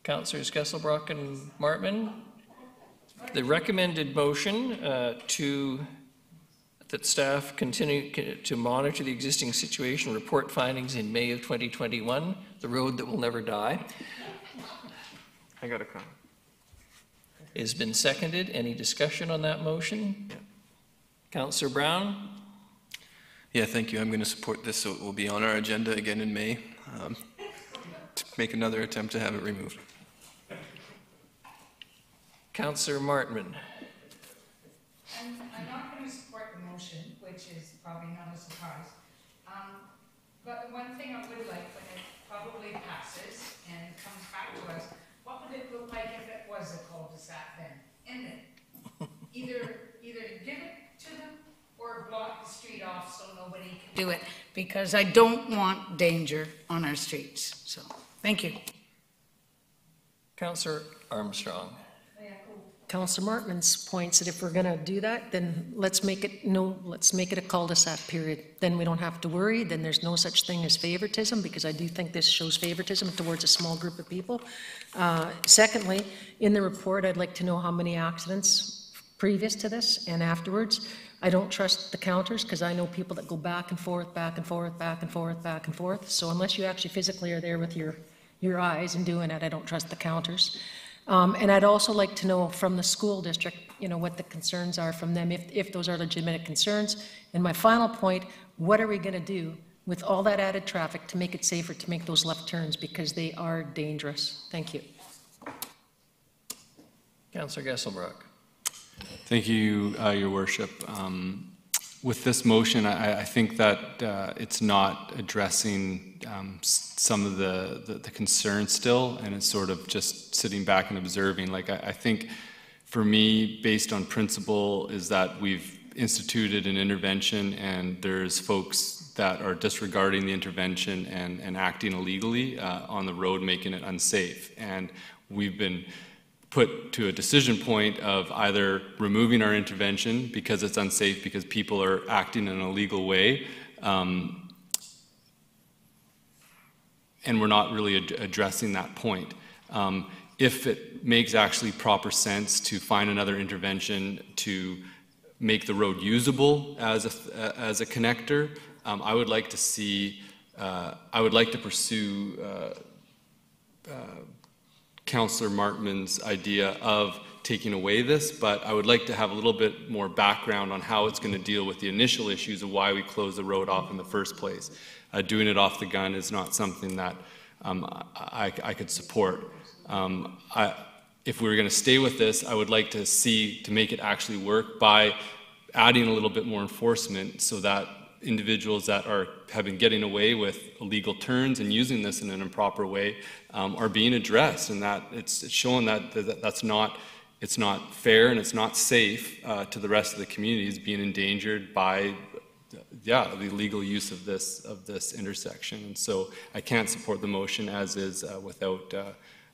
Councillors Kesselbrock and Martman. The recommended motion that staff continue to monitor the existing situation, report findings in May of 2021, the road that will never die. I got a comment. Has been seconded. Any discussion on that motion? Yeah. Councillor Brown? Yeah, thank you. I'm going to support this so it will be on our agenda again in May to make another attempt to have it removed. Councillor Martman. I'm not going to support the motion, which is probably not a surprise. But the one thing I would like, when it probably passes and comes back to us, what would it look like if it was a cul-de-sac then? In it, do it, because I don't want danger on our streets. So, thank you. Councillor Armstrong. Councillor Martman's points that if we're going to do that, then let's make it a cul-de-sac period. Then we don't have to worry. Then there's no such thing as favoritism, because I do think this shows favoritism towards a small group of people. Secondly, in the report, I'd like to know how many accidents previous to this and afterwards. I don't trust the counters, because I know people that go back and forth, back and forth, back and forth, back and forth. So unless you actually physically are there with your eyes and doing it, I don't trust the counters. And I'd also like to know from the school district, what the concerns are from them, if those are legitimate concerns. And my final point, what are we going to do with all that added traffic to make it safer to make those left turns, because they are dangerous? Thank you. Councillor Gesselbrock. Thank you, Your Worship. With this motion, I think that it's not addressing some of the concerns still, and it's sort of just sitting back and observing. Like, I think for me, based on principle, is that we've instituted an intervention and there's folks that are disregarding the intervention and acting illegally on the road, making it unsafe. And we've been put to a decision point of either removing our intervention because it's unsafe, because people are acting in an illegal way, and we're not really addressing that point. If it makes actually proper sense to find another intervention to make the road usable as a connector, I would like to see, I would like to pursue Councillor Martman's idea of taking away this, but I would like to have a little bit more background on how it's going to deal with the initial issues of why we closed the road off in the first place. Doing it off the gun is not something that I could support. If we were going to stay with this, I would like to see to make it actually work by adding a little bit more enforcement so that individuals that have been getting away with illegal turns and using this in an improper way are being addressed, and that it's showing that it's not fair and it's not safe to the rest of the communities being endangered by the illegal use of this intersection. And so I can't support the motion as is without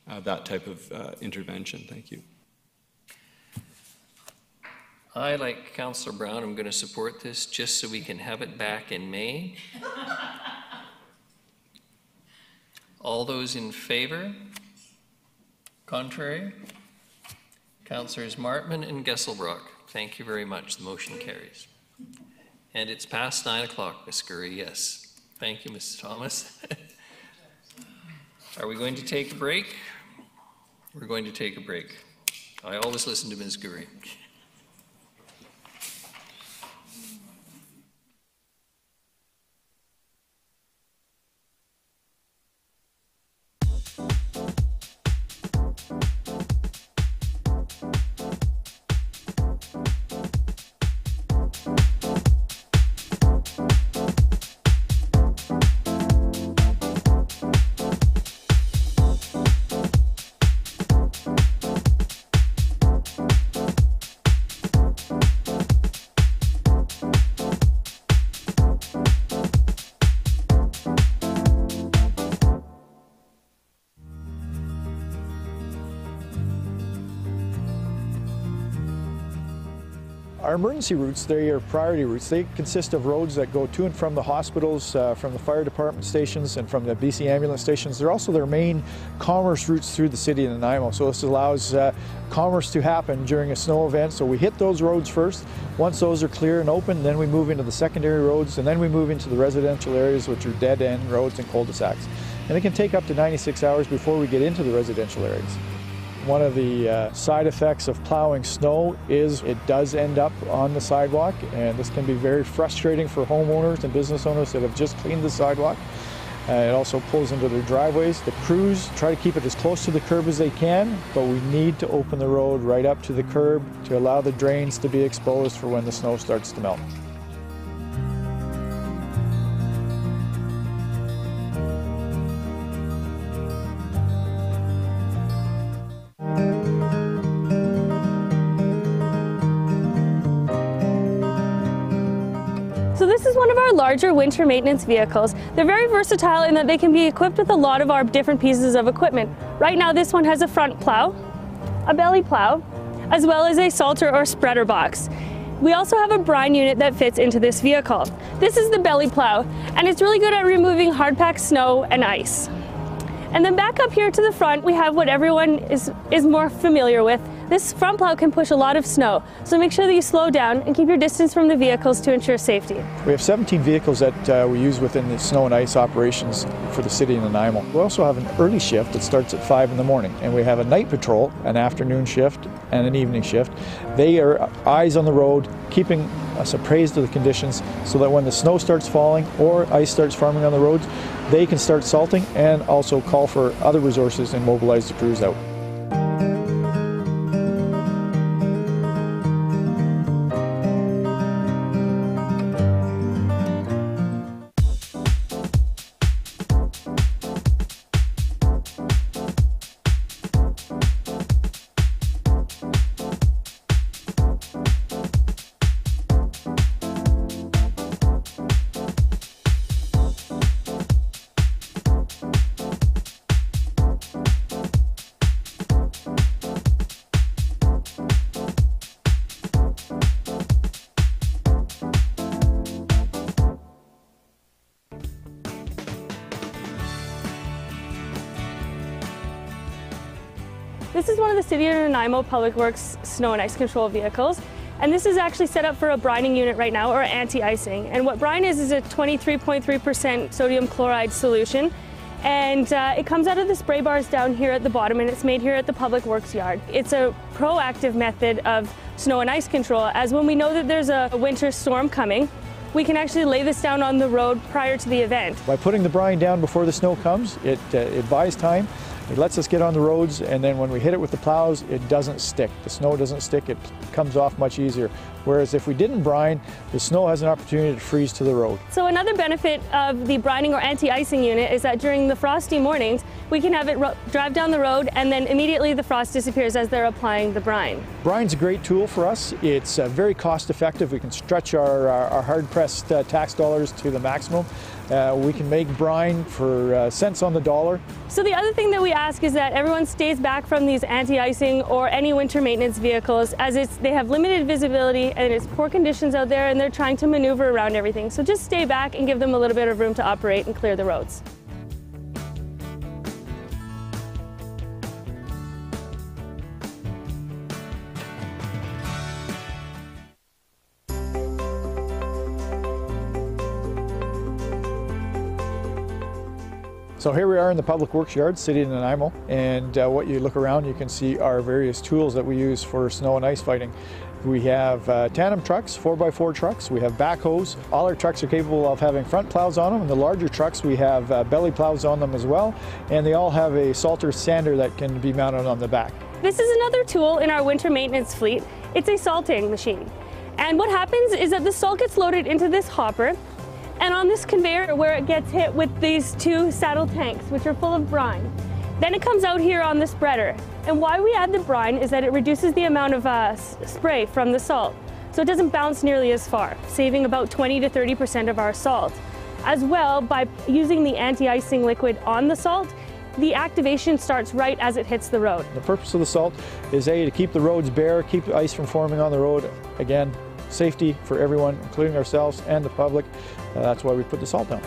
that type of intervention. Thank you. I, like Councillor Brown, am going to support this just so we can have it back in May. All those in favor? Contrary? Councillors Martman and Gesselbrock. Thank you very much. The motion carries. And it's past 9 o'clock, Ms. Gurry. Yes. Thank you, Mrs. Thomas. Are we going to take a break? We're going to take a break. I always listen to Ms. Gurry. Our emergency routes, they are priority routes. They consist of roads that go to and from the hospitals, from the fire department stations, and from the BC ambulance stations. They're also their main commerce routes through the city of Nanaimo. So this allows commerce to happen during a snow event. So we hit those roads first. Once those are clear and open, then we move into the secondary roads, and then we move into the residential areas, which are dead-end roads and cul-de-sacs. And it can take up to 96 hours before we get into the residential areas. One of the side effects of plowing snow is it does end up on the sidewalk, and this can be very frustrating for homeowners and business owners that have just cleaned the sidewalk. It also pulls into their driveways. The crews try to keep it as close to the curb as they can, but we need to open the road right up to the curb to allow the drains to be exposed for when the snow starts to melt. So this is one of our our larger winter maintenance vehicles, they're very versatile in that they can be equipped with a lot of our different pieces of equipment. Right now this one has a front plow, a belly plow, as well as a salter or spreader box. We also have a brine unit that fits into this vehicle. This is the belly plow, and it's really good at removing hard-packed snow and ice. And then back up here to the front, we have what everyone is more familiar with. This front plow can push a lot of snow, so make sure that you slow down and keep your distance from the vehicles to ensure safety. We have 17 vehicles that we use within the snow and ice operations for the city of Nanaimo. We also have an early shift that starts at 5 in the morning, and we have a night patrol, an afternoon shift, and an evening shift. They are eyes on the road, keeping us appraised of the conditions so that when the snow starts falling or ice starts forming on the roads, they can start salting and also call for other resources and mobilize the crews out. This is one of the City of Nanaimo Public Works snow and ice control vehicles, and this is actually set up for a brining unit right now, or anti-icing. And what brine is a 23.3% sodium chloride solution, and it comes out of the spray bars down here at the bottom, and it's made here at the Public Works yard. It's a proactive method of snow and ice control, as when we know that there's a winter storm coming, we can actually lay this down on the road prior to the event. By putting the brine down before the snow comes, it buys time. It lets us get on the roads, and then when we hit it with the plows, it doesn't stick. The snow doesn't stick, it comes off much easier. Whereas if we didn't brine, the snow has an opportunity to freeze to the road. So another benefit of the brining or anti-icing unit is that during the frosty mornings, we can have it drive down the road, and then immediately the frost disappears as they're applying the brine. Brine's a great tool for us. It's very cost effective. We can stretch our hard-pressed tax dollars to the maximum. We can make brine for cents on the dollar. So the other thing that we ask is that everyone stays back from these anti-icing or any winter maintenance vehicles, as they have limited visibility and it's poor conditions out there, and they're trying to maneuver around everything. So just stay back and give them a little bit of room to operate and clear the roads. So here we are in the Public Works Yard, City of Nanaimo, and what you look around, you can see our various tools that we use for snow and ice fighting. We have tandem trucks, 4x4 trucks, we have backhoes. All our trucks are capable of having front plows on them, and the larger trucks we have belly plows on them as well, and they all have a salter sander that can be mounted on the back. This is another tool in our winter maintenance fleet. It's a salting machine. And what happens is that the salt gets loaded into this hopper, and on this conveyor where it gets hit with these two saddle tanks, which are full of brine. Then it comes out here on the spreader. And why we add the brine is that it reduces the amount of spray from the salt, so it doesn't bounce nearly as far, saving about 20 to 30% of our salt. As well, by using the anti-icing liquid on the salt, the activation starts right as it hits the road. The purpose of the salt is to keep the roads bare, keep the ice from forming on the road. Again, safety for everyone, including ourselves and the public. That's why we put the salt down.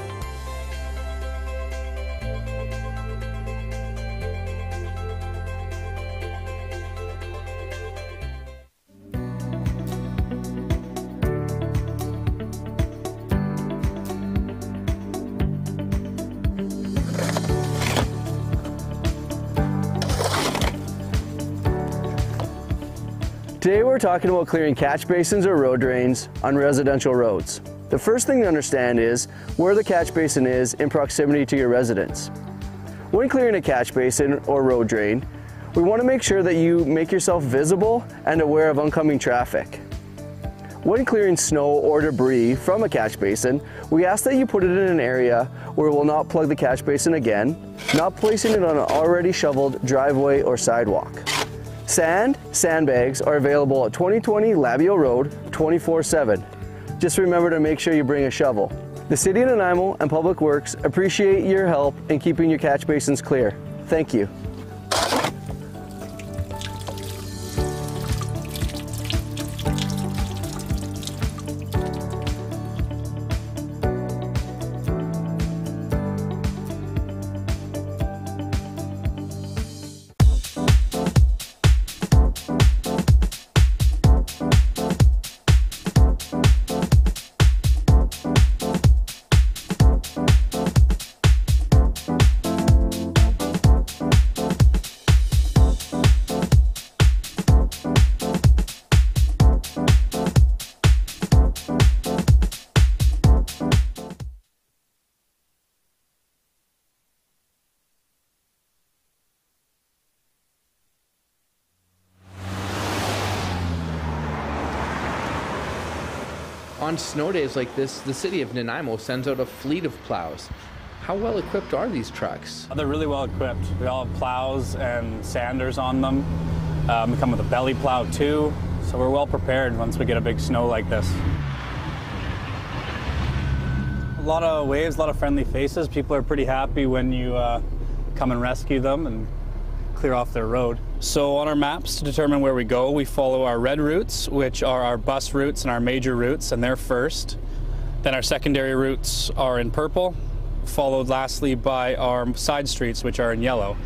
Today we're talking about clearing catch basins or road drains on residential roads. The first thing to understand is where the catch basin is in proximity to your residence. When clearing a catch basin or road drain, we want to make sure that you make yourself visible and aware of oncoming traffic. When clearing snow or debris from a catch basin, we ask that you put it in an area where it will not plug the catch basin again, not placing it on an already shoveled driveway or sidewalk. Sandbags are available at 2020 Labio Road 24/7. Just remember to make sure you bring a shovel. The City of Nanaimo and Public Works appreciate your help in keeping your catch basins clear. Thank you. On snow days like this, the city of Nanaimo sends out a fleet of plows. How well equipped are these trucks? They're really well equipped. We all have plows and sanders on them. We come with a belly plow too, so we're well prepared once we get a big snow like this. A lot of waves, a lot of friendly faces. People are pretty happy when you come and rescue them and clear off their road. So on our maps to determine where we go, we follow our red routes, which are our bus routes and our major routes, and they're first. Then our secondary routes are in purple, followed lastly by our side streets, which are in yellow.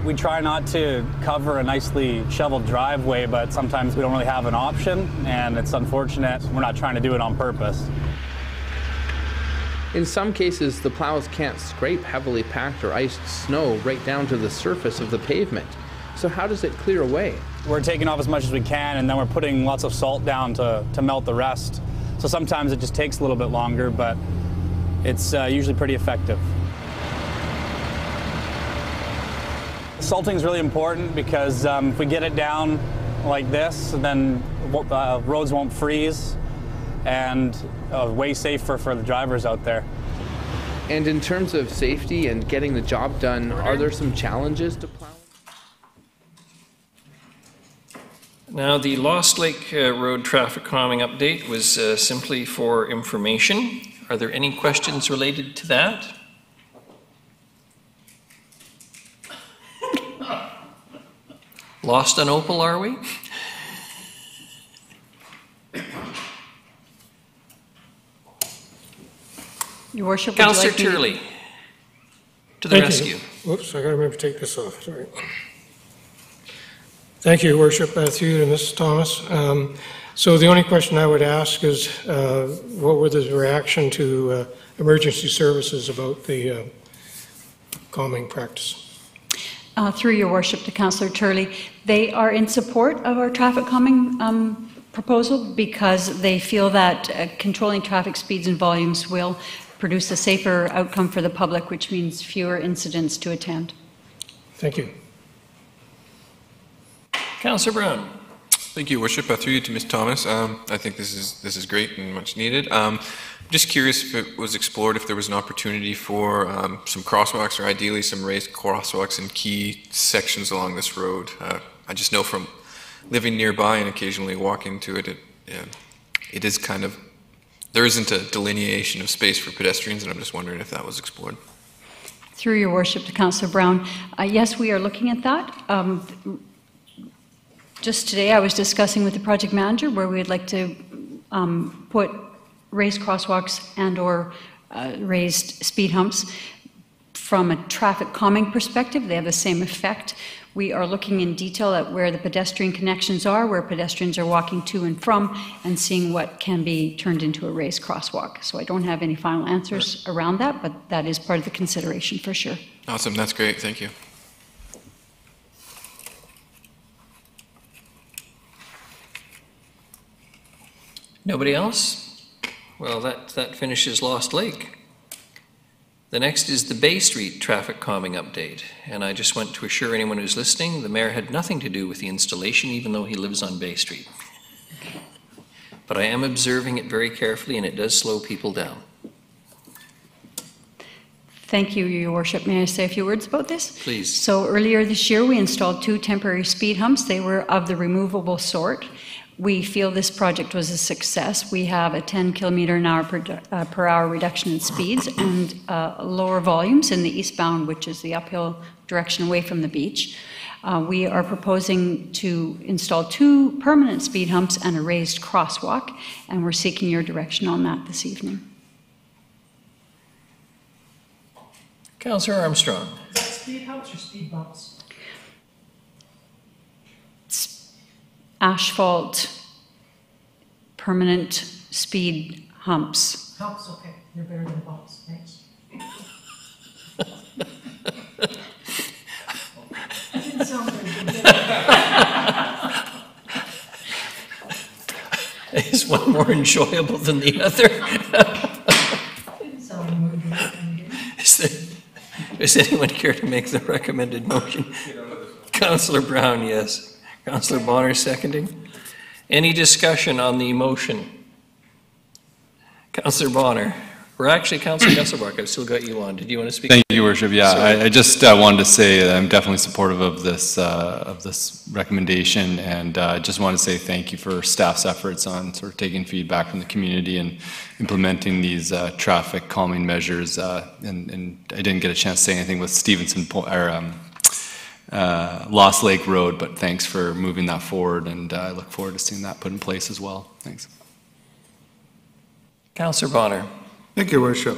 We try not to cover a nicely shoveled driveway, but sometimes we don't really have an option, and it's unfortunate. We're not trying to do it on purpose. In some cases, the plows can't scrape heavily packed or iced snow right down to the surface of the pavement. So how does it clear away? We're taking off as much as we can, and then we're putting lots of salt down to melt the rest. So sometimes it just takes a little bit longer, but it's usually pretty effective. Salting is really important because if we get it down like this, then roads won't freeze, and way safer for the drivers out there. And in terms of safety and getting the job done, are there some challenges to plowing? Now, the Lost Lake Road traffic calming update was simply for information. Are there any questions related to that? Lost on Opal, are we? Your Worship, Councillor Turley, to the rescue. Whoops, I gotta remember to take this off, sorry. Thank you, Your Worship, through you to Mrs. Thomas. So the only question I would ask is, what were the reaction to emergency services about the calming practice? Through Your Worship to Councillor Turley, they are in support of our traffic calming proposal because they feel that controlling traffic speeds and volumes will produce a safer outcome for the public, which means fewer incidents to attend. Thank you. Councillor Brown. Thank you, Worship. Through you to Ms. Thomas. I think this is great and much needed. Just curious if it was explored if there was an opportunity for some crosswalks or ideally some raised crosswalks in key sections along this road. I just know from living nearby and occasionally walking to it, it is kind of, there isn't a delineation of space for pedestrians, and I'm just wondering if that was explored. Through Your Worship to Councillor Brown, yes, we are looking at that. Just today I was discussing with the project manager where we would like to put raised crosswalks and or raised speed humps. From a traffic calming perspective, they have the same effect. We are looking in detail at where the pedestrian connections are, where pedestrians are walking to and from, and seeing what can be turned into a raised crosswalk. So I don't have any final answers around that, but that is part of the consideration for sure. Awesome, that's great, thank you. Nobody else? Well, that finishes Lost Lake. The next is the Bay Street traffic calming update, and I just want to assure anyone who's listening, the mayor had nothing to do with the installation, even though he lives on Bay Street. But I am observing it very carefully, and it does slow people down. Thank you, Your Worship. May I say a few words about this? Please. So earlier this year, we installed 2 temporary speed humps. They were of the removable sort. We feel this project was a success. We have a 10 kilometer an hour per hour reduction in speeds and lower volumes in the eastbound, which is the uphill direction away from the beach. We are proposing to install 2 permanent speed humps and a raised crosswalk, and we're seeking your direction on that this evening. Councillor Armstrong. Is that speed humps or speed bumps? Asphalt, permanent speed humps. Humps, okay. They're better than bumps. Thanks. That didn't sound very good. Is one more enjoyable than the other? Didn't sound very good. Does anyone care to make the recommended motion? Councillor Brown, yes. Councillor Bonner seconding. Any discussion on the motion? Councillor Bonner. Or actually, Councillor Gusselbach, I've still got you on. Did you want to speak? Thank you, Your Worship. Yeah, I just wanted to say that I'm definitely supportive of this recommendation, and I just want to say thank you for staff's efforts on sort of taking feedback from the community and implementing these traffic calming measures. And I didn't get a chance to say anything with Stevenson Lost Lake Road, but thanks for moving that forward, and I look forward to seeing that put in place as well. Thanks. Councillor Bonner. Thank you, Worship.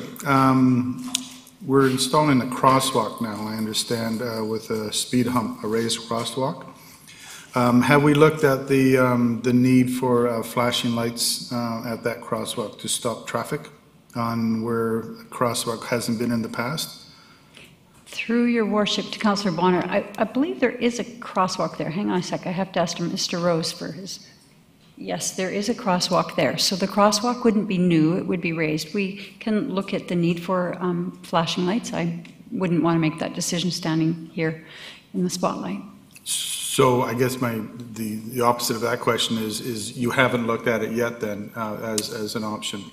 We're installing a crosswalk now, I understand, with a speed hump, a raised crosswalk. Have we looked at the need for flashing lights at that crosswalk to stop traffic on where a crosswalk hasn't been in the past? Through your worship to Councillor Bonner, I believe there is a crosswalk there. Hang on a sec, I have to ask Mr. Rose for his. Yes, there is a crosswalk there. So the crosswalk wouldn't be new, it would be raised. We can look at the need for flashing lights. I wouldn't want to make that decision standing here in the spotlight. So I guess the opposite of that question is you haven't looked at it yet then as an option?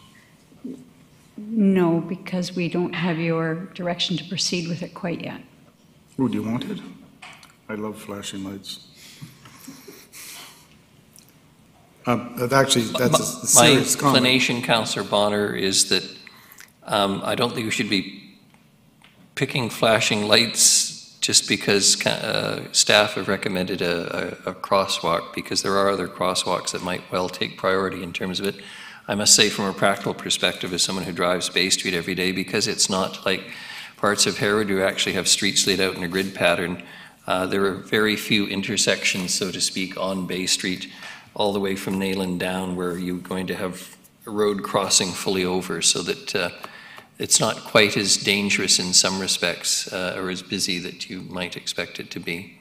No, because we don't have your direction to proceed with it quite yet. Oh, do you want it? I love flashing lights. Actually, that's a serious comment. My inclination, Councillor Bonner, is that I don't think we should be picking flashing lights just because staff have recommended a crosswalk, because there are other crosswalks that might well take priority in terms of it. I must say, from a practical perspective, as someone who drives Bay Street every day, because it's not like parts of Harewood who actually have streets laid out in a grid pattern, there are very few intersections, so to speak, on Bay Street, all the way from Nayland down, where you're going to have a road crossing fully over, so that it's not quite as dangerous in some respects or as busy that you might expect it to be.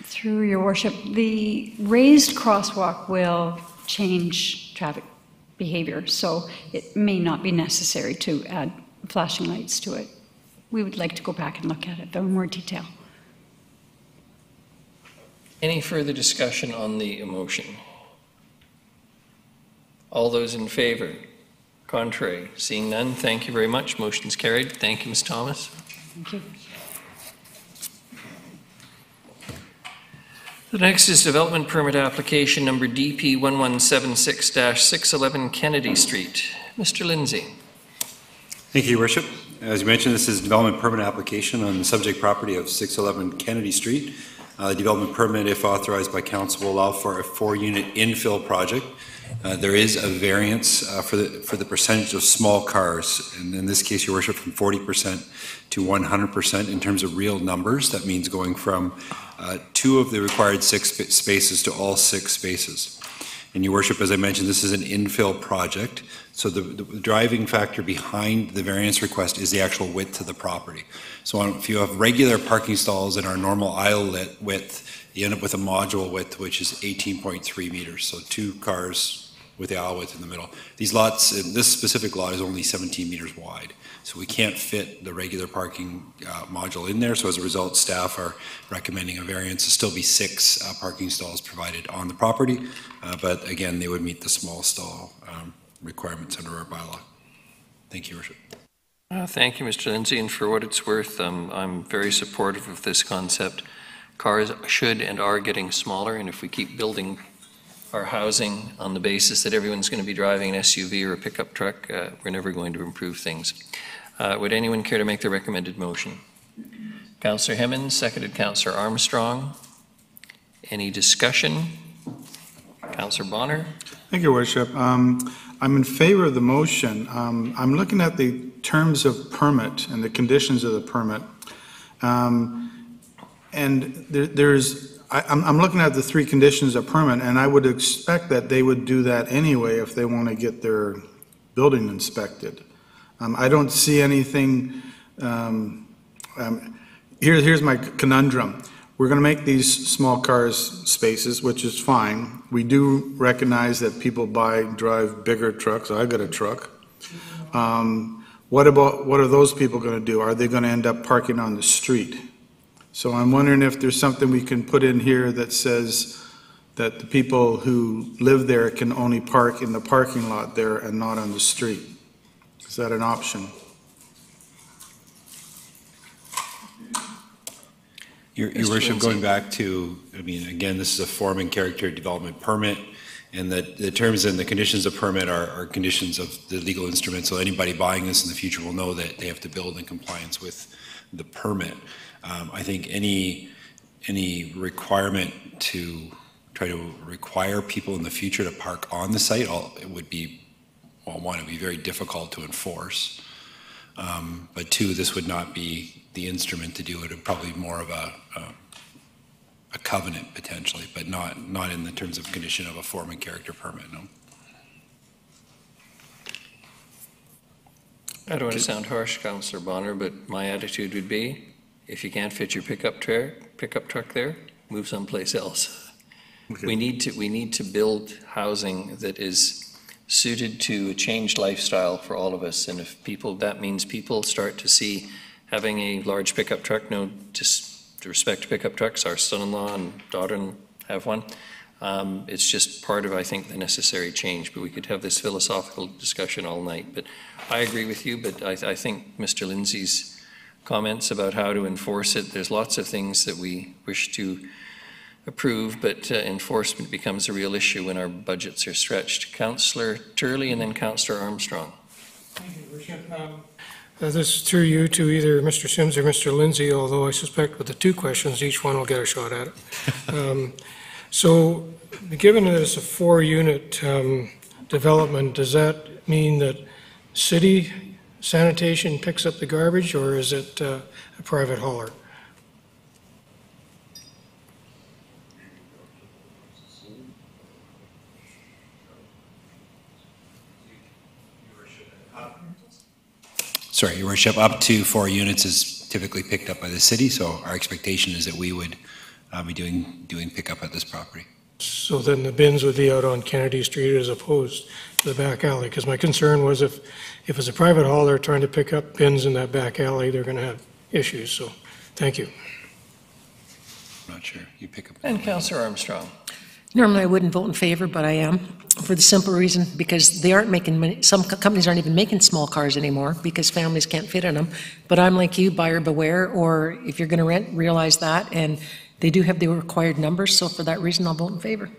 Through your worship, the raised crosswalk will change traffic behavior, so it may not be necessary to add flashing lights to it. We would like to go back and look at it though in more detail. Any further discussion on the motion? All those in favor? Contrary? Seeing none, thank you very much. Motion's carried. Thank you, Ms. Thomas. Thank you. The next is development permit application number DP 1176-611 Kennedy Street. Mr. Lindsay. Thank you, Your Worship. As you mentioned, this is a development permit application on the subject property of 611 Kennedy Street. The development permit, if authorized by council, will allow for a 4-unit infill project. There is a variance for the percentage of small cars, and in this case, Your Worship, from 40% to 100% in terms of real numbers. That means going from 2 of the required 6 spaces to all 6 spaces. And Your Worship, as I mentioned, this is an infill project, so the driving factor behind the variance request is the actual width of the property. So if you have regular parking stalls in our normal aisle width, you end up with a module width which is 18.3 meters, so 2 cars with the aisle width in the middle. These lots, this specific lot is only 17 meters wide, so we can't fit the regular parking module in there, so as a result, staff are recommending a variance to still be 6 parking stalls provided on the property, but again, they would meet the small stall requirements under our bylaw. Thank you, Your Worship. Thank you, Mr. Lindsay, and for what it's worth, I'm very supportive of this concept. Cars should and are getting smaller, and if we keep building our housing on the basis that everyone's going to be driving an SUV or a pickup truck, we're never going to improve things. Would anyone care to make the recommended motion? Councillor Hemmens, seconded Councillor Armstrong. Any discussion? Councillor Bonner? Thank you, Worship. I'm in favor of the motion. I'm looking at the terms of permit and the conditions of the permit. And I'm looking at the 3 conditions of permit, and I would expect that they would do that anyway if they want to get their building inspected. I don't see anything. Here's my conundrum. We're going to make these small cars spaces, which is fine. We do recognize that people drive bigger trucks. I've got a truck. What are those people going to do? Are they going to end up parking on the street? So I'm wondering if there's something we can put in here that says that the people who live there can only park in the parking lot there and not on the street. Is that an option? Your Worship, going back to, I mean, again, this is a form and character development permit, and the terms and the conditions of permit are conditions of the legal instrument, so anybody buying this in the future will know that they have to build in compliance with the permit. I think any requirement to try to require people in the future to park on the site, it would be, well, one, it would be very difficult to enforce, but 2, this would not be the instrument to do it. It would probably be more of a covenant potentially, but not in the terms of condition of a form and character permit, no. I don't want to sound harsh, Councillor Bonner, but my attitude would be, if you can't fit your pickup truck there, move someplace else. Okay. We need to build housing that is suited to a changed lifestyle for all of us, and if that means people start to see having a large pickup truck, no disrespect to pickup trucks, our son-in-law and daughter have one. It's just part of, I think, the necessary change, but we could have this philosophical discussion all night. But I agree with you, but I think Mr. Lindsay's comments about how to enforce it, there's lots of things that we wish to approve, but enforcement becomes a real issue when our budgets are stretched. Councillor Turley and then Councillor Armstrong. Thank you, Worship. This is through you to either Mr. Sims or Mr. Lindsay, although I suspect with the 2 questions, each one will get a shot at it. So, given that it's a 4-unit development, does that mean that city sanitation picks up the garbage, or is it a private hauler? Sorry, Your Worship, up to 4 units is typically picked up by the city, so our expectation is that we would be doing pickup at this property. So then the bins would be out on Kennedy Street as opposed to the back alley? Because my concern was if it's a private hauler trying to pick up bins in that back alley, they're going to have issues. So thank you. I'm not sure. You pick up. And Councillor Armstrong. Normally, I wouldn't vote in favor, but I am, for the simple reason, because they aren't making money. Some companies aren't even making small cars anymore because families can't fit in them. But I'm like you, buyer beware, or if you're going to rent, realize that. And they do have the required numbers, so for that reason, I'll vote in favor.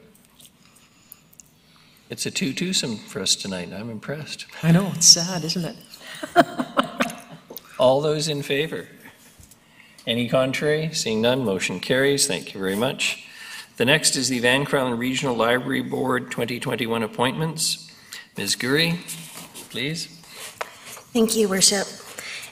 It's a 2-2-some for us tonight. I'm impressed. I know, it's sad, isn't it? All those in favor? Any contrary? Seeing none, motion carries. Thank you very much. The next is the Vancouver Island Regional Library Board 2021 appointments. Ms. Gurry, please. Thank you, Worship.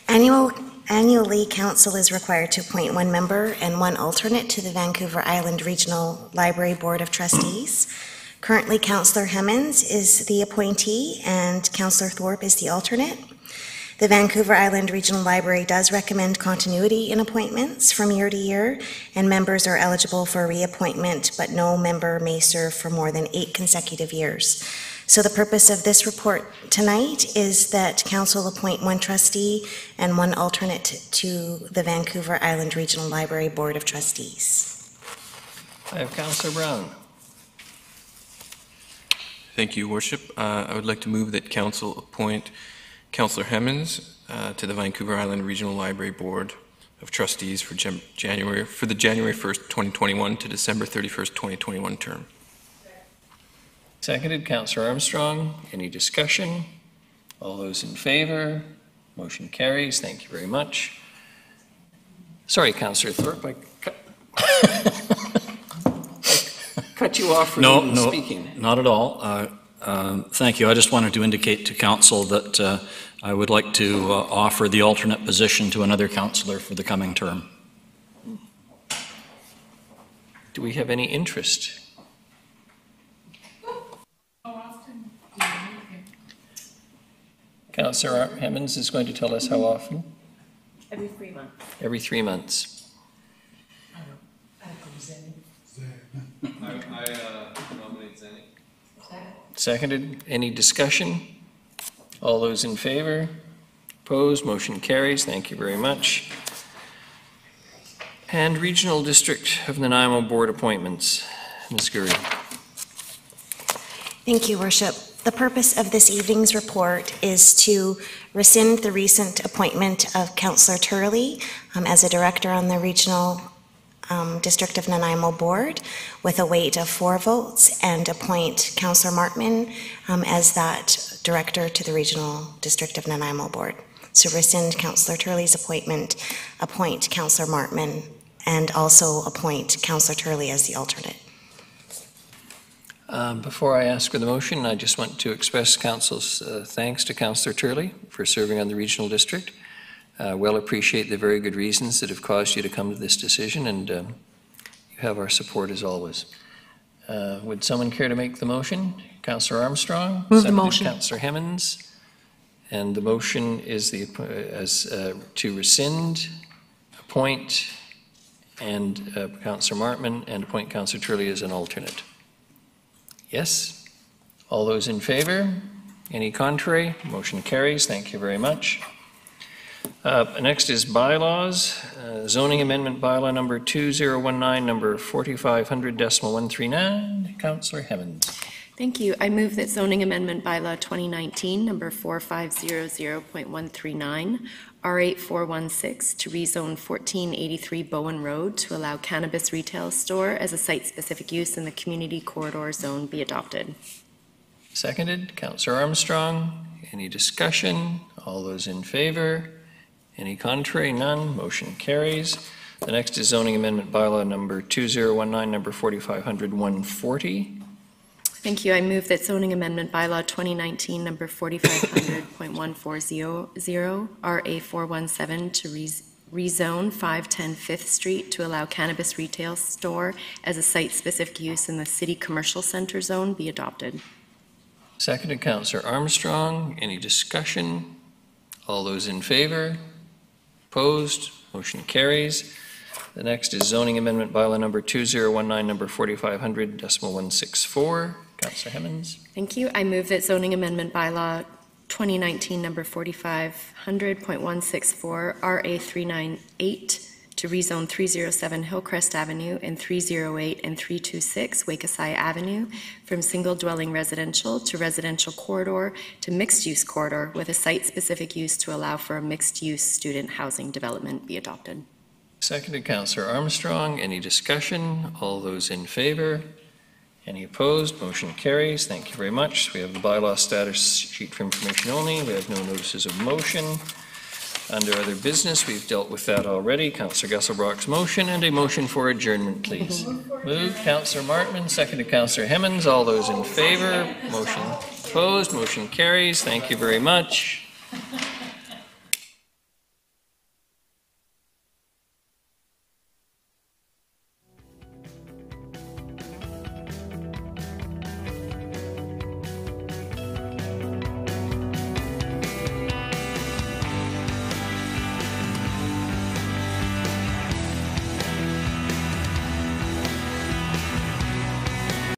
Annually, Council is required to appoint 1 member and 1 alternate to the Vancouver Island Regional Library Board of Trustees. Currently, Councillor Hemmens is the appointee and Councillor Thorpe is the alternate. The Vancouver Island Regional Library does recommend continuity in appointments from year to year, and members are eligible for reappointment, but no member may serve for more than 8 consecutive years. So the purpose of this report tonight is that Council appoint 1 trustee and 1 alternate to the Vancouver Island Regional Library Board of Trustees. I have Councillor Brown. Thank you, Worship. I would like to move that Council appoint Councillor Hemmens to the Vancouver Island Regional Library Board of Trustees for the January 1st, 2021 to December 31st, 2021 term. Seconded, Councillor Armstrong. Any discussion? All those in favor? Motion carries. Thank you very much. Sorry, Councillor Thorpe, I cut you off from speaking. No, not at all. Thank you. I just wanted to indicate to council that I would like to offer the alternate position to another councillor for the coming term. Do we have any interest? Councillor Hemmons is going to tell us how often. Every 3 months. Every 3 months. I nominate Zenny. Seconded. Any discussion? All those in favor? Opposed? Motion carries. Thank you very much. And Regional District of Nanaimo Board appointments. Ms. Gurry. Thank you, Worship. The purpose of this evening's report is to rescind the recent appointment of Councillor Turley as a director on the Regional District of Nanaimo Board with a weight of 4 votes, and appoint Councillor Martman as that director to the Regional District of Nanaimo Board. So rescind Councillor Turley's appointment, appoint Councillor Martman, and also appoint Councillor Turley as the alternate. Before I ask for the motion, I just want to express Council's thanks to Councillor Turley for serving on the Regional District. Well appreciate the very good reasons that have caused you to come to this decision, and you have our support as always. Would someone care to make the motion? Councillor Armstrong? Move the motion. Councillor Hemmons. And the motion is to rescind, appoint, and Councillor Martman, and appoint Councillor Turley as an alternate. Yes? All those in favor? Any contrary? Motion carries. Thank you very much. Next is bylaws. Zoning amendment bylaw number 2019, number 4500.139. Councillor Hemmons. Thank you. I move that zoning amendment bylaw 2019, number 4500.139, R8416, to rezone 1483 Bowen Road to allow cannabis retail store as a site-specific use in the community corridor zone be adopted. Seconded. Councillor Armstrong. Any discussion? All those in favor? Any contrary? None. Motion carries. The next is zoning amendment bylaw number 2019, number 4500.140. Thank you. I move that zoning amendment bylaw 2019, number 4500.140, RA417, to rezone 510 5th Street to allow cannabis retail store as a site-specific use in the city commercial center zone be adopted. Seconded. Councillor Armstrong. Any discussion? All those in favor? Opposed? Motion carries. The next is zoning amendment bylaw number 2019, number 4500.164. Councillor Hemmons. Thank you. I move that zoning amendment bylaw 2019, number 4500.164, RA398, to rezone 307 Hillcrest Avenue and 308 and 326 Wakasai Avenue from single-dwelling residential to residential corridor to mixed-use corridor with a site-specific use to allow for a mixed-use student housing development be adopted. Seconded. Councillor Armstrong. Any discussion? All those in favor? Any opposed? Motion carries. Thank you very much. We have the bylaw status sheet for information only. We have no notices of motion. Under other business, we've dealt with that already. Councillor Gusselbrock's motion, and a motion for adjournment, please. Moved, Councillor Martman, seconded Councillor Hemmons. All those in favor? Motion opposed? Motion carries. Thank you very much.